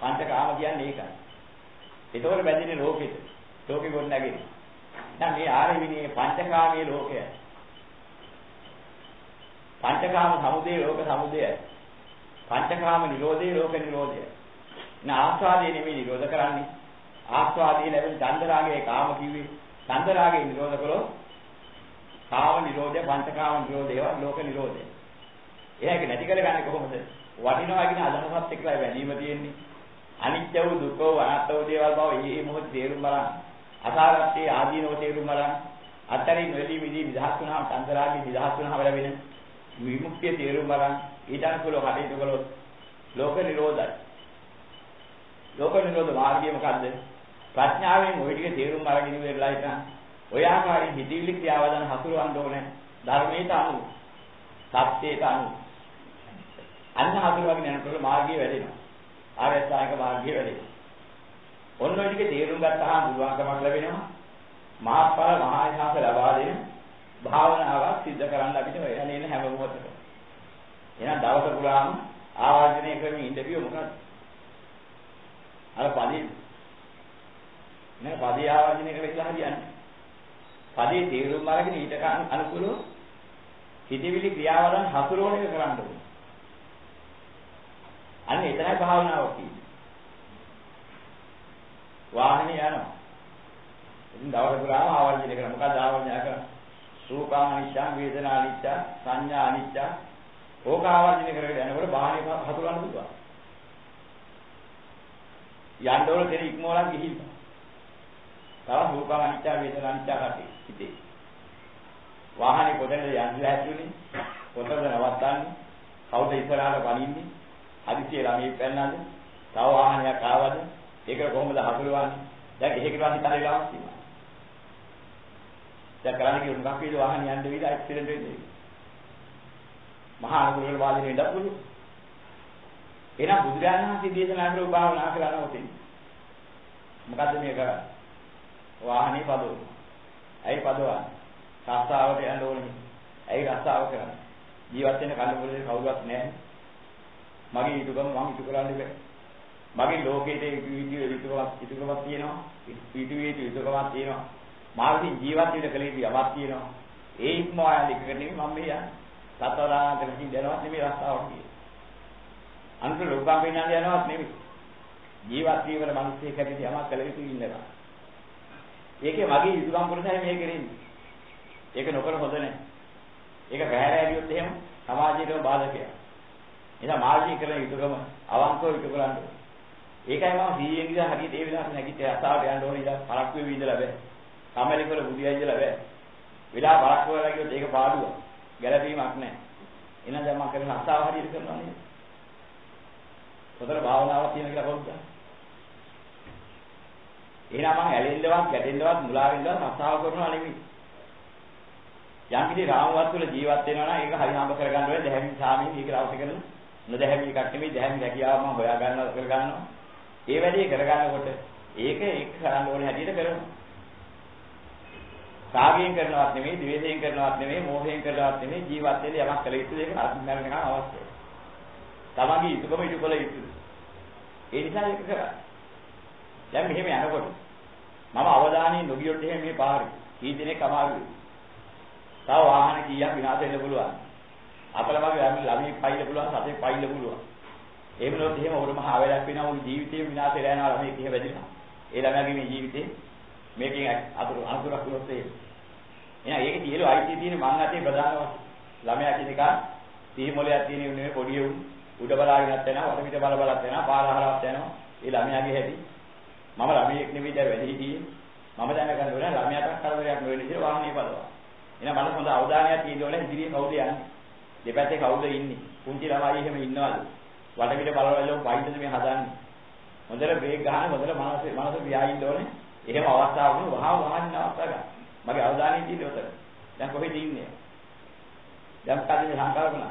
පංචකාම කියන්නේ ඒකයි. ඒතකොට බැඳෙන්නේ ලෝකෙට. ලෝකෙ ගොඩ නැගෙන්නේ. දැන් මේ ආරෙවිනේ පංචකාමයේ ලෝකය. පංචකාම සමුදය ලෝක සමුදයයි. පංචකාම නිරෝධේ ලෝක නිරෝධය. ආස්වාදයේ නෙමෙයි නිරෝධ කරන්නේ. ආස්වාදයේ ලැබෙන චන්දරාගයේ කාම කිව්වේ. චන්දරාගයේ නිරෝධ කළොත් කාම නිරෝධය පංචකාම නිරෝධය ලෝක නිරෝධය. ඒක නැති කරගන්නේ කොහොමද? වටිනවා කියන අදහසත් එක්කලා වැඳීම තියෙන්නේ. අනිත්‍ය වූ දුක්ඛ වූ අනාත්ම වූ දේවල් බව මේ මොහොතේ තේරුම් බලන්න. අසාරත්තේ ආදීනව තේරුම් බලන්න. අත්තරින් වෙලී විදි නිදහස් වුණාම චන්දරාගී නිදහස් වුණාම ලැබෙන විමුක්තිය තේරුම් බලන්න. ඊට අනුකූලව කටයුතු කළොත් ලෝක නිරෝධයි. ලෝක නිරෝධ මාර්ගය මොකද්ද? ප්‍රඥාවෙන් ওই ටික තේරුම් අරගෙන ඉවරලා ඉතින් ඔය ආකාරයෙන් හිතවිලි ක්‍රියාවදන් හසුරවන්න ඕනේ ධර්මයට අනුව. සත්‍යයට අනුව. අන්න හසුරවගෙන යනකොට මාර්ගය වැඩෙනවා. ආර්යසායක මාර්ගය වැඩෙනවා. ඔන්න ඔය ටික තේරුම් ගත්තාම බුදුආගමක් ලැබෙනවා. මහත්ඵල මහායනාස ලබා දෙන භාවනාවක් සිද්ධ කරන්න අපිට වෙන හැම මොහොතකම. එහෙනම් දවස පුරාම ආවර්ජනය කරමින් ඉඳපියෝ මොකක්ද? අර පදේ නේද පදේ ආවර්ජනය කරලා ඉඳලා හරියන්නේ. පදේ තේරුම් අරගෙන ඊට අනුකූලව හිතවිලි ක්‍රියාවලින් හසුරවන එක කරන්න ඕනේ. අන්න එතනයි භාවනාව කියන්නේ. වාහනේ යනවා. ඉතින් දවස් පුරාම ආවර්ජනය කරනවා. මොකක්ද ආවර්ජනය කරන්නේ? රූපා අනිච්ච, වේදනා අනිච්ච, සංඥා අනිච්ච. ඕක ආවර්ජනය කරගෙන යනකොට වාහනේ හසුරවන්න පුළුවන්. යන්න ඕන දෙන ඉක්මවලා ගිහිල්ලා. තව රූපා අනිච්ච, වේදනා අනිච්ච කටේ හිතේ. වාහනේ කොතනද යන්නේ ඇතුලේ? කොතනද නවත්තන්නේ? කවුද ඉස්සරහට පනින්නේ? හදිසියේ ළමයි පැනනද? තව වාහනයක් ආවද? ඒක කොහොමද හසුරවන්නේ? දැන් එහෙකට වාහනේ තරේ ලාවක් තියෙනවා. දැන් කරන්නේ කිව්ව මොකක් වේද වාහනේ යන්න විදිහ ඇක්සිඩන්ට් වෙන්නේ. මහා අනුකූල වාදිනේ ඉඳපුළු. එහෙනම් බුදුරජාණන් වහන්සේ දේශනා කරපු භාවනා කරනවා තියෙන්නේ. මොකද්ද මේ කරන්නේ? වාහනේ පදවන. ඇයි පදවන්නේ? රස්සාවට යන්න ඕනේ. ඇයි රස්සාව කරන්නේ? ජීවත් වෙන කල්පවලදී කවුරුවත් නැහැ. මගේ යුතුයකම මම ඉටු කරන්න බෑ. මගේ ලෝකයේ යුතුයකමක් තියෙනවා. යුතුයකමක් තියෙනවා. මාර්ගින් ජීවත් වෙන්න කලේ යමක් තියෙනවා. ඒ ඉක්මවා යන එක නෙමෙයි මම මේ යන්නේ. සතරාන්තරකින් දැනවත් නෙමෙයි රස්සාවට කියන්නේ. අන්ත ලෝකම් වෙනන්න යනවත් නෙමෙයි. ජීවත් වීමේ මිනිස්සේ කැටි යමක් කළ යුතු ඉන්නවා. ඒකේ මගේ යුතුයකම් කරන්නේ මේ කරන්නේ. ඒක නොකර හොඳ නැහැ. ඒක පැහැර ඇරියොත් එහෙම සමාජයටම බාධකයක්. එහෙනම් මාර්ගී කරන යුතුයකම අවංකව ඉටු කරන්න ඕනේ. ඒකයි මම සීයෙන් ඉඳලා හරියට ඒ වෙලාවට නැගිට රස්සාවට යන්න ඕනේ ඉඳලා පරක්කු වෙවි ඉඳලා බෑ. කමැලි කර බුදියා ඉඳලා බෑ. වෙලා පරක්කු වෙලා ගියොත් ඒක පාඩුවක්. ගැළපීමක් නැහැ. එහෙනම් දැන් මම කරන රස්සාව හරියට කරනවා නේද? පොතේ භාවනාවක් තියෙන කියලා කවුරුද? එහෙනම් මම ඇලෙන්නවත්, ගැටෙන්නවත්, මුලා වෙන්නවත් රස්සාව කරනවා නෙමෙයි. යම් කිසි රාමුවක් තුළ ජීවත් වෙනවා නම් ඒක හරි හම්බ කරගන්න ඕනේ. දැහැමි සාමයෙන් මේක රවටි කරන නොදැහැමි එකක් නෙමෙයි. දැහැමි රැකියාව මම හොයා ගන්නවා කරගන්නවා. ඒ වැඩේ කරගන්නකොට ඒක කරන්න ඕනේ හැටියට කරනවා. රාගයෙන් කරනවත් නෙමෙයි, ද්වේෂයෙන් කරනවත් නෙමෙයි, මෝහයෙන් කරනවත් නෙමෙයි. ජීවත් වෙන්න යමක් කළ යුතුද ඒක අත්මරණකම අවශ්‍යයි. තමන්ගේ යුතුයකම ඉටු කළ යුතුයි. ඒ නිසා ඒක කරා. දැන් මෙහෙම යනකොට මම අවධානයෙන් නොගියොත් එහෙම මේ පාරේ කී දිනක් අමාරුයි. තව වාහන කීයක් විනාශ වෙන්න පුළුවන්. අපලමගේ ළමයි පයිල පුළුවන්, සතේ පයිල පුළුවන්. එහෙම නෝත් එහෙම ඔබට මහ ආවේලක් වෙනවා උන් ජීවිතේ විනාශ වෙලා යනවා ළමයි කිය වැදිනවා. ඒ ළමයාගේ මේ ජීවිතේ මේකෙන් අතුරක් වුණොත් එහෙම. එහෙනම් ඒකේ තියෙලු අයිතිය තියෙන මං අතේ ප්‍රධාන ළමයා කියන එක සිහි මොලයක් තියෙන නෙමෙයි පොඩි උන් උඩ බලාගෙනත් යනවා වටපිට බල බලත් යනවා පාර හරවත් යනවා. ඒ ළමයාගේ හැටි මම ළමයෙක් නෙමෙයි දැන් වැඩි හිටියේ. මම දැනගන්න ඕනේ ළමයාට කරදරයක් නොවෙන විදිහට වාහනේ බලනවා. එහෙනම් මට හොඳ අවධානයක් තියෙන්න ඕනේ ඉදිරියේ කවුද යන්නේ? දෙපැත්තේ කවුද ඉන්නේ? පුංචි ළමයි එහෙම ඉන්නවද? වටපිට බලවලම පයින්ද මේ හදන්නේ? හොඳට බ්‍රේක් ගන්න හොඳට මනස පියාින්න ඕනේ. එහෙම අවස්ථාවක වහන්න අවස්ථාවක් ගන්න. මගේ අවධානය තියෙන්නේ උතන. දැන් කොහෙද ඉන්නේ? දැන් කාදේ සංකල්පන.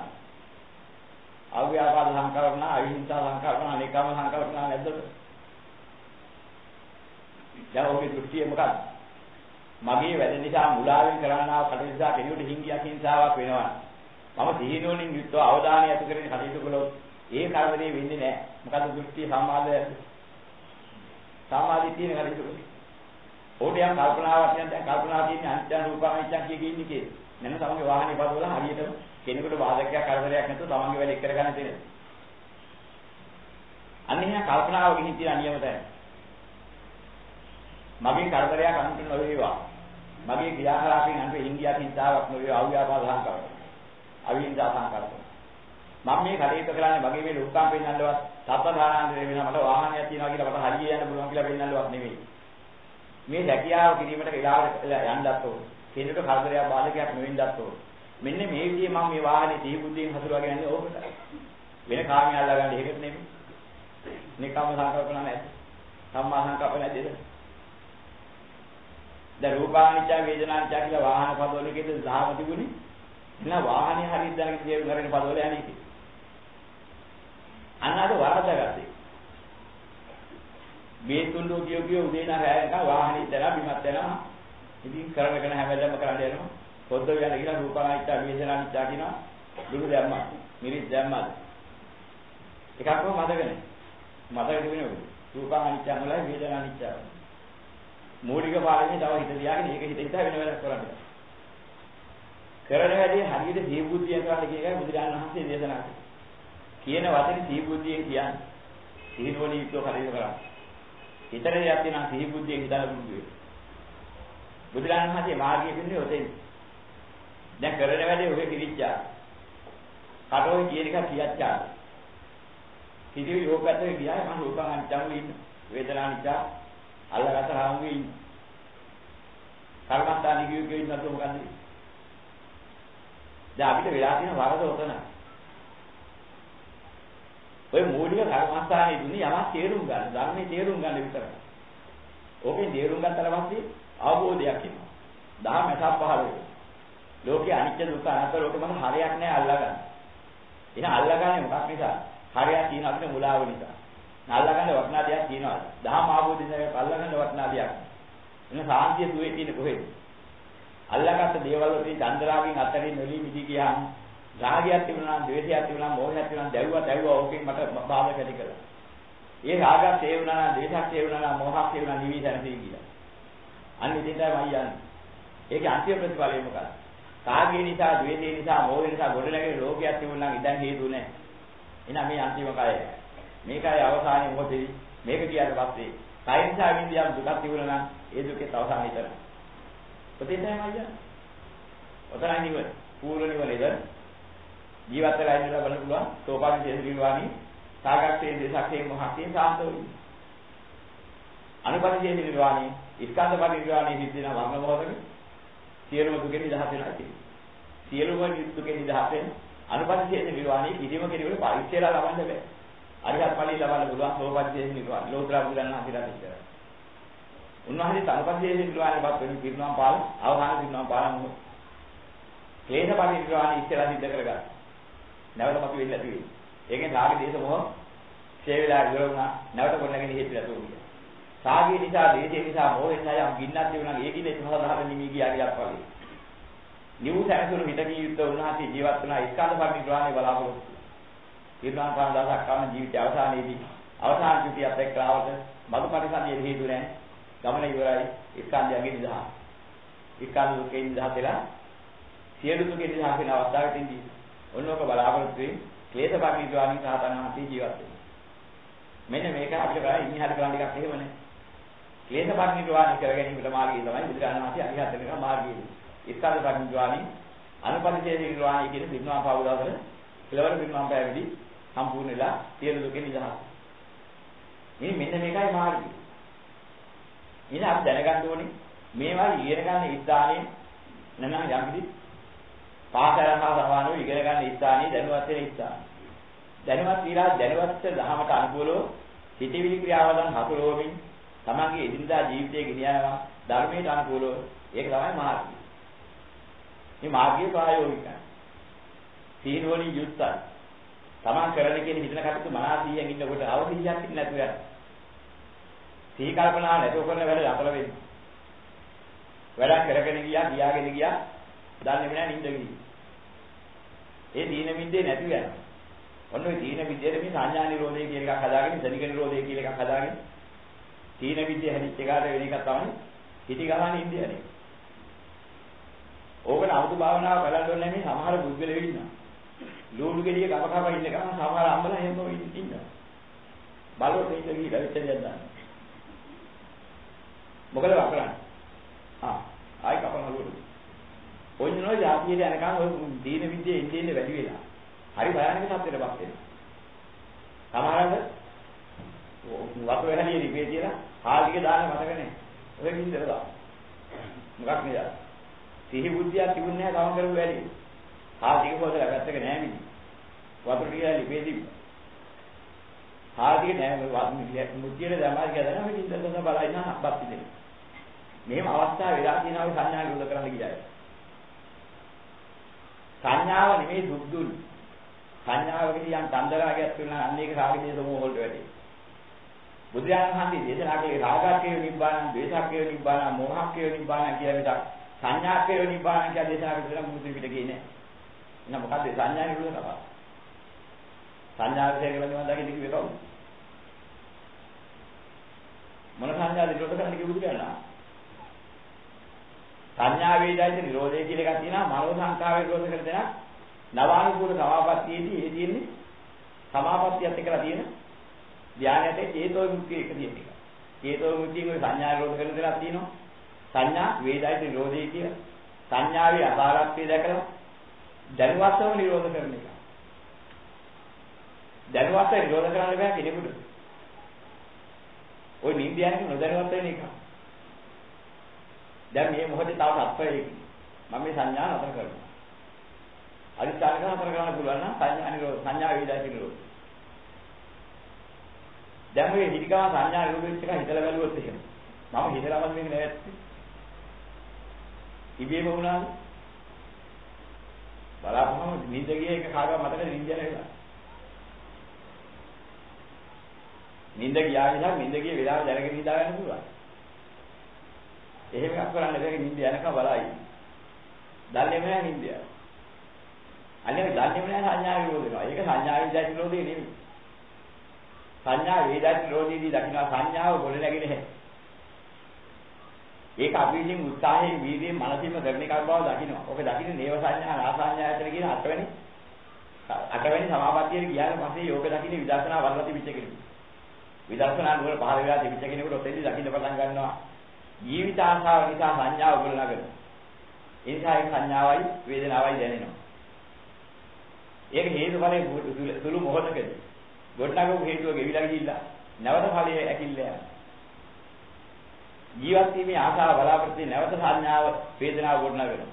අව්‍යාපාද සංකල්පන, අවිහිංසා සංකල්පන, අනේකම සංකල්පන නැද්ද? දැන් ඔබේ දෘෂ්ටිය මොකක්ද? මගේ වැඩ නිසා මුලාවෙන් කරන්නා කටයුතු නිසා කෙනෙකුට හිංගියක් හිංසාවක් වෙනවා. මම දිහිනෝනින් යුක්තව අවධානය යොමු කරගෙන කටයුතු කළොත් ඒ කරදරේ වෙන්නේ නැහැ. මොකද දෘෂ්ටි සම්මාදය සමාධිය තියෙන කටයුතු. ඕඩියම් කල්පනාවක් කියන දැන් කල්පනාව තියෙන්නේ අනිත්‍ය රූපානිත්‍ය කිය ඉන්නේ. මෙන්න තමන්ගේ වාහනේ පදවල හරියටම කෙනෙකුට වාදකයක් කරදරයක් නැතුව තමන්ගේ වැඩ එක්ක කරගන්න තියෙනවා. අන්න එහෙනම් කල්පනාව ගිහින් තියෙන නියම තමයි. මගේ කරදරයක් අන්තිම නොවේවා. මගේ ක්‍රියාකලාපයෙන් අන්තිම ඉන්දියාවේ හිංසාවක් නොවේවා. අව්‍යාපාද සංකල්ප. අවිහිංසා සංකල්ප. මම මේ කටයුතු කරන්නේ මගේ මේ ලෝකම් පෙන්නන්නවත් සත්පදානාන්දේ වෙනවා මට වාහනයක් තියනවා කියලා මට හරිය යන්න පුළුවන් කියලා පෙන්නන්නවත් නෙවෙයි. මේ රැකියාව කිරීමට වෙලාවට යන්නත් ඕන. කෙනෙකුට කරදරයක් බාධකයක් නොවෙන්නත් ඕන. මෙන්න මේ විදිහේ මම මේ වාහනේ දී බුද්ධියෙන් හසුරවාගෙන යන්නේ ඕකට. වෙන කාමයේ අල්ලා ගන්න එකකට නෙමෙයි. නිකම්ම සංකල්පන නැහැ. සම්මා සංකල්ප නැද්ද? දැන් රූපානිච්ච වේදනානිච්ච කියලා වාහන පදවල කීයද 10ම තිබුණේ. එහෙනම් වාහනේ හරියට දැනගෙන තේරුම් ගන්න පදවල යන්නේ කි. අන්නකට වරදගත්තේ. මේ තුන්දෝ කියෝ උදේන රැයක වාහනේ ඉඳලා බිමත් යනවා. ඉතින් කරගෙන හැමදේම කරන්න යනවා. පොද්ද යන කියලා රූපානිච්ච වේදනානිච්ච කියනවා. දුරු දැම්මා. මිරිස් දැම්මා. එකක්ම මතක නැහැ. මතක තිබුණේ රූපානිච්ච වලයි වේදනානිච්ච. මූලික පාඩමේ තව හිත තියාගෙන ඒක හිත වෙන වෙනස් කරන්නේ. කරන වැඩේ හරියට සීබුද්ධිය කරන්න කියන එකයි බුදුරජාණන් වහන්සේ දේශනා කළේ. කියන වචනේ සීබුද්ධියෙන් කියන්නේ. සීනුවණී යුක්තව කටයුතු කරා. ඊතරේ යත් වෙනා සීබුද්ධියෙන් හිතලා බුදුවේ. බුදුරජාණන් වහන්සේ මාර්ගය කියන්නේ ඔතෙන්. දැන් කරන වැඩේ ඔහෙ කිරිච්චා. කටෝයි කියන එක කියච්චා. කිසිම යෝගකත්වයේ ගියාම මම රූපං අනිච්චං ඉන්න. වේදනානිච්ච අල්ලගත රාමුවේ ඉන්න. කර්මස්ථානෙ ගියෝ ඉන්නත් මොකද්ද? දැන් අපිට වෙලා තියෙන වරද උතන. ඔය මූලික කර්මස්ථානේ දුන්නේ යමක් තේරුම් ගන්න, ධර්මයේ තේරුම් ගන්න විතරයි. ඕකෙන් තේරුම් ගන්නතර පස්සේ අවබෝධයක් එනවා. දහම එසක් පහළ වෙනවා. ලෝකේ අනිත්‍ය දුක්ඛ අනාත්ම ලෝකෙ මම හරයක් නැහැ අල්ලගන්න. එහෙනම් අල්ලගන්නේ මොකක් නිසා? හරයක් තියෙන අපිට මුලාව නිසා. අල්ලගන්න වටිනා දෙයක් තියෙනවා. දහම අවබෝධයෙන් අල්ලගන්න වටිනා දෙයක්. එන සාන්තිය සුවේ තියෙන කොහෙද? අල්ලාගත්ත දේවල් වලින් චන්දරාගෙන් අතරින් නොලී මිදි ගියාම රාගයක් තිබුණා, ද්වේෂයක් තිබුණා, මෝහයක් තිබුණා, දැවුවා ඕකෙන් මට බාධා ඇති කළා. ඒ රාගයක් ඒ වුණා, ද්වේෂයක් ඒ වුණා, මෝහයක් ඒ වුණා නිවිසනදී ගියා. අන්න ඉතින් තමයි යන්නේ. ඒකේ අන්තිම ප්‍රතිඵලය මොකක්ද? රාගය නිසා, ද්වේෂය නිසා, මෝහය නිසා ගොඩනැගෙන ලෝකයක් තිබුණා නම් ඉතින් හේතු නැහැ. එහෙනම් මේ අන්තිම කය. මේකයි අවසානයේ මොහොතේ මේක කියන පස්සේ කය නිසා විඳියම් දුකක් තිබුණා නම් ඒ දුකේ අවසානය ඉතන. ප්‍රතිදේමයි යන්නේ. ඔතනයි නිවන. පූර්ව නිවනේද ජීවත් වෙලා ඉඳලා බලන්න පුළුවන් සෝපාන දේශිරිවාණි සාගතයේ දේශකේ මහකේ සාන්තෝයි. අනුපරිජේ නිර්වාණි ස්කන්ධ පරිනිර්වාණි හිද්දින වර්ණ මොහොතක සියලුම දුකෙන් නිදහස් වෙනවා කියන්නේ. සියලුම දුකෙන් නිදහස් වෙන අනුපරිජේ නිර්වාණි කිසිම කෙනෙකුට පරිච්ඡේදය ලබන්න බෑ. අරිහත් ඵලී ලබන්න පුළුවන් සෝපරිජේ නිර්වාණි ලෝත්‍රා බුදුන් වහන්සේලා ඉස්සරහ. උන්වහන්සේ අනුපරිජේ නිර්වාණයපත් වෙන පිරිනවම් පාල අවහාන පිරිනවම් පාල මොහොත. හේත පරිනිර්වාණි ඉස්සරහ සිද්ධ කරගන්න. නැවත මතු වෙන්නේ නැති වෙයි. ඒකෙන් රාග දේශ මොහ ඡේ වෙලා ඉවර වුණා. නැවත කොන්නගෙන හේතු නැතුව ගියා. රාගය නිසා, දේශය නිසා, මොහය නිසා යම් ගින්නක් තිබුණා. ඒකින් ඒක සහදාහම නිමි ගියා කියලා වගේ. නිවුසැනසුණු හිතකින් යුක්ත උන්වහන්සේ ජීවත් වුණා ස්කන්ධ පරිනිර්වාණය බලාපොරොත්තු. ඊර්ණාන් පාන්දාසක් කාම ජීවිතය අවසානයේදී අවසාන චුතියත් එක්කවට මතු පරිසන්දියේ හේතු නැහැ. ගමන ඉවරයි. ස්කන්ධයන්ගේ නිදහස. ස්කන්ධ දුකේ නිදහස වෙලා සියලු දුකේ නිදහස වෙන අවස්ථාවකදී ඔන්නෝක බලාපොරොත්තු වෙයි ක්ලේශ පරිනිර්වාණය සාතනහති ජීවත් වෙනවා. මෙන්න මේක අපිට කරා ඉනිහාට කරන්න ටිකක් එහෙම නැහැ. ක්ලේශ පරිනිර්වාණය කර ගැනීමට මාර්ගය තමයි බුදුරජාණන් වහන්සේ අරිහත් වෙන මාර්ගය. ස්කන්ධ පරිනිර්වාණය අනුපරිජේ නිර්වාණය කියන දිනවා පාවුදාවල කෙලවර දිනවා පෑවිදි සම්පූර්ණ වෙලා සියලු දුකේ නිදහස. මේ මෙන්න මේකයි මාර්ගය. ඉතින් අපි දැනගන්න ඕනේ මේවා ඉගෙන ගන්න ස්ථානයේ නැත්නම් යම්කිසි පාසලහා සමානව ඉගෙන ගන්න ස්ථානයේ දැනුවත් වෙන ස්ථාන. දැනුවත් විලා දැනුවත් දහමට අනුකූලව සිටිවිලි ක්‍රියාවලන් හසුරුවමින් තමන්ගේ එදිනදා ජීවිතය ගෙනියනවා ධර්මයට අනුකූලව. ඒක තමයි මාර්ගය. මේ මාර්ගය ප්‍රායෝගිකයි. සීනුවණින් යුක්තයි. තමන් කරන්න කියන හිතන කටයුතු මනසියෙන් ඉන්නකොට අවදීයක් නැතුව යනවා. සිහි කල්පනා නැතුව කරන වැඩ අපල වෙන්නේ. වැඩ කරගෙන ගියාගෙන ගියා දන්නේ නැහැ නිින්ද ගිහින්. ඒ දීන විද්‍යාවේ නැති වෙනවා. ඔන්න ඔය දීන විද්‍යාවේ මේ සංඥා නිරෝධය කියන එකක් හදාගෙන සනික නිරෝධය කියන එකක් හදාගෙන දීන විද්‍යාව හැදිච්ච එකට වෙන එකක් තමයි හිටි ගහන්නේ ඉන්දියානේ. ඕකන අවුතු භාවනාව කරන්න ඕනේ මේ සමහර බුද්ධලෙවි ඉන්නවා. ලෝඩු ගෙඩිය කප කප ඉන්න ගමන් සමහර අම්බලා එහෙම ඉන්නවා. බලවත් ඉන්න ගිහලා විචාරයක් දාන්න. මොකද වකරන්නේ? ආයි කපන ලෝඩු. ඔය නෝ જાතියේ යනකම් ඔය දීන විද්‍යාවේ ඉන්නේ වැඩි වෙලා. හරි භයානක සත්‍යයටපත් වෙනවා. සමහරවිට වතු වෙනදී රිපේ තියලා හාල්ටික දාන්න මතක නැහැ. ඔය කින්දර දා. මොකක් නේද? සිහි බුද්ධියක් තිබුණේ නැහැ තවම කරපු වැඩි. හාල්ටික පොදලා පැත්තක නැහැ මිදි. වතු ටික රිපේ තිබ්බා. හාල්ටික නැහැ මුද්ධියේ දැමයි කියලා මේ කින්දර දා බලයි නා බත් දෙන්න. මෙහෙම අවස්ථා වෙලා තියෙනවා සංඥා විරුද්ධ කරන්න ගියාය. සංඥාව නෙමෙයි දුක්දුල්. සංඥාවකදී යම් තණ්හරාගයක් වෙනවා අන්න ඒක රාගයේ සමෝහ වලට වැටේ. බුදුරජාණන් වහන්සේ දේශනා කළේ රාගාක්කේ නිබ්බාන, ද්වේෂාක්කේ නිබ්බාන, මෝහාක්කේ නිබ්බාන කියලා විතර සංඥාක්කේ නිබ්බාන කියලා දේශනා කරලා මුතු පිටකේ නෑ. එහෙනම් මොකද්ද සංඥා නිරෝධ කතාව? සංඥා විශ්ය කියලා මම දකින්න කිව්වේ කවුද? මොන සංඥා නිරෝධ කරන්න කිව්වද කියලා? සංඥා වේදයිත නිරෝධය කියලා එකක් තියෙනවා. මනෝ සංකාර නිරෝධ කරන දෙනා නවානුකූල සමාපත්තියේදී ඒ තියෙන්නේ සමාපත්තියත් එක්කලා තියෙන ධානයට චේතෝ විමුක්තිය එක තියෙන එක. චේතෝ විමුක්තිය වල සංඥා නිරෝධ කරන දෙයක් තියෙනවා. සංඥා වේදයිත නිරෝධය කියලා. සංඥාවේ අසාරත්වය දැකලා දැනුවත්ව නිරෝධ කරන එක. දැනුවත්ව නිරෝධ කරන්න බෑ කෙනෙකුට. ওই නින්දියන්නේ නොදැනුවත් වෙන එක. දැන් මේ මොහොතේ තව තත්පරයක මම මේ සංඥා නතර කරනවා. අදිස්ථාන කරන නතර කරන්න පුළුවන් නම් සංඥා නිරෝධ සංඥා වේදයිත නිරෝධ. දැන් මේ හිතිකම සංඥා නිරෝධ වෙච්ච එක හිතලා බැලුවොත් එහෙම. මම හිතලාවත් මේක නැවැත්ති. ඉබේම වුණාද? බලාපොරොත්තු නිින්ද ගිය එක කාගා මතක නිින්ද යනවා. නිින්ද ගියා නිසා නිින්ද ගිය වෙලාව දැනගෙන හිතා ගන්න පුළුවන්. එහෙම එකක් කරන්න බැරි නිින්ද යනකම් බලයි. දන්නේම නැහැ නිින්ද යන. අනේ දන්නේම නැහැ සංඥා විරෝධ වෙනවා. ඒක සංඥා විද්‍යාවේ විරෝධය නෙමෙයි. සංඥා වේදාති විරෝධීදී දකින්න සංඥාව ගොඩ නැගෙන හැ. ඒක අපි විසින් උත්සාහයෙන් වීර්යයෙන් මනසින්ම කරන එකක් බව දකින්නවා. ඔක දකින්නේ නේව සංඥා නාසඤ්ඤා ඇතන කියන අටවෙනි සමාපත්තියේ ගියාට පස්සේ යෝග දකින්නේ විදර්ශනා වර්ධති පිච්ච කෙනෙක්. විදර්ශනා නුවර පහළ වෙලා තිබිච්ච කෙනෙකුට ඔතෙන්දී දකින්න පටන් ගන්නවා. ජීවිත ආශාව නිසා සංඥාව උගලනගෙන. ඒ නිසා ඒ සංඥාවයි වේදනාවයි දැනෙනවා. ඒක හේතුඵලයේ සුළු මොහොතකදී. ගොඩනගපු හේතුව ගෙවිලා ගිහිල්ලා නැවත ඵලයේ ඇකිල්ල යනවා. ජීවත් වීමේ ආශාව බලාපොරොත්තු නැවත සංඥාව වේදනාව ගොඩනගනවා.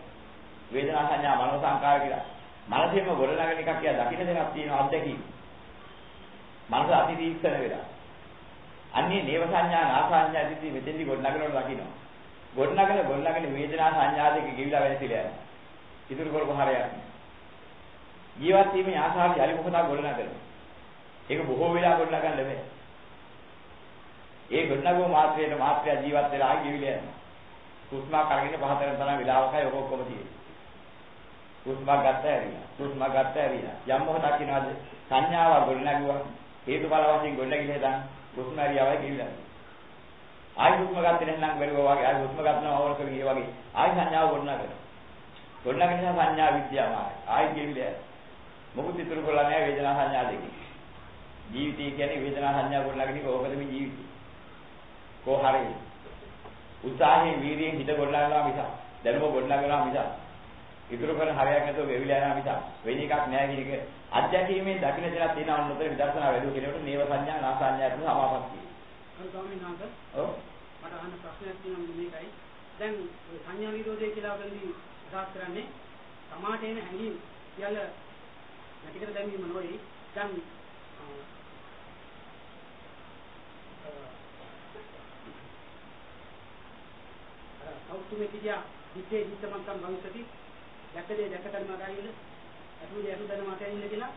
වේදනා සංඥා මනෝ සංකාර කියලා. මනසෙම ගොඩනගන එකක් කියලා දකින්න දෙයක් තියෙනවා අත්දැකීම. මනස අතිදීක්ෂණ වෙලා. අන්නේ නේව සංඥා නාසඤ්ඤා දිටි මෙතෙන්දි ගොඩනගනවට දකින්නවා. ගොඩනගන වේදනා සංඥා දෙක ගෙවිලා වෙනසිලා යනවා. ඉතුරු කරපු හරයක්. ජීවත් වීමේ ආශාව යලි මොකටද ගොඩනගන්නේ? ඒක බොහෝ වෙලා ගොඩනගන්න බෑ. ඒ ගොඩනගෝ මාත්‍රයට මාත්‍රය ජීවත් වෙලා ආයි ගෙවිලා යනවා. කුස්මා කරගෙන පහතරෙන් තරම් වෙලාවකයි ඔක ඔක්කොම තියෙන්නේ. කුස්මා ගත්ත ඇරිලා. යම් මොහොතක් කියනවාද සංඥාව ගොඩනගුවා හේතුඵල වශයෙන් ගොඩනගිලා දාන කුස්මාරියාවයි ගෙවිලා. ආයි කුස්ම ගත්තේ නැත්නම් බැලුවා වගේ ආයි කුස්ම ගන්නවා ඕන කරගෙන ඒ වගේ ආයි සංඥාව ගොඩනගනවා. ගොඩනගෙන සංඥා විද්‍යාවයි. ආයි ගෙවිලා යනවා. මොකුත් ඉතුරු කරලා නැහැ වේදනා සංඥා දෙකේ. ජීවිතය කියන්නේ වේදනා සංඥා ගොඩනගන එක ඕකද මේ ජීවිතය. කොහරි උත්සාහයෙන් වීර්යයෙන් හිත ගොඩනගනවා මිස දැනුම ගොඩනගනවා මිස ඉතුරු කරන හරයක් නැතුව වෙවිලා යනවා මිස වෙන එකක් නෑ කියන එක අධ්‍යක්ීමේ දකින්න දෙයක් තියෙනවා අන්නතර විදර්ශනා වැඩි කෙනෙකුට නේව සංඥා නාසඤ්ඤා කියන සමාපත්තිය. අර ස්වාමීන් වහන්සේ ඔව් මට අහන්න ප්‍රශ්නයක් තියෙනවා මේකයි. දැන් සංඥා විරෝධය කියලා වලින් අදහස් කරන්නේ සමාට එන හැඟීම් සියල්ල නැතිකර දැමීම නොවේ. දැන් කෞතුමෙකියා දිත්තේ දිත්තමන්තම් භවිෂති දැකදේ දැකතරම කායිල අතුලේ අතුදන මාතයිල කියලා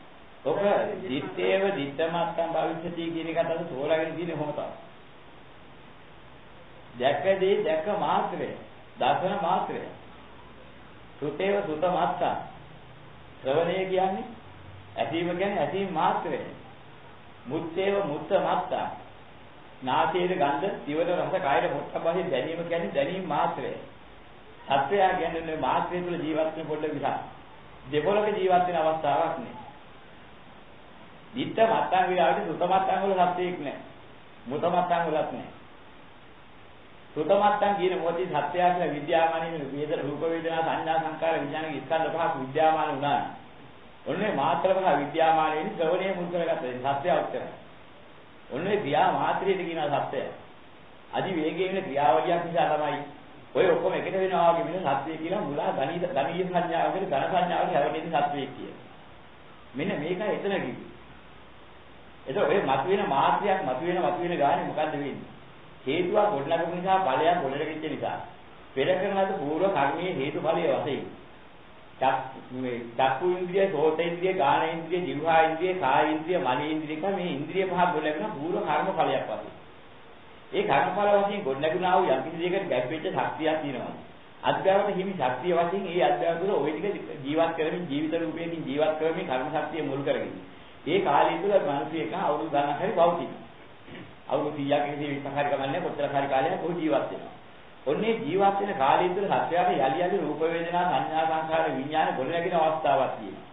ඔක දිත්තේව දිත්තමන්තම් භවිෂති කියන එකට අද තෝරාගෙන තියෙන්නේ කොහොමද? දැකදේ දැක මාත්‍රය දර්ශන මාත්‍රය සුතේව සුත මාත්‍රා ශ්‍රවණය කියන්නේ ඇසීම කියන්නේ ඇසීම මාත්‍රය මුත්තේව මුත්ත මාත්‍රා නාසයේ ගන්ධ දිවට රස කායයට පොට්ටබ වශයෙන් දැනීම කියන්නේ දැනීම මාත්‍රය. සත්‍යය කියන්නේ මාත්‍රය තුළ ජීවත් වෙන පොඩ්ඩ විසක්. දෙපොළක ජීවත් වෙන අවස්ථාවක් නෑ. දිත්ත මත්තන් විලාවට සුත මත්තන් වල සත්‍යයක් නෑ. මුත මත්තන් වලත් නෑ. සුත මත්තන් කියන මොකද සත්‍යය කියලා විද්‍යාමානීය වේද රූප වේදනා සංඥා සංකාර විඥාන ස්කන්ධ පහක් විද්‍යාමාන වුණා. ඔන්නේ මාත්‍ර පහ විද්‍යාමානයෙන් ශ්‍රවණය මුල් කරගත්තා. සත්‍යය උත්තරයි. ඔන්නේ ක්‍රියා මාත්‍රයට කියන සත්‍යය. අදි වේගයේ වෙන ක්‍රියාවලියක් නිසා තමයි ඔය ඔක්කොම එකට වෙනවා වගේ වෙන සත්‍යය කියලා මුලා ගණීය සංඥාවකට ඝන සංඥාවකට හැරෙන්නේ සත්‍යය කිය. මෙන්න මේකයි එතන කිව්වේ. එතකොට ඔය මතුවෙන මාත්‍රයක් මතුවෙන ගානේ මොකද්ද වෙන්නේ? හේතුවක් ගොඩනගපු නිසා ඵලයක් ගොඩනගෙච්ච නිසා පෙර කරන ලද පූර්ව කර්මයේ හේතුඵලයේ වශයෙන් චක්කු ඉන්ද්‍රිය, සෝත ඉන්ද්‍රිය, ගාන ඉන්ද්‍රිය, જીවහා ඉන්ද්‍රිය, කාය ඉන්ද්‍රිය, මන ඉන්ද්‍රිය කම මේ ඉන්ද්‍රිය පහ ගොඩනගෙන පූර්ව කර්ම ඵලයක් වශයෙන්. ඒ කර්ම ඵල වශයෙන් ගොඩනගුණා වූ යම් කිසි දෙයකට ගැප්පෙච්ච ශක්තියක් තියෙනවා. අධ්‍යාත්මික හිමි ශක්තිය වශයෙන් ඒ අධ්‍යාත්මික තුළ ওই ටික ජීවත් කරමින් ජීවිත රූපයකින් ජීවත් කරමින් කර්ම ශක්තිය මුල් කරගෙන. ඒ කාලය තුළ මිනිස්සු එක අවුරුදු ගණනක් හරි පවතින. අවුරුදු 100ක් ඉඳි 20ක් හරි කමන්නේ කොච්චර හරි කාලයක් කොහොම ජීවත් වෙනවා. ඔන්නේ ජීවත් වෙන කාලය තුළ සත්‍යයට යලි රූප වේදනා සංඥා සංඛාර විඥාන ගොඩනැගෙන අවස්ථාවක් තියෙනවා.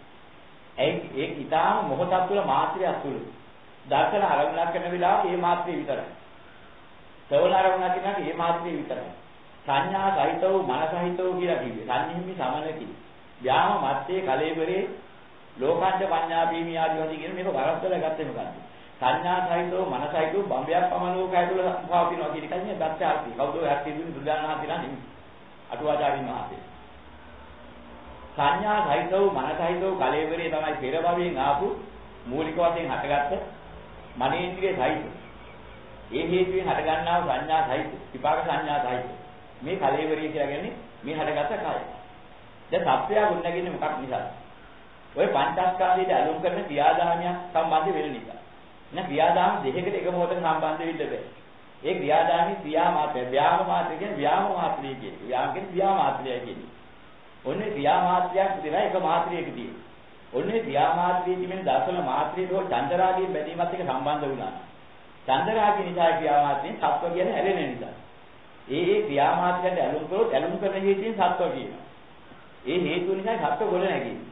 ඒක ඊටාම මොහොතක් තුළ මාත්‍රයක් තුළ දර්ශන ආරම්භ කරන වෙලාව මේ මාත්‍රය විතරයි. ශ්‍රවණ ආරම්භ කරනවා මේ මාත්‍රය විතරයි. සංඥා සහිතව මන සහිතව කියලා කිව්වේ. සංනිම්මි සමනති. ව්‍යාම මත්තේ කලෙබරේ ලෝකාංජ පඤ්ඤා බීමි ආදී වශයෙන් කියන මේක වරද්දලා ගත්තේ මොකද්ද? සංඥා සහිතව මන සහිතව බම්බයක් පමණෝකය තුළ පවතිනවා කියන එකයි මේ දත්තාර්ථය. කවුද ඔය හත් ඉදුනේ බුදුදාන මහත්තයා නෙමෙයි. අටුවාචාරින් මහත්තයා. සංඥා සහිතව මන සහිතව කලෙබරේ තමයි පෙර භවයෙන් ආපු මූලික වශයෙන් හටගත්ත මනේන්ද්‍රිය සහිත. ඒ හේතුවෙන් හටගන්නා වූ සංඥා සහිත විපාක සංඥා සහිත. මේ කලෙබරේ කියලා කියන්නේ මේ හටගත්ත කය. දැන් සත්‍යය ගොඩනගන්නේ මොකක් නිසාද? ඔය පංචස්කන්ධයට අලුම් කරන ක්‍රියාදාමයක් සම්බන්ධ වෙන නිසා. න ක්‍රියාදාම දෙකකට එක මොහොතක සම්බන්ධ වෙන්න බෑ. ඒ ක්‍රියාදාමී ක්‍රියා මාත්‍රය, ව්‍යාම මාත්‍රය කියන්නේ ව්‍යාම මාත්‍රය කියන්නේ. ව්‍යාම කියන්නේ ක්‍රියා මාත්‍රය කියන්නේ. ඔන්නේ ක්‍රියා මාත්‍රයක් දෙලා එක මාත්‍රයක තියෙනවා. ඔන්නේ ක්‍රියා මාත්‍රයේ තිබෙන දසල මාත්‍රයේ හෝ චන්දරාගයේ බැඳීමත් එක්ක සම්බන්ධ වුණා. චන්දරාගයේ නිසා ක්‍රියා මාත්‍රයෙන් සත්ව කියන්නේ ඇලෙන නිසා. ඒ ක්‍රියා මාත්‍රයට ඇලුම් කරොත් ඇලුම් කරන හේතුවෙන් සත්ව කියනවා. ඒ හේතුව නිසා සත්ව ගොඩ නැගෙන්නේ.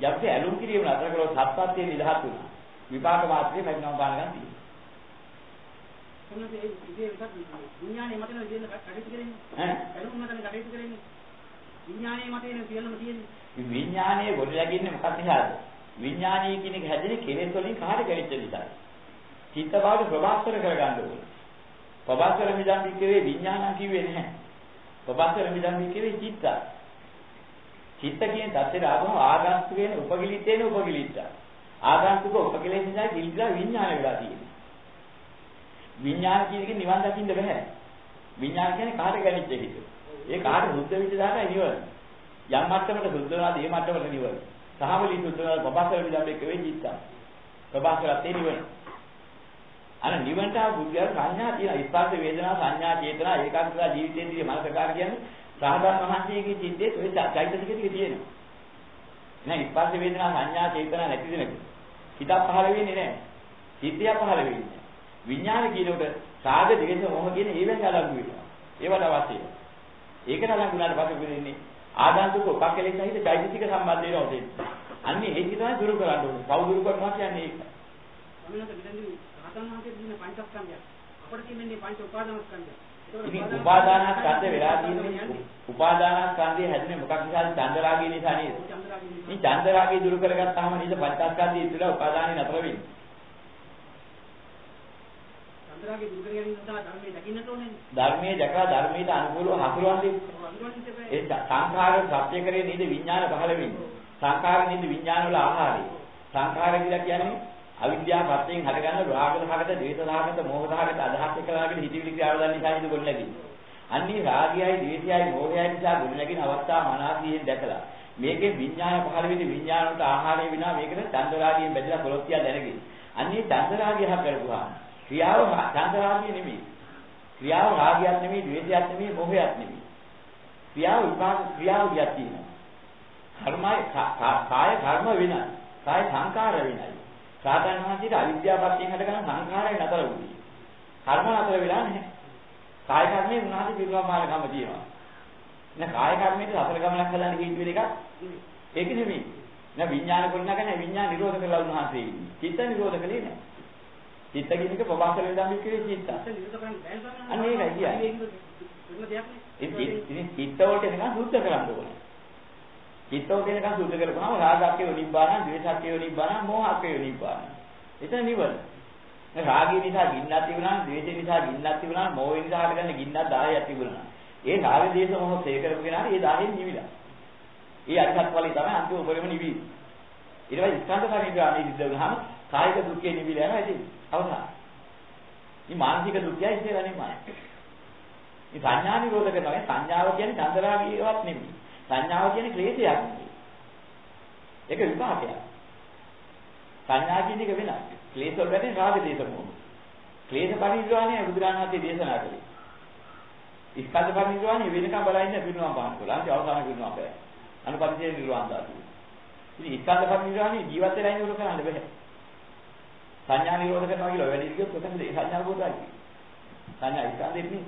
යම්සේ ඇලුම් කිරීම නතර කරොත් සත්‍යත්වයේ නිදහස් වෙනවා. විපාක මාත්‍රයේ මැදිනවා ගන්න තියෙනවා. මොනවද ඒ විඥානයේ මතන දෙන්න කටයුතු කරන්නේ? ඇලුම් මතන කටයුතු කරන්නේ. විඥානයේ මතේන සියල්ලම තියෙන්නේ. මේ විඥානයේ ගොඩ නැගින්නේ මොකක්ද හරිද? විඥානීය කියන එක හැදෙන්නේ කෙලෙස් වලින් කාට ගැලිච්ච නිසා. චිත්ත භාවය ප්‍රබාස්තර කරගන්න ඕනේ. ප්‍රබාස්තර මිදන් විකේ විඥානං කිව්වේ නැහැ. ප්‍රබාස්තර මිදන් විකේ චිත්ත. චිත්ත කියන தත්ත්වයට ආවම ආගන්තුක වෙන උපකිලිතේන උපකිලිත. ආගන්තුක උපකිලෙන් නිසා කිලිලා විඥාන වෙලා තියෙනවා. විඥාන කියන එක නිවන් දකින්න බෑ. විඥාන කියන්නේ කාට ගැලිච්ච හිත. ඒ කාට සුද්ධ වෙච්ච දාට නිවන. යම් මට්ටමකට සුද්ධ වුණාද ඒ මට්ටමට නිවන. සහවලී සුද්ධ වුණාද ප්‍රබාස්තර මිදන් විකේ චිත්ත. ප්‍රබාස්තරත් ඒ නිවන. අර නිවන්ට බුද්ධයන් සංඥා තියෙන ස්පර්ශ වේදනා සංඥා චේතනා ඒකාග්‍රතා ජීවිතේදී මනසකාර කියන්නේ සාධාරණ මහන්සියගේ චිත්තේ ඔය චෛතසික ටික තියෙනවා. නෑ ස්පර්ශ වේදනා සංඥා චේතනා නැති දෙනක. හිතක් පහළ වෙන්නේ නෑ. චිත්තය පහළ වෙන්නේ. විඥාන කියනකොට සාධ දෙකේ මොහ කියන ඒවෙන් අලංගු වෙනවා. ඒවට අවශ්‍යයි. ඒකට අලංගු වුණාට පස්සේ වෙන්නේ ආදාන්තුක උපකලේ සහිත චෛතසික සම්බන්ධ වෙනවා උදේ. අන්නේ ඒක තමයි දුරු කරන්න ඕනේ. පව් දුරු කරනවා කියන්නේ ඒක. දින පංචස්කන්ධය. අපිට කියන්නේ පංච උපාදානස්කන්ධය. ඉතින් උපාදානස්කන්ධ වෙලා තියෙන්නේ උපාදානස්කන්ධය හැදෙන්නේ මොකක් නිසාද? චන්දරාගය නිසා නේද? මේ චන්දරාගය දුරු කරගත්තාම නේද පංචස්කන්ධය ඉතුරුලා උපාදානෙ නතර වෙන්නේ. චන්දරාගය දුරු කරගෙන ඉඳලා ධර්මයේ දකින්නට ඕනේ. ධර්මයේ දැකලා ධර්මයට අනුකූලව හසුරවන්නේ. ඒ සංඛාර සත්‍ය කරේ නේද විඥාන පහළ වෙන්නේ. සංඛාර නේද විඥාන වල ආහාරය. සංඛාර කියලා කියන්නේ අවිද්‍යාව පත්‍යෙන් හටගන්න රාග සහගත, ද්වේෂ සහගත, මෝහ සහගත අදහස් එක්කලාගෙන හිතවිලි ක්‍රියාවලින් නිසා නේද ගොඩ නැගෙන්නේ. අන්නේ රාගයයි, ද්වේෂයයි, මෝහයයි නිසා ගොඩ නැගින අවස්ථාව මනසියෙන් දැකලා මේකේ විඥාන පහළ වෙන්නේ විඥානට ආහාරය විනා මේකට චන්දරාගයෙන් බැඳලා කොලොත්තිය දැනගෙන. අන්නේ චන්දරාගය හා කරපුවා ක්‍රියාව චන්දරාගය නෙමෙයි. ක්‍රියාව රාගයක් නෙමෙයි, ද්වේෂයක් නෙමෙයි, මෝහයක් නෙමෙයි. ක්‍රියාව විපාක ක්‍රියාව දියක් තියෙනවා. කර්මය කාය කර්ම වෙනයි. කාය සංකාර වෙනයි. සාතන් වහන්සේට අවිද්‍යාවපත්යෙන් හටගන්න සංඛාරය නතර වුණේ. කර්ම නතර වෙලා නැහැ. කාය කර්මයේ උනාට පිරුවමානකම තියෙනවා. නෑ කාය කර්මයේ අතර ගමනක් හදන්න හේතු වෙන එකක් ඒක නෙමෙයි. නෑ විඥාන කොටනකනේ විඥාන නිරෝධ කරලා උන්වහන්සේ ඉන්නේ. චිත්ත නිරෝධ කලේ නෑ. චිත්ත කියනක ප්‍රබාසර වේදම් කියේ චිත්ත. නිරෝධ කරන්න බෑ. අන්න ඒකයි කියන්නේ. ඉතින් චිත්ත වලට එනකන් සුද්ධ කරන්න ඕනේ. චිත්තෝ කියනකන් සුද්ධ කරපුවාම රාගක්කේ නිබ්බාන, ද්වේෂක්කේ නිබ්බාන, මෝහක්කේ නිබ්බාන. එතන නිවන. රාගය නිසා ගින්නක් තිබුණා, ද්වේෂය නිසා ගින්නක් තිබුණා, මෝහය නිසා හටගන්න ගින්නක් 10ක් තිබුණා. ඒ රාග දේශ මොහ සේ කරපු කෙනාට ඒ 10න් නිවිලා. ඒ අරිහත් ඵලයි තමයි අන්තිම උපරිම නිවි. ඊට පස්සේ ස්කන්ධ පරිග්‍රහණය සිද්ධ වුණාම කායික දුක්ඛේ නිවිලා යනවා ඉතින්. අවසන්. මේ මානසික දුක්ඛය ඉස්සෙල්ලා නෙමෙයි. මේ සංඥා නිරෝධ කරනවා. සංඥාව කියන්නේ චන්දරාගීවත් නෙමෙයි. සංඥාව කියන්නේ ක්ලේශයක් නෙමෙයි. ඒක විපාකයක්. සංඥා කියන එක වෙනස්. ක්ලේශ වල වැඩි රාග දේශ මොහ. ක්ලේශ පරිනිර්වාණය බුදුරජාණන් වහන්සේ දේශනා කළේ. ස්කන්ධ පරිනිර්වාණය වෙනකම් බලන්නේ පිරුණම් පාන කළා. අන්තිම අවසාන පිරුණම් බෑ. අනුපරිචය නිර්වාණ ධාතු. ඉතින් ස්කන්ධ පරිනිර්වාණය ජීවිත වෙලා ඉන්නකොට කරන්න බෑ. සංඥා නිරෝධ කරනවා කියලා වැඩි කිව්වොත් කොතනද ඒ සංඥා බෝධයි. සංඥා ස්කන්ධෙත් නේ.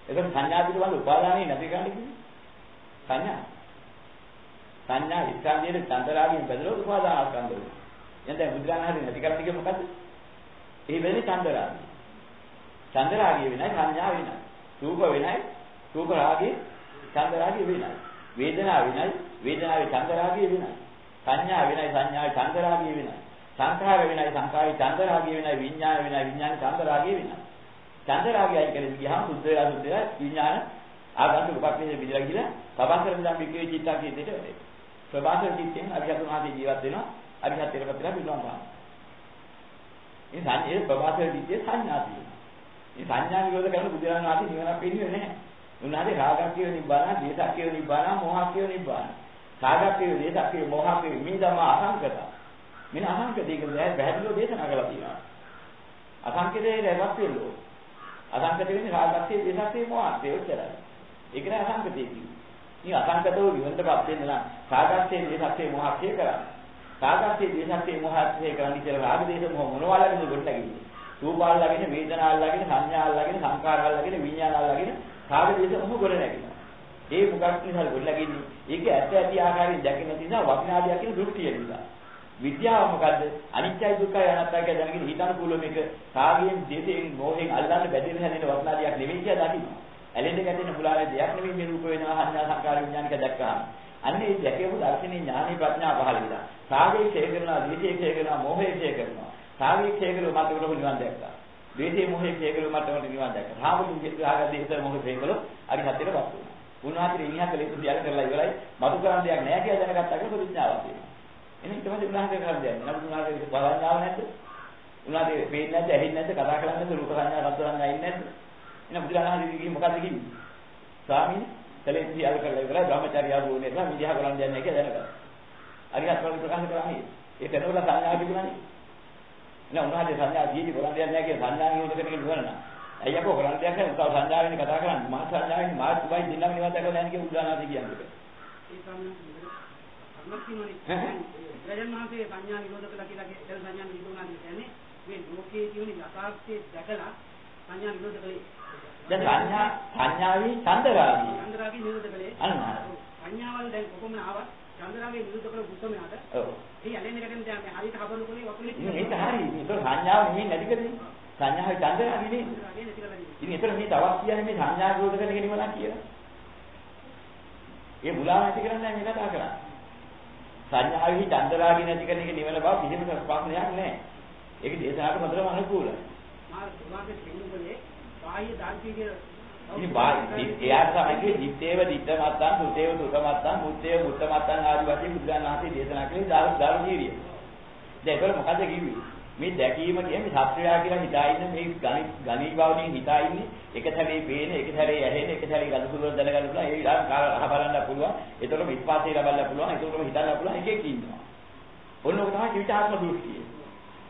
ඒක සංඥා පිළිබඳ උපාදානෙ නැති ගන්න කිව්වේ. සංඥා ස්කන්ධයේ චන්දරාගයෙන් බැදලා උපාදාන ස්කන්ධ වෙනවා. එහෙනම් බුදුරජාණන් හරි නැති කරන්නේ කිව්ව මොකද්ද? ඒ වෙන්නේ චන්දරාගය. චන්දරාගය වෙනයි සංඥා වෙනයි. රූප වෙනයි රූප රාගයේ චන්දරාගය වෙනයි. වේදනාව වෙනයි වේදනාවේ චන්දරාගය වෙනයි. සංඥා වෙනයි සංඥාවේ චන්දරාගය වෙනයි. සංඛාර වෙනයි සංඛාරයේ චන්දරාගය වෙනයි. විඥාන වෙනයි විඥානයේ චන්දරාගය වෙනයි. චන්දරාගයයි කියන්නේ ගියාම සුද්ධ වෙලා විඥාන ආගන්තුක උපක්‍රමයේ විදිලා ගිහලා ප්‍රබාසර නිදන් විකේ චිත්තා කියන දෙයට වැඩේ. ප්‍රබාසර චිත්තෙන් අභිහතුනාදී ජීවත් වෙනවා. අභිහත් ඉරපතලා පිළිවන් ගන්නවා. මේ සංඥේ ප්‍රබාසර චිත්තේ සංඥා තියෙනවා. මේ සංඥා නිරෝධ කරන බුදුරජාණන් වහන්සේ නිවනක් වෙන්නේ නැහැ. උන්වහන්සේ රාගක්ඛය නිබ්බාන, ද්වේෂක්ඛය නිබ්බාන, මෝහක්ඛය නිබ්බාන. රාගක්ඛය, ද්වේෂක්ඛය, මෝහක්ඛය මේ ධම අසංකත. මෙන්න අසංකතේ කියලා පැහැදිලිව දේශනා කරලා තියෙනවා. අසංකතයේ රැවස් වෙන්නේ. අසංකත වෙන්නේ රාගක්තිය, දේශක්තිය, මොහක්තිය උච්චරයි. ඒක නෑ අසංකතය කියන්නේ. මේ අසංකතව විවන්තපත් වෙන්න නම් රාගක්තිය, දේශක්තිය, මොහක්තිය කරන්නේ. රාගක්තිය, දේශක්තිය, මොහක්තිය කරන්නේ කියලා රාග දේශ මොනවාලගෙන ගොඩනගන්නේ. රූපාල්ලාගෙන, වේදනාල්ලාගෙන, සංඥාල්ලාගෙන, සංකාරාල්ලාගෙන, විඤ්ඤාණාල්ලාගෙන රාග දේශ මොහ ගොඩනගනවා. ඒ මොකක් නිසාද ගොඩනගන්නේ? ඒක ඇත්ත ඇති ආකාරයෙන් දැකෙන නිසා වඥාදියා කියන දෘෂ්ටිය නිසා. විද්‍යාව මොකද්ද? අනිත්‍යයි දුක්ඛයි අනාත්තයි කියලා දැනගෙන හිතනුකූල මේක රාගයෙන්, දේශයෙන්, මොහෙන් අල්ලන්න බැඳෙන හැදෙන වඥාදියක් නෙවෙයි කියලා දකින්න. ඇලෙන්න ගැටෙන්න පුලාවේ දෙයක් නෙවෙයි මේ රූප වෙනවා, සංඥා, සංකාර, විඥානික දැක්කහම. අන්න ඒ දැකේම දර්ශනේ ඥානෙ ප්‍රඥා පහළ වෙනවා. රාගයේ ක්ෂය කරනවා, දේශයේ ක්ෂය කරනවා, මොහේ ක්ෂය කරනවා. රාගයේ ක්ෂය කළොත් මතකට නිවන් දැක්කා. දේශයේ මොහේ ක්ෂය කළොත් මතකට නිවන් දැක්කා. රාග දේශ මොහේ ක්ෂය කළොත් අරි සත්‍යයට පත් වෙනවා. උන්වහන්සේ ඉනිහත් ලේසු දියල කරලා ඉවරයි. මතු කරන්න දෙයක් නැහැ කියලා දැනගත්තාම ප්‍රතිඥාවක් තියෙනවා. එහෙනම් තමයි උන්වහන්සේ කරන්නේ දැන්. නමුත් උන්වහන්සේ බලන්නාව නැද්ද? උන්වහන්සේ පේන්නේ නැද්ද, ඇහෙන්නේ නැද්ද, කතා කරන්නේ නැද්ද, රූප සංඥා, රස සංඥා ඉන්නේ නැද්ද? එහෙනම් බුදුරජාණන් වහන්සේ මොකද්ද කිව්වේ? ස්වාමීන් ලේසු දියල කරලා ඉවරයි. බ්‍රහ්මචාරී ආවෝනේ නැහැ. මිදියා කරන් දෙන්නේ කියලා දැනගත්තා. අරිහත් වල ප්‍රකාශ කරන්නේ. ඒ තැනවල සංඥා තිබුණානේ. එහෙනම් උන්වහන්සේ සංඥා දීටි කරන් දෙන්නේ නැහැ කියලා සංඥා නියෝජ කරන එක නුවණ. ඇයි අපෝ කරන් දෙයක් නැහැ. උන්ව සංඥාවෙන් කතා කරන්නේ. මා සංඥාවෙන් මා සුබයි දින්නම නිවන් දැකලා නැහැ කියලා බුදුරජාණන් කියන්නේ. ඒ සම්මතියනේ. රජන් මහසේ සංඥා නිරෝධ කළා කියලා කියන සංඥා නිරෝධනා කියන්නේ මේ ලෝකයේ තියෙන යථාර්ථයේ දැකලා සංඥා නිරෝධ කළේ. දැන් සංඥාවේ චන්දරාගී. චන්දරාගී නිරෝධ කළේ. අන්න. සංඥාවල් දැන් කොහොම ආවත් චන්දරාගී නිරෝධ කළ බුද්ධමයාට. ඔව්. ඒ ඇලෙන්නේ ගැටෙන්නේ දැන් මේ හරියට හබරු කොලේ වතුනේ. මේක හරි. ඒක සංඥාව නෙමෙයි නැති කරන්නේ. සංඥාවේ චන්දරාගී නේ. ඉතින් ඒතර මේ තවත් කියන්නේ මේ සංඥා නිරෝධ කරන එක නෙමෙයි කියලා. ඒ මුලාව නැති කරන්නේ මේ කතා කරන්නේ. සංඥාවේ චන්දරාගී නැති කරන එක නිවන බව කිසිම ප්‍රශ්නයක් නැහැ. ඒක දේශනාවට මතරම අනුකූලයි. මාර්ගයේ කෙනෙකුගේ බාහ්‍ය දාර්ශනික ඉතින් බාහ්‍ය එයාට තමයි දිත්තේව දිත්තමත්තන්, සුතේව සුතමත්තන්, මුත්තේව මුත්තමත්තන් ආදී වශයෙන් බුදුන් වහන්සේ දේශනා කළේ දාර්ශනිකීරිය. දැන් ඒක මොකද කිව්වේ? මේ දැකීම කියන්නේ සත්‍යය කියලා හිතා ඉන්න මේ ගණී බවකින් හිතා ඉන්නේ එක සැරේ පේන, එක සැරේ ඇහෙන, එක සැරේ ගඳසුරුව දැනගන්න පුළුවන්. ඒ විලාස අහ බලන්න පුළුවන්. ඒතකොට විස්පාතේ ලබන්න පුළුවන්. ඒතකොට හිතන්න පුළුවන් එකෙක් ඉන්නවා. ඔන්න ඔක තමයි විචාරම දෘෂ්ටිය.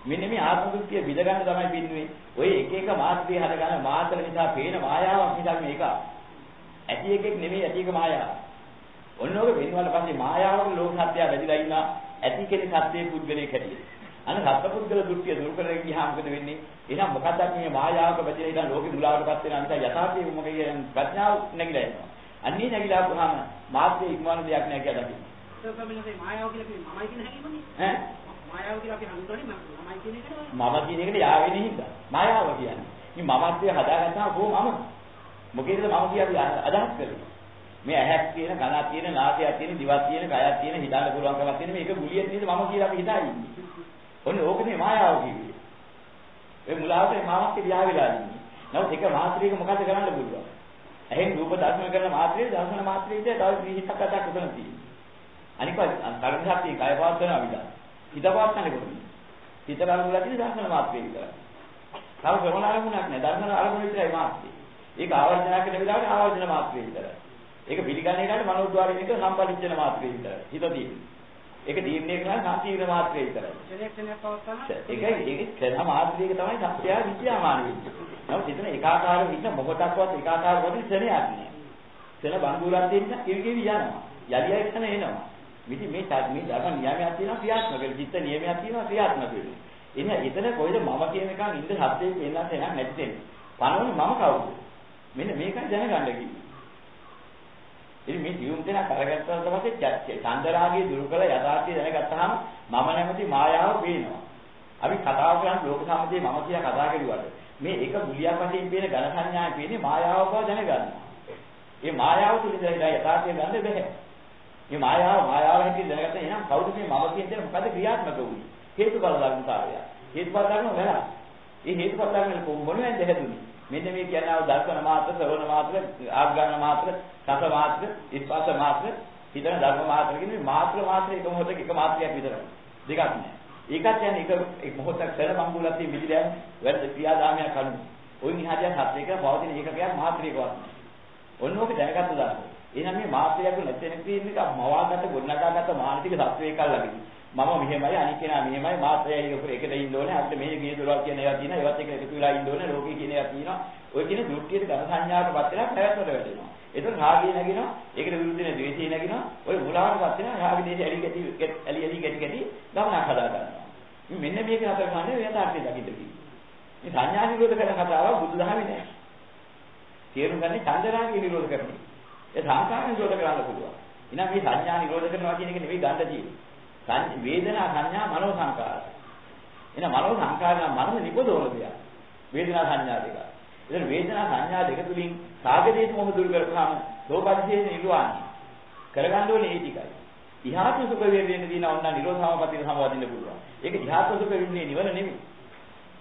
මෙන්න මේ ආත්ම දෘෂ්ටිය බිඳ ගන්න තමයි පින්නේ. ඔය එක එක මාත්‍රේ හද ගන්න මාත්‍ර නිසා පේන මායාවක් නිසා මේක. ඇති එකෙක් නෙමෙයි ඇති එක මායාවක්. ඔන්න ඔක වෙනවල පස්සේ මායාවක ලෝක සත්‍යය වැදිලා ඉන්නා ඇති කෙනෙක් සත්‍යයේ පුද්ගලයෙක් හැටියට. අන්න සත්පුද්ගල දෘෂ්ටිය දුරු කරගෙන ගියාම මොකද වෙන්නේ? එහෙනම් මොකක්ද මේ මායාවක වැදිලා ඉඳන් ලෝකෙ මුලාවටපත් වෙන නිසා යථාර්ථයේ මොකද කියන්නේ ප්‍රඥාව නැగిලා යනවා. අන්නේ නැగిලා ගියාම මාත්‍රේ ඉක්මවන දෙයක් නැහැ කියලා දකින්න. ඒක තමයි මේ මායාව කියලා කියන්නේ මමයි කියන හැඟීමනේ. ඈ මායාව කියලා අපි හඳුන්වන්නේ මමයි කියන එකනේ. මම කියන එකට යාවෙන්නේ හින්දා. මායාව කියන්නේ. මේ මමත්වයේ හදාගත්තාම කොහොම මොකේද මම කියන්නේ අදහස් කරන්නේ. මේ ඇහක් තියෙන, කනක් තියෙන, නාසයක් තියෙන, දිවක් තියෙන, කයක් තියෙන, හිතන්න පුළුවන්කමක් තියෙන මේක මුලියෙන් නේද මම කියලා අපි හිතා ඉන්නේ. ඔන්න ඕකනේ මායාව කියන්නේ. ඒ මුලාවේ මානසික විහා වෙලා ඉන්නේ. නමුත් එක මාත්‍රියක මොකද කරන්න පුළුවන්? ඇහෙන් රූප දර්ශන කරන මාත්‍රියේ දර්ශන මාත්‍රියේ තව 20ක් අටක් උතන තියෙනවා. අනික කර්ම ශක්තිය කය පවත්වනවා විතර. හිත පවත්න්නේ කොහොමද? හිත බලමුලා තියෙන දර්ශන මාත්‍රිය විතරයි. තව ප්‍රමණ අරමුණක් නැහැ. දර්ශන අරමුණ විතරයි මාත්‍රිය. ඒක ආවර්ජන කරන වෙලාවට ආවර්ජන මාත්‍රිය විතරයි. ඒක පිළිගන්නේ නැහැ මනෝද්වාරයෙන් එක සම්පරිච්ඡන මාත්‍රිය විතරයි. හිත තියෙන්නේ. ඒක දීර්ණය කරන සම්පීර්ණ මාත්‍රේ විතරයි. ක්ෂණයක් පවත්වන ඒක ක්ෂණ මාත්‍රයක තමයි සත්‍යය විද්‍යාමාන වෙන්නේ. නමුත් එතන ඒකාකාර වින්න මොකටවත් ඒකාකාර වගේ ක්ෂණයක් නෑ. ක්ෂණ බංගුරක් දෙන්න කිවිකිවි යනවා. යලිය එක්කන එනවා. ඉතින් මේ ධර්ම නියමයක් තියෙනවා ක්‍රියාත්මක වෙන. චිත්ත නියමයක් තියෙනවා ක්‍රියාත්මක වෙන. එහෙනම් එතන කොයිද මම කියන එකන් ඉඳ සත්‍යයේ වෙනස් වෙනක් නැති දෙන්නේ. පණවන්නේ මම කවුද? මෙන්න මේකයි දැනගන්න කිව්වේ. ඉතින් මේ දියුම් දෙන කරගත්තාට පස්සේ චන්දරාගයේ දුරු කළ යථාර්ථය දැනගත්තාම මම නැමැති මායාව පේනවා. අපි කතාව කරන්නේ ලෝක සම්මතයේ මම කියලා කතා කරුවාට මේ එක බුලියක් වශයෙන් පේන ඝන සංඥාවේ පේන්නේ මායාව බව දැනගන්නවා. මේ මායාව තුල ඉඳලා යථාර්ථය ගන්න බැහැ. මේ මායාව හැටියට දැනගත්තා එහෙනම් කවුද මේ මම කියන දේ මොකද ක්‍රියාත්මක වුනේ? හේතුඵල ධර්මතාවය. හේතුඵල ධර්ම වෙනවා. මේ හේතුඵල ධර්ම මොනවද හැදුනේ? මෙන්න මේ කියනවා දර්ශන මාත්‍ර, ශ්‍රවණ මාත්‍ර, ආග්‍රහණ මාත්‍ර, සත මාත්‍ර, ස්පර්ශ මාත්‍ර, හිතන ධර්ම මාත්‍ර කියන මේ මාත්‍ර එක මොහොතක එක මාත්‍රයක් විතරයි. දෙකක් නෑ. ඒකත් යන්නේ එක මොහොතක් සැර මංගුලත් මිදිලා වැඩ ක්‍රියාදාමයක් අනු. ওই නිහාදියා සත්‍යයක පවතින ඒකකයක් මාත්‍රයකවත් නෑ. ඔන්න ඔක දැනගත්ත දාන්න. එහෙනම් මේ මාත්‍රයක් නැති වෙන තියෙන එක මවාගත්ත ගොඩනගාගත්ත මානසික සත්වයක ළඟදී. මම මෙහෙමයි අනිත් කෙනා මෙහෙමයි මාත්‍රයයි එකට ඉන්න ඕනේ අපිට මේ ගේ දොරවල් කියන ඒවා තියෙනවා ඒවත් එක එකතු වෙලා ඉන්න ඕනේ ලෝකේ කියන ඒවා තියෙනවා ඔය කියන දෘෂ්ටියේ ධන සංඥාවටපත් වෙලා පැවැත්මට වැටෙනවා ඒක රාගය නැගිනවා ඒකට විරුද්ධ වෙන ද්වේෂය නැගිනවා ඔය මුලාවටපත් වෙනවා රාග දේශ ඇලි ගැටි ගමනක් හදා ගන්නවා මෙන්න මේක අතර කන්නේ යථාර්ථය දකින්න කිව්වේ මේ සංඥා නිරෝධ කරන කතාව බුදුදහමේ නෑ තේරුම් ගන්නේ චන්දරාගය නිරෝධ කරන්නේ ඒ සංකාර නිරෝධ කරන්න පුළුවන් එහෙනම් මේ සංඥා නිරෝධ කරනවා කියන එක නෙවෙයි ගන්න තියෙන්නේ වේදනා සංඥා මනෝ සංකාර. එන මනෝ සංකාර නම් මනස නිපදවන දෙයක්. වේදනා සංඥා දෙක. එතන වේදනා සංඥා දෙක තුලින් සාගදේශ මොහ දුරු කරපුවාම සෝපදිශේෂ නිර්වාණය කරගන්න ඕනේ ඒ ටිකයි. ඉහාත්ම සුඛ වේදෙන්න දින ඔන්න නිරෝධාවපතින සමවදින්න පුළුවන්. ඒක ඉහාත්ම සුඛ වෙන්නේ නිවන නෙමෙයි.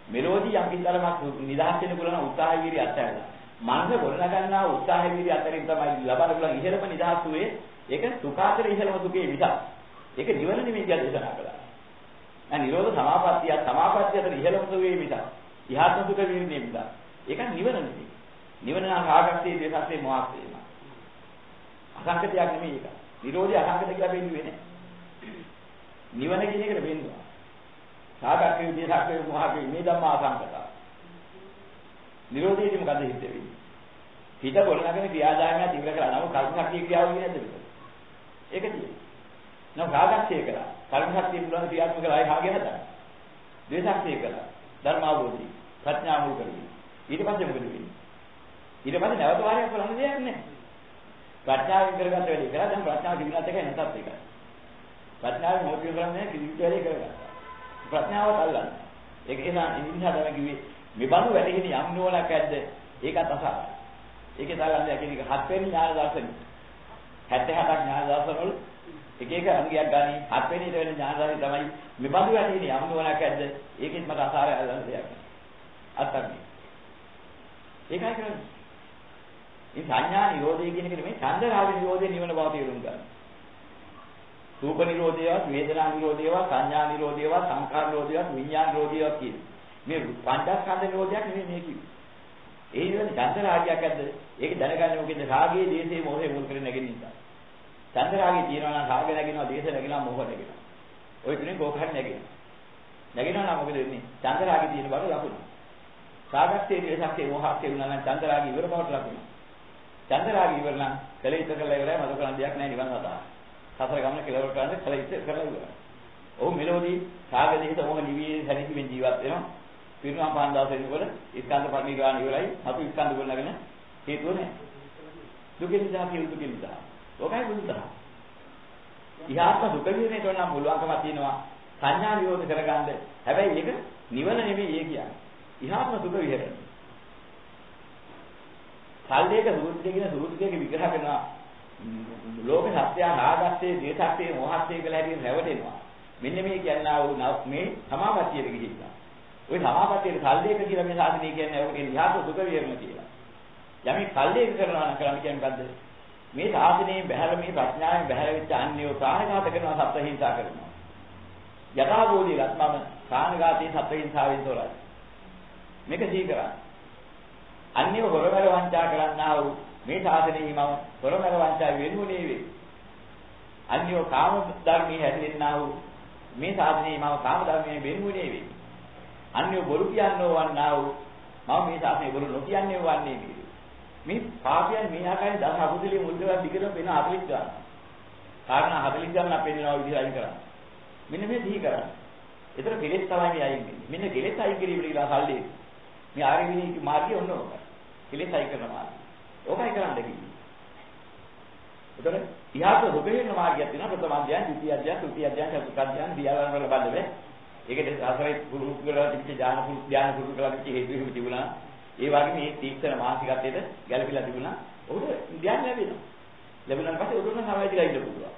මෙලෝදී යම් කිසිතරමක් නිදහස් වෙන්න පුළුවන් උත්සාහය වීර්ය අත්හැරලා. මනස ගොඩනගා ගන්නා උත්සාහය වීර්ය අතරින් තමයි ලබන්න පුළුවන් ඉහළම නිදහස් වූයේ. ඒක සුඛාතර ඉහළම සුඛේ විසක්. ඒක නිවන නෙමෙයි කියලා දේශනා කළා. දැන් නිරෝධ සමාපත්තිය අතර ඉහළම සුවේ මිස. ඉහාත්ම සුඛ විඳින්නේ මිස. ඒක නිවන නෙමෙයි. නිවන නම් රාගක්තිය, ද්වේෂක්තිය, මොහක්තිය. අසංකතයක් නෙමෙයි ඒක. නිරෝධය අසංකත කියලා වෙන්නේ නැහැ. නිවන කියන එකට වෙන්නවා. රාගක්තිය, ද්වේෂක්තිය, මොහක්තිය මේ ධම්ම අසංකත. නිරෝධයේදී මොකද හිත වෙන්නේ? හිත ගොඩනගෙන ක්‍රියාදාමය තිබර කරලා නම් කර්ම ශක්තිය ක්‍රියාව වෙන්නේ නැද්ද? ඒක තියෙනවා. නෝ රාගක්තිය කළා. කර්ම ශක්තිය පුළුවන් ක්‍රියාත්මක කරලා ආගේ හදා. ද්වේෂක්තිය කළා. ධර්මාවෝධි ප්‍රඥා මුල් කරගෙන. ඊට පස්සේ මොකද වෙන්නේ? ඊට පස්සේ නැවත වාරයක් කරන්න දෙයක් නැහැ. ප්‍රඥාවෙන් කරගත්ත වැඩේ කරා දැන් ප්‍රඥාව කිවිලත් එකයි නැතත් එකයි. ප්‍රඥාවෙන් මොකද කරන්නේ කිවිලත් වැඩේ කරගත්තා. ප්‍රඥාවත් අල්ලන්න. ඒක එනවා ඉන්දියා තමයි කිව්වේ මේ බඳු වැඩෙහින යම් නෝලක් ඇද්ද ඒකත් අසාරයි. ඒකේ දාගන්න යකින් එක හත් වෙනි ඥාන දර්ශනේ. 77ක් ඥාන දර්ශනවල එක එක අංගයක් ගනි හත් වෙනි ඊට වෙන ඥාන දර්ශනේ තමයි මේ බඳු වැඩෙහින යම් නෝලක් ඇද්ද ඒකෙත් මට අසාරය අල්ලන්න දෙයක්. අත්තරනේ. ඒකයි කරන්නේ. මේ සංඥා නිරෝධය කියන එක නෙමෙයි ඡන්ද රාග නිරෝධය නිවන බව තේරුම් ගන්න. රූප නිරෝධයවත් වේදනා නිරෝධයවත් සංඥා නිරෝධයවත් සංඛාර නිරෝධයවත් විඥාන නිරෝධයවත් කියන්නේ. මේ පංචස්කන්ධ නිරෝධයක් නෙමෙයි මේ කිව්වේ. ඒ නිවන ඡන්ද රාගයක් ඇද්ද? ඒක දැනගන්නේ මොකද? රාගයේ, දේශයේ, මොහේ මුල් කරගෙන නැගෙන නිසා. ඡන්ද රාගය තියෙනවා නම් රාගය නැගෙනවා, දේශය නැගෙනවා, මොහ නැගෙනවා. ওই තුනේ කෝකහන් නැගෙනවා. නැගෙනවා නම් මොකද වෙන්නේ? ඡන්ද රාගය තියෙන බව ලකුණු. රාගක්තිය, දේශක්තිය, මොහක්තිය වුණා නම් ඡන්ද රාගය ඉවර බවට ලකුණු. ඡන්ද රාගය ඉවර නම් කලේ ඉතර කරලා ඉවරයි මත කරන්න දෙයක් නැහැ නිවන් හදා. සතර ගමන කෙලවර කරන්නේ කලේ ඉතර කරලා ඉවරයි. ඔහු මෙලොවදී රාග දේශ මොහ නිවී සැලකීමෙන් ජීවත් වෙනවා. පිරුණම් පාන් දවස් වෙනකොට ස්කන්ධ පරිණිරවාණ ඉවරයි. අතු ස්කන්ධ ගොල්ලගෙන හේතුව නැහැ. දුකෙන් නිසා කියන දුකෙන් නිසා. ඔකයි බුදුදහම. ඉහාත්ම දුක විඳින්නට නම් මුලවන්කමක් තියෙනවා. සංඥා විරෝධ කරගන්න. හැබැයි ඒක නිවන නෙමෙයි ඒ කියන්නේ. ඉහාත්ම දුක විහෙරණ. සල්ලේක සූත්‍රයේ කියන සූත්‍රයේ විග්‍රහ කරනවා ලෝක සත්‍ය රාගස්සේ, දේශස්සේ, මොහස්සේ කියලා හැටින් රැවටෙනවා. මෙන්න මේ කියනවා මේ සමාපත්තියට ගිහිල්ලා. ওই සමාපත්තියේ සල්ලේක කියලා මේ සාධනීය කියන්නේ ඔයගේ ඉහාත්ම දුක විහෙරණ කියලා. යමෙක් සල්ලේක කරනවා නම් කරන්නේ කියන්නේ මොකද්ද? මේ සාධනයේ බහැර මේ ප්‍රඥාවෙන් බහැර වෙච්ච අන්‍යෝ ප්‍රාණඝාත කරනවා, සත්ත්ව හිංසා කරනවා. යථාභූතීලත් මම ප්‍රාණඝාතයේ සත්ත්ව හිංසාවෙන් තොරයි. මේක සීකරා. අන්‍යව හොරවැර වංචා කරන්නා වූ මේ සාධනයේ මම හොරවැර වංචා වෙනුනේ වේ. අන්‍යව කාම ධර්මයේ හැදෙන්නා වූ මේ සාධනයේ මම කාම ධර්මයේ වෙනුනේ වේ. අන්‍යව බොරු කියන්නෝ වන්නා වූ මම මේ සාධනයේ බොරු නොකියන්නේ වන්නේ වේ. මේ පාපයන් මේ ආකාරයෙන් දස අකුසලයේ මුල්දවා දිගටම වෙන 40 ගන්න. කාරණා 40 ගන්න අපේනවා විදිහට අයින් කරන්න. මෙන්න මේ දිහි කරන්න. ඒතර කෙලෙස් තමයි මේ අයින් වෙන්නේ. මෙන්න කෙලෙස් අයින් කිරීමට කියලා සල්ලේ. මේ ආර්යවිනී මාර්ගය ඔන්න ඔක. කෙලෙස් අයින් කරන මාර්ගය. ඕකයි කරන්න කිව්වේ. ඒතර ඉහාත රොබේන මාර්ගයක් තියෙනවා. ප්‍රථම අධ්‍යයන, ද්විතීයි අධ්‍යයන, තෘතීයි අධ්‍යයන, චතුර්ථ අධ්‍යයන දියාලන වල බලන්නේ. ඒකේ ආශ්‍රය පුරුදු කරලා තිබිච්ච ඥාන පුරුදු කරලා තිබිච්ච හේතු හිමි තිබුණා. ඒ වගේ මේ තීක්ෂණ මානසිකත්වයට ගැළපීලා තිබුණා. ඔහුට ධ්‍යාන ලැබෙනවා. ලැබුණාට පස්සේ උඩුන සමාධියලා ඉන්න පුළුවන්.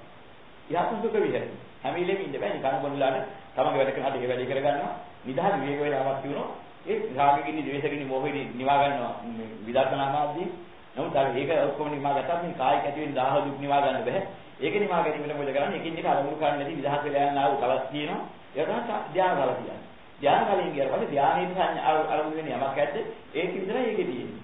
ඉහාත්ම සුඛ විහෙරණ. හැම වෙලෙම ඉන්න බෑ. නිකන් බොන්නලාට තමගේ වැඩ කරනකොට ඒ වැඩේ කරගන්නවා. නිදහස් විවේක වේලාවක් තියෙනවා. ඒ රාගකින්, ද්වේෂකින්, මොහෙකින් නිවා ගන්නවා. විදර්ශනා මාර්ගයෙන්. නමුත් අර ඒක ඔක්කොම නිවා ගත්තාම මේ කායික ඇති වෙන 10 දුක් නිවා ගන්න බෑ. ඒක නිවා ගැනීමට මොකද කරන්නේ? එකින් එක අරමුණු කරන්නේ නැති විදහස් වෙලා යන ආව කලස් තියෙනවා. ඒක තමයි ධ්‍යාන කල කියන්නේ. ධ්‍යාන කලින් ගියාට පස්සේ ධ්‍යානයේ සංඥා අරමුණු වෙන යමක් ඇද්ද ඒක විතරයි ඒකේ තියෙන්නේ.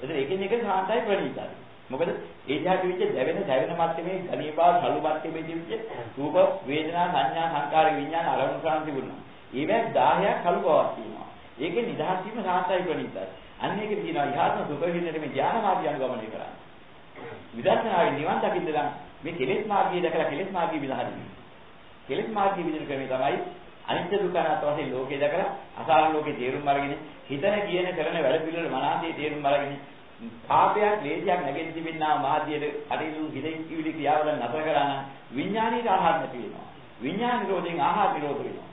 එතන එකින් එක සාන්තයි ප්‍රණීතයි. මොකද ඒ ධාතු විච්ච දැවෙන මට්ටමේ ගණීපාව සලු මට්ටමේ තිබිච්ච රූප වේදනා සංඥා සංකාර විඥාන අරමුණු සාන් තිබුණා. ඒවැ 10ක් කළු බවක් තියෙනවා. ඒකේ නිදහස් වීම සාර්ථකයි ප්‍රණීතයි. අන්න ඒකේ තියෙනවා ඉහාත්ම සුඛ විඳිනේ මේ ඥාන මාර්ගය අනුගමනය කරන්නේ. විදර්ශනාවේ නිවන් දකින්න නම් මේ කෙලෙස් මාර්ගය දැකලා කෙලෙස් මාර්ගය විදහාරින්නේ. කෙලෙස් මාර්ගය විදින ක්‍රමය තමයි අනිත්‍ය දුක්ඛ අනාත්ම වශයෙන් ලෝකේ දැකලා අසාර ලෝකේ තේරුම් අරගෙන හිතන කියන කරන වැඩ පිළිවෙල මනසේ තේරුම් අරගෙන පාපයක් ලේසියක් නැගෙන්න තිබෙනා මාධ්‍යයේ අරිලු හිතේ කිවිලි ක්‍රියාවල නතර කරන විඥානීය ආහාර නැති වෙනවා. විඥාන නිරෝධයෙන් ආහාර නිරෝධ වෙනවා.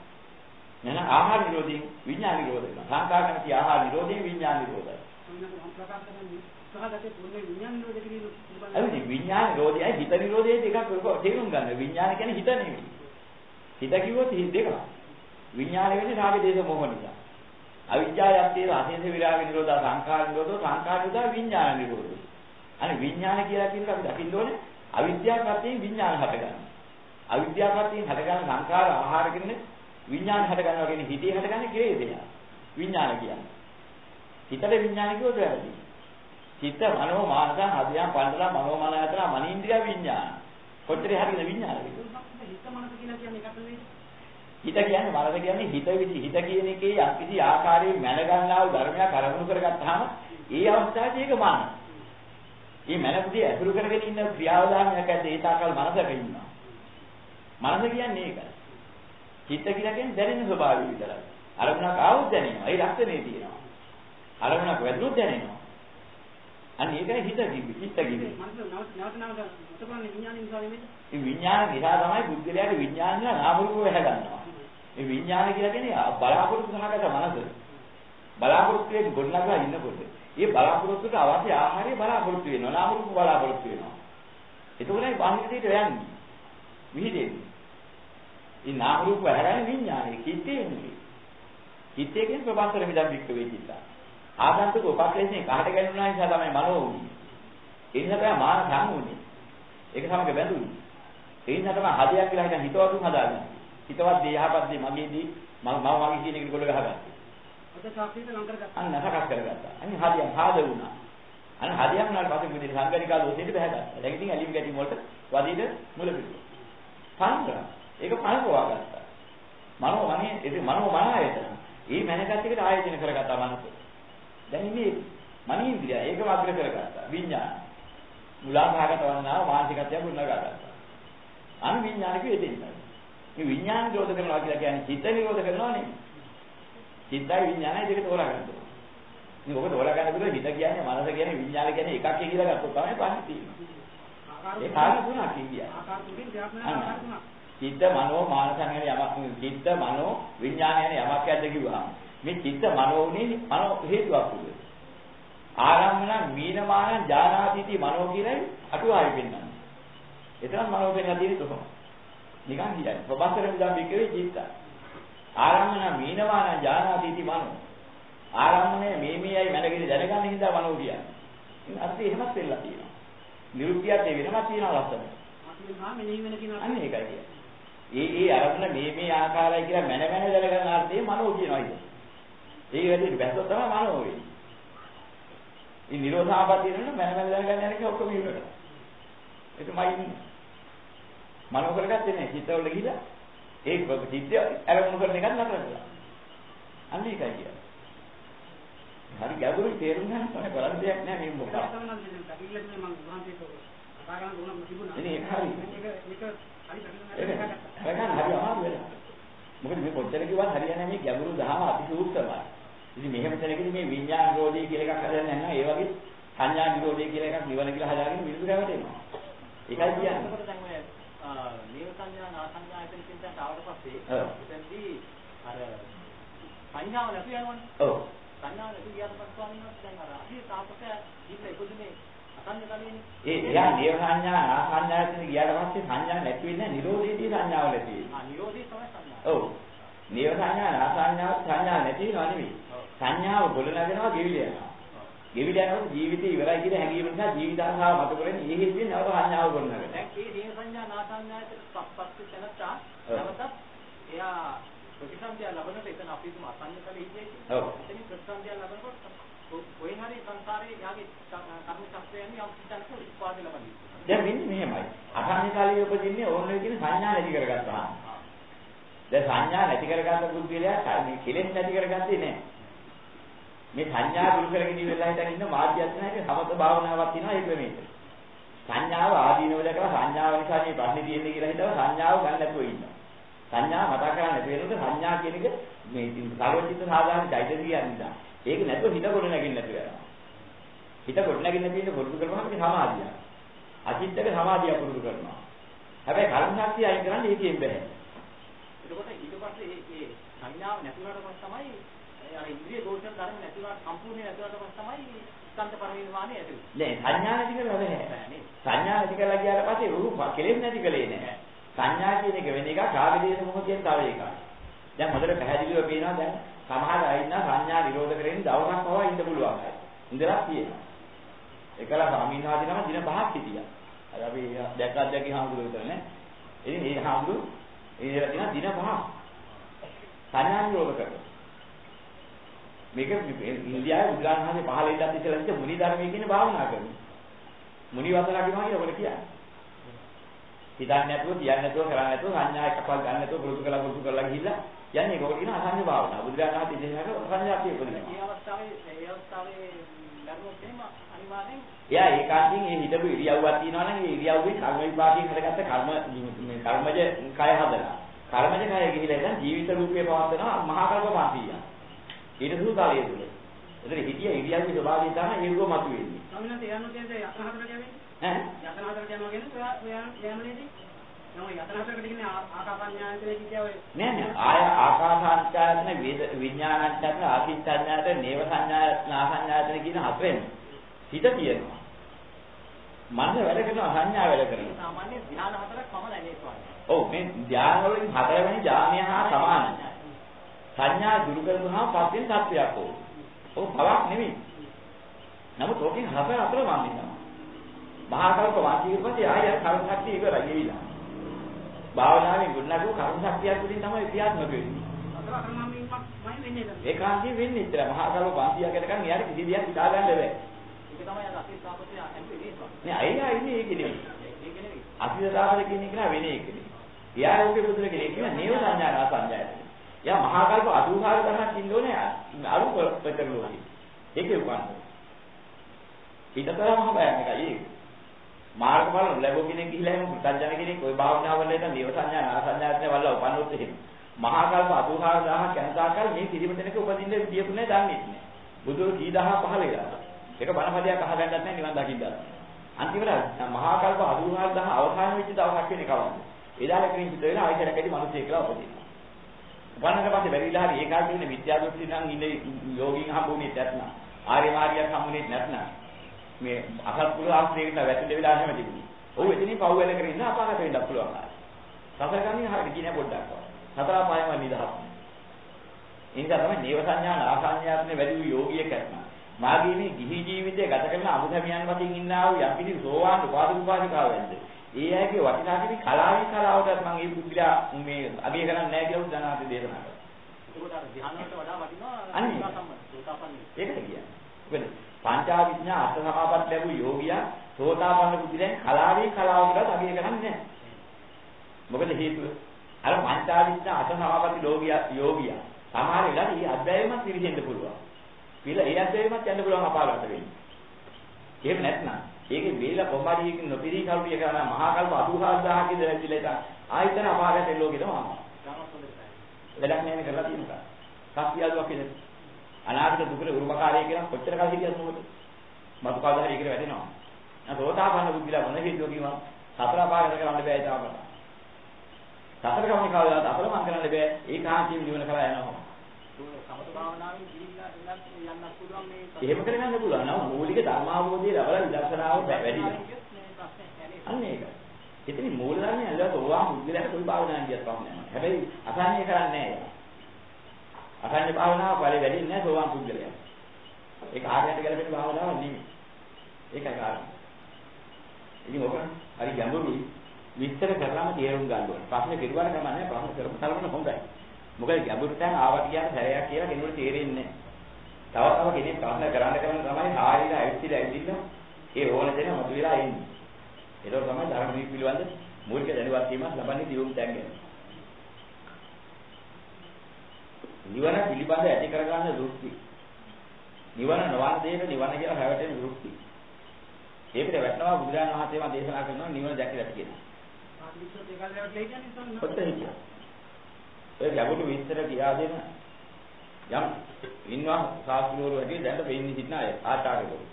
නේද? ආහාර නිරෝධයෙන් විඥාන නිරෝධ වෙනවා. සංකාරකමති ආහාර නිරෝධයෙන් විඥාන නිරෝධයි. අනිත් විඥාන නිරෝධයයි හිත නිරෝධයයි දෙකක් තේරුම් ගන්න. විඥාන කියන්නේ හිත නෙවෙයි. හිත කිව්වොත් දෙකක්. විඥාන වෙන්නේ රාග දේශ මොහ නිසා. අවිජ්ජායත්තේ අසේස විරාග නිරෝධා සංඛාර නිරෝධෝ සංඛාර නිරෝධා විඥාන නිරෝධෝ. අනේ විඥාන කියලා කියන්නේ අපි දකින්න ඕනේ අවිද්‍යාවපත්යෙන් විඥාන හටගන්නවා. අවිද්‍යාවපත්යෙන් හටගන්න සංඛාර ආහාර කියන්නේ විඥාන හටගන්නවා කියන්නේ හිතේ හටගන්නේ කෙලෙසය. විඥාන කියන්නේ. හිතට විඥාන කිව්වොත් වැරදි. චිත්ත මනෝ මානස හදයන් පණ්ඩලා මනෝ මනයතන මනීන්ද්‍රිය විඥාන. කොච්චර හරියද විඥාන කියන්නේ? හිත මනස කියලා කියන්නේ එකක් නෙවෙයි. හිත කියන්නේ මනස කියන්නේ හිත කියන එකේ යම්කිසි ආකාරයෙන් මැන ගන්නා වූ ධර්මයක් අරමුණු කරගත්තාම ඒ අවස්ථාවේ ඒක මන. මේ මනසදී අසුරු කරගෙන ඉන්න ක්‍රියාවදාමයක් ඇද්ද ඒ තාකල් මනසක ඉන්නවා. මනස කියන්නේ ඒකයි. චිත්ත කියලා කියන්නේ දැනෙන ස්වභාවය විතරයි. අරමුණක් ආවොත් දැනෙනවා. ඒ ලක්ෂණේ තියෙනවා. අරමුණක් වැදුනොත් දැනෙනවා. අන්න ඒකයි හිත කිව්වේ. චිත්ත කිව්වේ. මනස නැවත උත්පන්න විඥාන නිසා නෙමෙයි. මේ විඥාන නිසා තමයි බුද්ධලයාට විඥානය නාම රූප වෙහ ගන්නවා. මේ විඥාන කියලා කියන්නේ බලාපොරොත්තු සහගත මනස. බලාපොරොත්තුෙන් ගොඩනගලා ඉන්නකොට ඒ බලාපොරොත්තුට අවශ්‍ය ආහාරය බලාපොරොත්තු වෙනවා. නාම රූප බලාපොරොත්තු වෙනවා. ඒකෝනේ බාහිරට යන්නේ. විහිදෙන්නේ. මේ නාම රූප හැරෙන විඥානයේ කිත්තේ නෙමෙයි. කිත්තේ කියන්නේ ප්‍රබන්තර මිදම් වික්ක වේචිතා. ආගන්තුක උපක්ලේශයෙන් කාට ගැලුණා නිසා තමයි මනෝ වුනේ. ඒ නිසා තමයි මාන සම්මුනේ. ඒක සමග බැඳුනේ. ඒ නිසා තමයි හදයක් කියලා හිතන හිතවතුන් හදාගන්නේ. හිතවත් දේ යහපත් දේ මගේදී මගේ කියන එක ගොඩ ගහගත්තා. ඔත සාපේක්ෂව ලං කරගත්තා. අන්න නසකස් කරගත්තා. අනිත් හදියන් හාද වුණා. අන්න හදියන් වුණාට පස්සේ මොකද සංගරිකා දෝෂෙට බහැගත්තා. දැන් ඉතින් ඇලිම් ගැටීම් වලට වදීද මුල පිටු. සංග්‍රහ. ඒක පහකවා ගත්තා. මනෝ මනායතන. මේ මනකට එකට ආයතන කරගත්තා මනස. දැන් ඉන්නේ මනීන්ද්‍රිය ඒකම අග්‍ර කරගත්තා. විඥාන. මුලාභාගත වන්නා මානසිකත්වය පුරනගත්තා. අනු විඥාන කිව්වේ දෙන්නයි. මේ විඥාන නිරෝධ කරනවා කියලා කියන්නේ චිත්ත නිරෝධ කරනවා නෙමෙයි. චිත්තයි විඥානයි දෙක තෝරා ගන්න ඕනේ. මේ ඔබ තෝරා ගන්න දුර හිත කියන්නේ මනස කියන්නේ විඥාන කියන්නේ එකක් කියලා ගත්තොත් තමයි පහක් තියෙන්නේ. ඒ කාරණා තුනක් කියන්නේ. ආකාර තුنين ආකාර තුනක්. චිත්ත මනෝ මානස යන යමක් චිත්ත මනෝ විඥාන යන යමක් යද්ද කිව්වහම මේ චිත්ත මනෝ උනේ මනෝ හේතුවක් උදේ. ආරම්මන මීනමාන ඥානාදීති මනෝ කියලයි අටුවායි පෙන්නන්නේ. එතන මනෝ පෙන්නලා තියෙන්නේ කොහොමද? නිකන් කියයි. ප්‍රබන්තර විදම් විකේ චිත්ත. ආරම්මන මීනමාන ඥානාදීති මනෝ. ආරම්මනේ මේයයි මනගිරි දැනගන්න හින්දා මනෝ කියන්නේ. ඉතින් අර්ථය එහෙමත් වෙලා තියෙනවා. නිරුක්තියත් ඒ වෙනමක් තියෙනවා ලස්සන. අන්න ඒකයි කියන්නේ. ඒ අරමුණ මේ ආකාරයි කියලා මන දැනගන්න අර්ථයේ මනෝ කියනවා ඉතින්. ඒක වැඩි බැස්සොත් තමයි මනෝ වෙන්නේ. මේ නිරෝධාපතිය නේද මන දැනගන්න යන එක ඔක්කොම ඉන්නට. ඒකමයි මනෝ කරගත්තේ නැහැ. චිත්තවල ගිහලා ඒක චිත්තය අරමුණු කරන එකත් නතර කළා. අන්න ඒකයි කියන්නේ. හරි ගැඹුරු තේරුම් ගන්න තමයි කරන්න දෙයක් නෑ මේ මොකක්ද. ඉතින් ඒක හරි. ඒක හරි අමාරු වෙනවා. මොකද මේ කොච්චර කිව්වත් හරියන්නේ මේ ගැඹුරු දහම අතිසූක්ෂමයි. ඉතින් මෙහෙම තැනකදී මේ විඤ්ඤාණ නිරෝධය කියලා එකක් හදන්නේ නැහැ. ඒ වගේ සංඥා නිරෝධය කියලා එකක් නිවන කියලා හදාගෙන විරුද්ධ කරවටෙනවා. ඒකයි කියන්නේ. ඒකට දැන් ඔය නීව සංඥා නා සංඥා ඇතුළේ තින්ට ආවට පස්සේ එතෙන්දී අර සංඥාව නැති යනවනේ. ඔව්. සංඥාව නැති ගියාට පස්සේ ස්වාමීන් වහන්සේ දැන් අර අහි තාපක ඉන්න ඉපදුනේ අසංඥා කලියනේ. එයා නීව සංඥා නා සංඥා ඇතුළේ ගියාට පස්සේ සංඥා නැති වෙන්නේ නිරෝධයේදී සංඥාව නැති වෙන්නේ. නිරෝධය තමයි සංඥා. ඔව්. නීව සංඥා නා සංඥා නැති වෙනවා නෙවෙයි. සංඥාව ගොඩනගෙනවා ගෙවිල යනවා. ගෙවිල යනකොට ජීවිතේ ඉවරයි කියන හැඟීම නිසා ජීවිත ආසාව මත කරගෙන ඒ හිතින් නැවත සංඥාව ගොඩනගෙනවා. දැන් මේ නීව සංඥා නා සංඥාට සම්පස්ස තැනත්තා නැවත එයා ප්‍රතිසන්දිය ලැබෙනකොට එතන අපි තුම අසංඥ කලේ ඉන්නේ. ඔව්. එතන ප්‍රතිසන්දිය ලැබෙනකොට කොහෙන් හරි සංසාරේ කාලේ යාගේ කර්ම ශක්තියන්නේ යම් කිසිතනක උත්පාදනය ලබන්නේ. දැන් මෙන්න මෙහෙමයි. අසංඥ කාලයේ උපදින්නේ ඕන වෙන කියන සංඥා නැති කරගත්තා. දැන් සංඥා නැති කරගත්ත බුද්ධිලයා මේ කෙලෙස් නැති කරගත්තේ නැහැ. මේ සංඥා දුරු කරගෙන ඉවරලා හිටන් ඉන්න මාධ්‍යඥානයේ සමත භාවනාවක් තියෙනවා ඒ ක්‍රමයකට. සංඥාව ආදීනව දැකලා සංඥාව නිසා මේ ප්‍රශ්නේ තියෙන්නේ කියලා හිතලා සංඥාව ගන්න නැතුව ඉන්නවා. සංඥා මතක කරන්නේ නැති වෙනකොට සංඥා කියන එක මේ සර්වචිත්ත සාධාරණ চৈতසික යනවා. ඒක නැතුව හිත කොට නැගින්න නැතුව යනවා. හිත කොට නැගින්න තියෙන පුරුදු කරපුවාම ඒක සමාධිය. අචිත්තක සමාධිය පුරුදු කරනවා. හැබැයි කර්ම ශක්තිය අයින් කරන්නේ ඒකෙන් බෑ. එතකොට ඊට පස්සේ මේ සංඥාව නැතිවට පස්සේ තමයි අර ඉන්ද්‍රිය දෝෂන ධර්ම නැතිවට සම්පූර්ණ නැතිවට පස්සේ තමයි ස්කන්ධ පරිණාමය ඇති වෙන්නේ. නෑ සංඥා නැති කරලා බෑ. සංඥා නැති කරලා ගියාට පස්සේ රූප කෙලෙස් නැති කලේ නෑ. සංඥා කියන එක වෙන එකක් කාගදේශ මොහොතෙන් තව එකක්. දැන් හොඳට පැහැදිලිව පේනවා දැන් සමහර අය ඉන්න සංඥා නිරෝධ කරගෙන දවසක් පවා ඉන්න පුළුවන් අය. ඉඳලා තියෙනවා. එකලා ස්වාමීන් වහන්සේ නම දින 5ක් හිටියා. අර අපි දැක්කත් හාමුදුරුවෝ විතරනේ. ඉතින් මේ හාමුදුරුවෝ ඉඳලා තියෙන දින 5ක් සංඥා නිරෝධ කරනවා. මේක ඉන්දියාවේ බුදුරජාණන් වහන්සේ 15 ඉඳන් ඉස්සෙල්ලා ඉඳ මුනි ධර්මයේ කියන භාවනා කරනවා. මුනි වදනා කියනවා කියලා ඔබට කියන්නේ. හිතන්නේ නැතුව කියන්නේ නැතුව කරන්නේ නැතුව සංඥා එකපල් ගන්න නැතුව පුරුදු කරලා ගිහිල්ලා යන්නේ ඒකට කියන අසංඥ භාවනාව. බුදුරජාණන් වහන්සේ ඉතින් සංඥාතිය උපදිනවා. මේ අවස්ථාවේ ලැබුණොත් එහෙම අනිවාර්යෙන් එයා ඒකාන්තයෙන් ඒ හිතපු ඉරියව්වක් තියෙනවා නම් ඒ ඉරියව්වේ කර්ම විපාකයෙන් හදගත්ත කර්මජ කය හදලා. කර්මජ කය ගිහිලා ඉතින් ජීවිත රූපේ පවත්වනවා මහා කල්ප 500ක්. ඊට සූතාලයේ තුල. ඒතර හිතිය ඉරියව්වේ ස්වභාවය තමයි ඒරුව මතුවෙන්නේ. ස්වාමීන් වහන්සේ යන්නෝ කියන්නේ යතන හතර කියන්නේ ඈ යතන හතර කියනවා කියන්නේ ඔයා යෑමනේදී නෝ යතන හතරකට කියන්නේ ආකාසඤ්ඤායතන කියව නෑ නෑ ආය ආකාසාංචායතන විඥානංචායතන ආකින්චඤ්ඤායතන නේව සංඥායතන ආසඤ්ඤායතන කියන හතරෙන් හිත තියෙනවා. මනස වැඩ කරනවා සංඥා වැඩ කරනවා. සාමාන්‍ය ධ්‍යාන හතරක් පමණයි මේ ස්වාමීන්. ඔව් මේ ධ්‍යාන වලින් හතරවෙනි ධ්‍යානය හා සමානයි. සංඥා දුරු කරගුණාම පස්වෙනි තත්වයක් ඕක. ඔව් පවක් නෙමෙයි. නමුත් ඕකෙන් හතර වන්දිනවා. මහා කල්ප වාචිකපති ආය කර්ම ශක්තිය ඉවරයි ගිහිලා. භාවනාවේ ගුණනගු කර්ම ශක්තිය තුළින් තමයි ක්‍රියාත්මක වෙන්නේ. අතර කර්මමින්මයි වෙන්නේ ඒක. ඒකාන්තයෙන් වෙන්නේ ඉතල මහා කල්ප 500ක් යනකම් එයාට කිසි දෙයක් හිතා ගන්න බැහැ. ඒක තමයි අර අතීත සාපත්‍ය ඇන්නේ නේද? නේ අයියා ඉන්නේ ඒක නෙමෙයි. ඒක නෙමෙයි. අතීත සාපත්‍ය කියන එක නා වෙන්නේ ඒක නෙමෙයි. එයා ඕකේ පුදුර කෙනෙක් කියන නේව සංඥා නා සංඥායතන. එයා මහා කල්ප 84 ගණන් ඉන්න ඕනේ අරුප පෙතරලෝකේ. ඒකේ උපන්නේ. ඊටතරම හොබයන් එකයි ඒක. මාර්ගඵල ලැබුව කෙනෙක් ගිහිලා එහෙම පුතඥ කෙනෙක් ওই භාවනාවල එතන දේව සංඥා නා සංඥාත්නේ වල්ලා උපන්නොත් එහෙම. මහා කල්ප 84000ක් යනතාකල් මේ කිසිම දෙයක උපදින්න විදියක් නෑ දන්නේ නැහැ. බුදුරු කී දහහ පහල වෙලා. ඒක බණපදයක් අහගන්නත් නැහැ නිවන් දකින්නත්. අන්තිමට මහා කල්ප 84000 අවසාන වෙච්ච දවසක් වෙන්නේ කවද්ද? එදාට කෙනෙක් හිත වෙලා ආයතනකදී මිනිස්සෙක් කියලා උපදිනවා. උපන්නට පස්සේ බැරිලා හරි ඒ කාලේ ඉන්න විද්‍යා දෘෂ්ටි නම් ඉන්නේ යෝගීන් හම්බුනේ නැත්නම් ආර්ය මාර්ගයක් හම්බුනේ නැත්නම් මේ අසත්පුරු ආශ්‍රයකට වැටෙන්න වෙලා හැම තිබුණේ. ඔව් එතනින් පව් වෙල කරගෙන ඉන්න අපාගත වෙන්නත් පුළුවන් ආයි. සසර ගන්නේ හරියට කියන පොඩ්ඩක් වань. සතර පායම නිදහස්. ඒ නිසා තමයි නේව සංඥා නාසඤ්ඤාත්නේ වැඩි වූ යෝගියෙක් කරනවා. මාගේ මේ ගිහි ජීවිතය ගත කරන අමුතමියන් වශයෙන් ඉන්නා වූ යම් කිසි සෝවාන් උපාදිකාව වෙද්ද. ඒ අයගේ වටිනාකම කලාවටත් මම මේ බුද්ධිලා මේ අගය කරන්නේ නැහැ කියලා උදානාති දේශනා කරා. ඒකට අර ධ්‍යානවලට වඩා වටිනවා සෝතාපන්න. ඒකට කියන්නේ. මොකද පංචාවිඥා අට සමාපත් ලැබූ යෝගියා සෝතාපන්න බුද්ධිලෙන් කලාවටත් අගය කරන්නේ නැහැ. මොකද හේතුව? අර පංචාවිඥා අට සමාපත් යෝගියා සමහර වෙලාවට මේ අධ්‍යයනයත් පිළිහෙන්න පුළුවන්. ඒ අධ්‍යයනයත් යන්න පුළුවන් අපාගත වෙන්නේ. එහෙම නැත්නම් ඒකේ වේලා කොම්බාඩියකින් නොපිරී කල්පිය කරන මහා කල්ප 84000 ක ඉඳලා ඉතින් ආයතන අපාගත ලෝකෙ තමයි. වැඩක් නෑනේ කරලා තියෙනවා. සත්‍යයදුවක් කියන අනාගත දුකේ උරුමකාරය කියන කොච්චර කල් හිටියද මොකද? මතු කාදාරි එකට වැටෙනවා. සෝතාපන්න බුද්ධිලා මොන හේතුව කිව්වම සතර අපාගත කරන්න බෑ ඊටම. සතර කම කාලයට අපලමන් කරන්න බෑ. ඒකාන්තයෙන් ජීවන කරලා යනවා. සමත භාවනාවෙන් ගිහිල්ලා යන්නත් පුළුවන් මේ. එහෙම කරගන්න පුළුවන්. නම මූලික ධර්මාවබෝධය ලැබලා විදර්ශනාව වැඩිලා. අන්න ඒක. ඉතින් මූල ධර්මය ඇල්ලුවා තෝරාම බුද්ධිලට කොයි භාවනාවක් කියත් පහු නැහැ. හැබැයි අසන්නේ කරන්නේ නැහැ. අසන්නේ භාවනාව පරිදි වැඩින්නේ නැහැ සෝවාන් පුද්ගලයා. ඒක ආර්යයට ගැලපෙන භාවනාවක් නෙමෙයි. ඒකයි කාරණා. ඉතින් ඔක හරි ගැඹුරුයි. විස්තර කරලාම තේරුම් ගන්න ඕනේ. ප්‍රශ්න කෙරුවාට කමන්නේ ප්‍රශ්න කරපු තරමට හොඳයි. මොකද ගැඹුරු තැන ආවට කියන සැරයක් කියලා කෙනෙකුට තේරෙන්නේ නැහැ. තව කෙනෙක් ප්‍රශ්න කරන්න තමයි ආයෙත් ඇවිත්ලා ඒ ඕන දෙන මොකද වෙලා එන්නේ. ඒක තමයි ධර්ම පිළිබඳ මූලික දැනුවත් වීමක් ලබන්නේ දියුම් තැන්ගෙන. නිවන පිළිබඳ ඇති කරගන්න දෘෂ්ටි. නිවන නොවන දෙයක නිවන කියලා හැවටෙන දෘෂ්ටි. ඒකට වැටෙනවා බුදුරජාණන් වහන්සේම දේශනා කරනවා නිවන දැකලා කියනවා. ආත්මිකව ඒ කාලේ වලට කියන්නේ සම්මත. කොතන හිටියා? ඒ ගැඹුරු විස්තර කියා දෙන යම් ඉන්නවා සාස්ත්‍රවරු හැටි දැන් වෙන්නේ සිටින අය ආචාර්යවරු.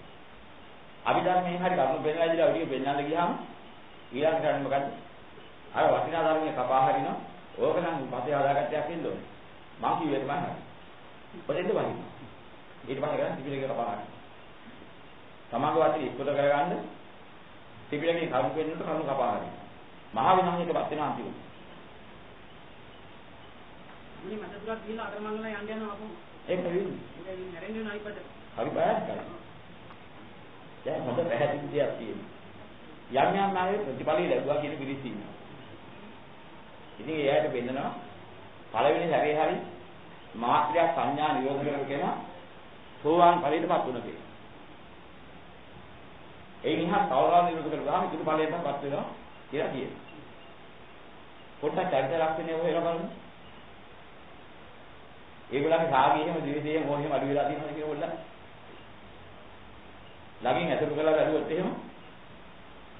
අභිධර්මයෙන් හරි කරුණු පෙන්නලා දීලා ඔලිය පෙන්නන්න ගියාම ඊළඟ කරන්නේ මොකද්ද? අර වටිනා ධර්මයේ කපා හරිනවා. ඕක නම් පස්සේ හදාගත්තයක් ඉන්න ඕනේ. මං කිව්වේ තමයි. ඔතෙන්ද වහින්න. ඊට පස්සේ ගන්න ත්‍රිපිටකය කපා හරිනවා. සමාග වාදී ඉක්කොත කරගන්න ත්‍රිපිටකේ කරුණු පෙන්නනට කරුණු කපා හරිනවා. මහා විනෝහයකපත් වෙන අන්තිමට. මුනි මට දුරක් ගිහිල්ලා අතරමංගල යන්න යනවා අපෝ. ඒක නෙවෙයි. ඒක නැරෙන්නේ නයිපට. හරි බයයි. දැන් හොඳ පැහැදිලි දෙයක් තියෙනවා. යම් යම් ආයේ ප්‍රතිපලී ලැබුවා කියන පිළිසි ඉන්නවා. ඉතින් එයාට වෙන්නනවා පළවෙනි සැරේ හරි මාත්‍රිය සංඥා නිරෝධ කරගෙන සෝවාන් ඵලයටපත් වුණා කියලා. ඒ නිසා සෝවාන් නිරෝධ කරගාම ඉතුරු ඵලයටපත් වෙනවා කියලා කියනවා. පොඩ්ඩක් චරිත ලක්ෂණය හොයලා බලන්න. ඒගොල්ලන්ගේ සාගය එහෙම ද්වේෂයෙන් මොහෙම අඩු වෙලා තියෙනවා කියලා පොඩ්ඩක්. ළඟින් ඇතුළු කරලා බැලුවොත් එහෙම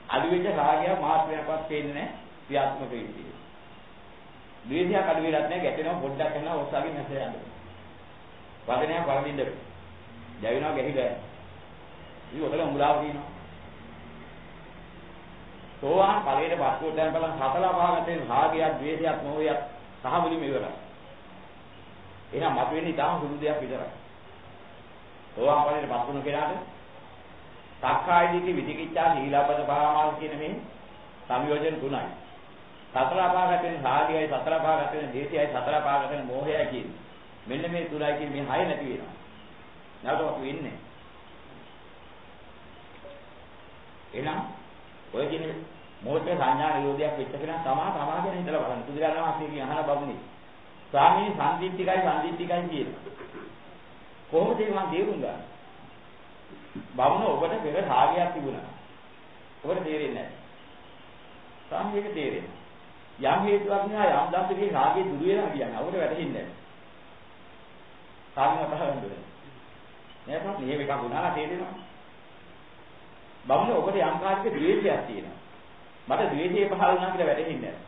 අඩු වෙච්ච රාගය මාත්‍රයක්වත් පේන්නේ නැහැ ක්‍රියාත්මක වෙන්නේ. ද්වේෂයක් අඩු වෙලත් නැහැ ගැටෙනවා පොඩ්ඩක් කරනවා ඔස්සාගේ නැස යනවා. වදනයක් වරදින්න බෑ. දැවෙනවා ගැහිලා. ඉතින් ඔතන මුලාව තියෙනවා. සෝවාන් ඵලයේ පස්කෝට දැන් බලන්න හතලා පහකට රාගයක් ද්වේෂයක් මොහයක් සහ මුලින්ම ඉවරයි. එහෙනම් මතුවෙන්නේ ඊටම සුළු දෙයක් විතරයි. සෝවාන් ඵලයේ පස් වුණ කෙනාට සක්කාය දිට්ඨි විචිකිච්ඡා සීලබ්බත පරාමාස කියන මේ සංයෝජන තුනයි. සතර පාගතෙන් රාගයයි සතර පාගතෙන් දේශයයි සතර පාගතෙන් මෝහයයි කියන්නේ. මෙන්න මේ තුනයි කියන්නේ මේ හය නැති වෙනවා. නැවතවත් වෙන්නේ. එහෙනම් ඔය කියන්නේ මොහොත සංඥා නිරෝධයක් වෙච්ච කෙනා තමා ගැන හිතලා බලන්න. බුදුරජාණන් වහන්සේ කියන අහන බබුනේ. ස්වාමීන් සම්දිත්තිකයි කියන. කොහොමද ඒක මම තේරුම් ගන්නේ? බමුණ ඔබට පෙර රාගයක් තිබුණා. ඔබට තේරෙන්නේ නැහැ. සාමීක තේරෙන්නේ. යම් හේතුවක් නිසා යම් දවසකදී රාගය දුරු වෙනවා කියන්නේ අපිට වැටහෙන්නේ නැහැ. සාමීක පහලන්න බෑ. නේද? මේ එකක් වුණාලා තේරෙනවා. බමුණ ඔබට යම් කාර්යයක ද්වේෂයක් තියෙනවා. මට ද්වේෂය පහල වුණා කියලා වැටහෙන්නේ නැහැ.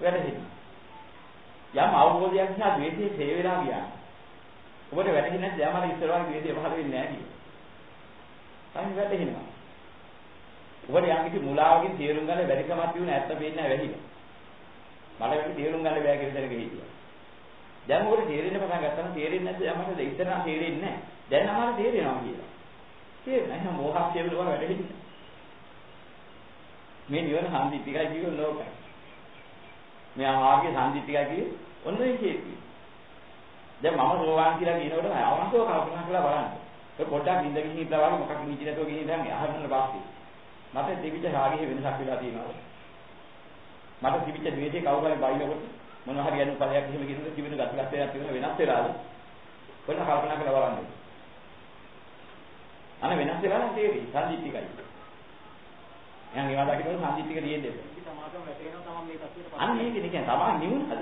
වැටහෙන්නේ. යම් අවබෝධයක් නිසා ද්වේෂය ඡේ වෙලා ගියා. ඔබට වැටහෙන්නේ නැද්ද? යා මට ඉස්සර වගේ ද්වේෂය පහල වෙන්නේ නැහැ කියලා. සාමීක වැටහෙනවා. ඔබට යම් කිසි මුලාවකින් තේරුම් ගන්න බැරි කමක් තියුණ ඇත්ත පේන්නේ නැහැ වැහිලා. මට මේක තේරුම් ගන්න බෑ කියලා දැනගෙන හිටියා. දැන් ඔබට තේරෙන්න පටන් ගත්තාම තේරෙන්නේ නැද්ද? යමකට ඉස්සර නම් තේරෙන්නේ නැහැ. දැන් අමාරු තේරෙනවා කියලා. තේරෙන්නේ නැහැ. මොහොතක් කියනකොට වැටෙන්නේ. මේ නිවන සම්දිත්තිකයි කියව නෝකයි. මේ ආර්ය සම්දිත්තිකයි කියේ ඔන්න ඒ හේතුව. දැන් මම සෝවාන් කියලා කියනකොට අවංකව කල්පනා කරලා බලන්න. ඒ පොඩ්ඩක් ඉඳගෙන ඉඳලා වගේ මොකක් නිචි නැතුව ගිහින් දැන් අහන්න පස්සේ මට තිබිච්ච රාගයේ වෙනසක් වෙලා තියෙනවා. මට තිබිච්ච ද්වේෂේ කවුරුහරි බයිනකොට මොන හරි අනුපලයක් එහෙම කියනකොට තිබෙන ගතිගත එකක් තියෙන වෙනස් වෙලාද? කොහොම කල්පනා කරලා බලන්න. අනේ වෙනස් වෙලා නම් තේරෙයි සම්දිත්තිකයි. එහෙනම් ඒවා දකින්නකොට සම්දිත්තික තියෙන්නේ. ඒක සමාගම වැටෙනවා තමයි මේ තත්ත්වයට පස්සේ. අන්න ඒක කියන්නේ තමන් නිවුණද?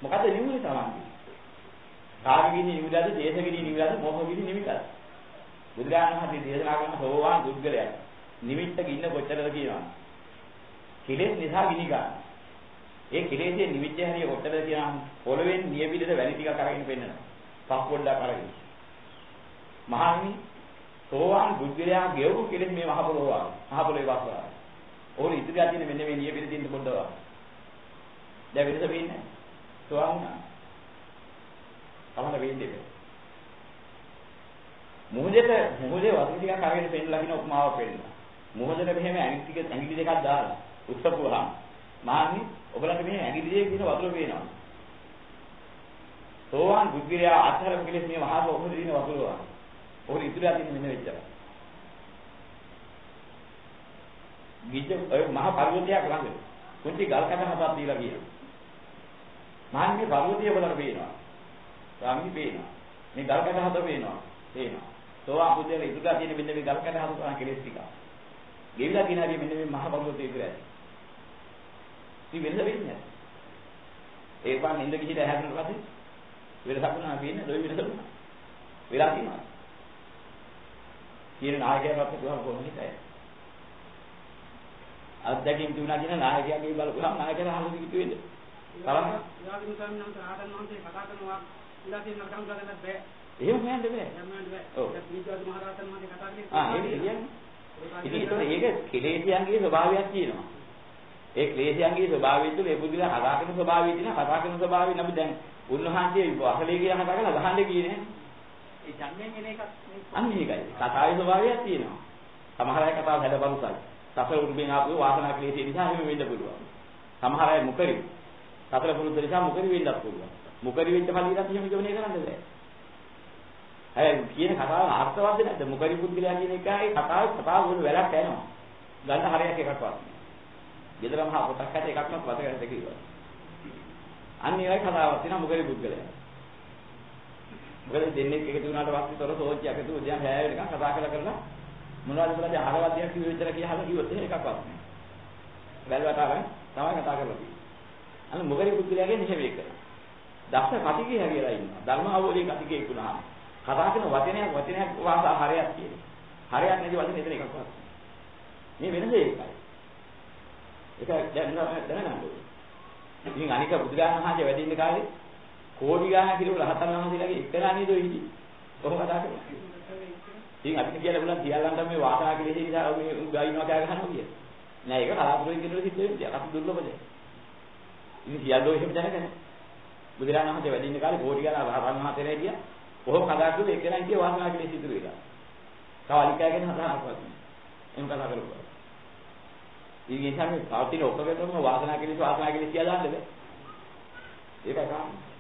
මොකද නිවුනේ තමන්ගේ? රාගගිනි නිවිලාද, දේශගිනි නිවිලාද, මොහොගිනි නිවිලාද? බුදුරජාණන් වහන්සේ දේශනා කරන සෝවාන් දුක්ගලයක්. නිමිත්තක ඉන්න කොච්චරද කියනවා. කෙලෙස් නිසා ගිනි ගන්න. ඒ කෙලෙස්යේ නිමිත්ත හැරිය කොච්චරද කියනවා. පොළවෙන් නියපිටට වැලි ටිකක් අරගෙන පෙන්නනවා. පස් පොඩ්ඩක් අරගෙන. මහණනි සෝවාන් දුක්ගලයා ගෙවු කෙලෙස් මේ මහ පොළොවේ වස්වා. ඕන ඉතිරිය තියෙන මෙන්න මේ නියපිට තියෙන පොඩ්ඩව. දැන් වෙනස වෙන්නේ. සෝවාන් වුණා. තමයි වෙන්නේ. මොහොතේ වතුර ටිකක් අරගෙන පෙන්නලා කියන උපමාවක් පෙන්නනවා. මොහොතේ මෙහෙම ඇඟිලි දෙකක් දාලා උස්සපුවාම මාන්නේ ඔයගලන්ට මෙහෙම ඇඟිලි දෙකේ කියන වතුර පේනවා. සෝවාන් බුද්ධියා අත්හැරම කෙලෙස් මේ මහා මොහොතේ දින වතුර වගේ. ඔය ඉතුරුලා තියෙන මෙන්න වෙච්චා. ගිජ්ජ ඔය මහා පර්වතයක් ළඟ කුංචි ගල් කඩ හතක් දීලා කියනවා. මාන්නේ පර්වතය වලට පේනවා. ස්වාමීන් පේනවා. මේ ගල් කඩ හත පේනවා. තේනවා. සෝවාන් පුද්ගලයා ඉදුලා තියෙන මෙන්න මේ ගල්කට හසු කරන කෙලෙස් ටික. ගෙවිලා තියෙන හැටි මෙන්න මේ මහ බඹුත් ඉදිරියට. ඉතින් වෙනද වෙන්නේ නැහැ. ඒ පාන් නින්ද කිසිට හැදෙන්න පස්සේ වෙනසක් වුණා කියන්නේ දොයි වෙනසක් වුණා. වෙලා තියෙනවා. කියන නායකයාවත් කියවම කොහොමද හිතයි. අත්දැකීම් තුනා කියන නායකයාගේ බලපුවාම නායකයා අහලා කිව්තු වෙන්නේ. බලන්න. යාගින් සම්මන්ත ආතන් වහන්සේ කතා කරනවා ඉලා තියෙන නරකම් කරන්නත් බෑ. එහෙම නෑද බෑ. යන්නත් බෑ. ඔව්. විජාති මහ රහතන් වහන්සේ කතා කරන්නේ. ඒක කියන්නේ. ඉතින් ඒක කෙලෙසියන්ගේ ස්වභාවයක් තියෙනවා. ඒ ක්ලේශයන්ගේ ස්වභාවය තුළ ඒ බුදුලා කතා කරන ස්වභාවය තියෙනවා. කතා කරන ස්වභාවය නම් දැන් උන්වහන්සේ අසලේ කියන කතා කරලා ගහන්නේ කියන්නේ. ඒ ජන්මෙන් එන එකක් අන්න ඒකයි. කතාවේ ස්වභාවයක් තියෙනවා. සමහර අය කතාව හැදපරුසයි. සතර උරුමෙන් ආපු වාසනා ක්ලේශය නිසා එහෙම වෙන්න පුළුවන්. සමහර අය මුකරි. සතර පුරුද්ද නිසා මුකරි වෙන්නත් පුළුවන්. මුකරි වෙන්න පළියට එහෙම ජීවනය කරන්න බෑ. අය කියන කතාව අර්ථවත් නැද්ද? මුකරි පුද්ගලයා කියන එකයි කතාව වල වැලක් යනවා. ගන්න හරියක් එකක්වත්. ගෙදරම හා පොතක් හැට එකක්වත් වත ගන්න දෙකියවා. අන්න ඒවයි කතාවක් තියෙනවා මුකරි පුද්ගලයා. මොකද දෙන්නේ එකතු වුණාට පස්සේ තොර සෝච්චි එකතු උදයන් හැය වෙනකන් කතා කරලා මොනවද කියලා අහවදියක් කිව්ව විතර කියලා කිව්වොත් එහෙම එකක්වත් නෑ. බැලුවට අරන් තමයි කතා කරලා තියෙන්නේ. අන්න මුකරි පුද්ගලයාගේ නිහේවේක. දක්ෂ කතිකේ හැරියලා ඉන්නවා. ධර්ම අවබෝධයේ කතිකේ ඉක්ුණාම කතා කරන වචනයක් වාසා හරයක් කියන්නේ. හරයක් නැති වචන එතන එකක්වත්. මේ වෙනස ඒකයි. ඒක දැනගන්න ඕනේ. ඉතින් අනික බුදුරජාණන් වහන්සේ වැඩ ඉන්න කාලේ කෝටි ගාණක් කිලෝ රහතන් වහන්සේලාගේ එකලා නේද ඉති. කොහොම කතා කරන්නේ? ඉතින් අපිට කියලා බුණා සියල්ලන්ට මේ වාසනා කෙලෙස් නිසා මේ ගායිනවා කෑ ගහනවා කිය. නෑ ඒක කලාතුරකින් කෙනෙකුට සිද්ධ වෙන්නේ. අපි දුර්ලභද? ඉතින් සියල්ලෝ එහෙම දැනගන්න. බුදුරජාණන් වහන්සේ වැඩ ඉන්න කාලේ කෝටි ගාණක් රහතන් වහන්සේලා හිටියා. කොහොම කතා කළේ එකලා හිටිය වාසනා කෙලෙස් ඉතුරු වෙලා. කාලිකාගෙන හදාගන්නවා. එහෙම කතා කරලා. ඉතින් ඒ තමයි පාටින ඔක්කොගෙම වාසනා කෙලෙස් කියලා දාන්න බෑ. ඒකයි කාරණා.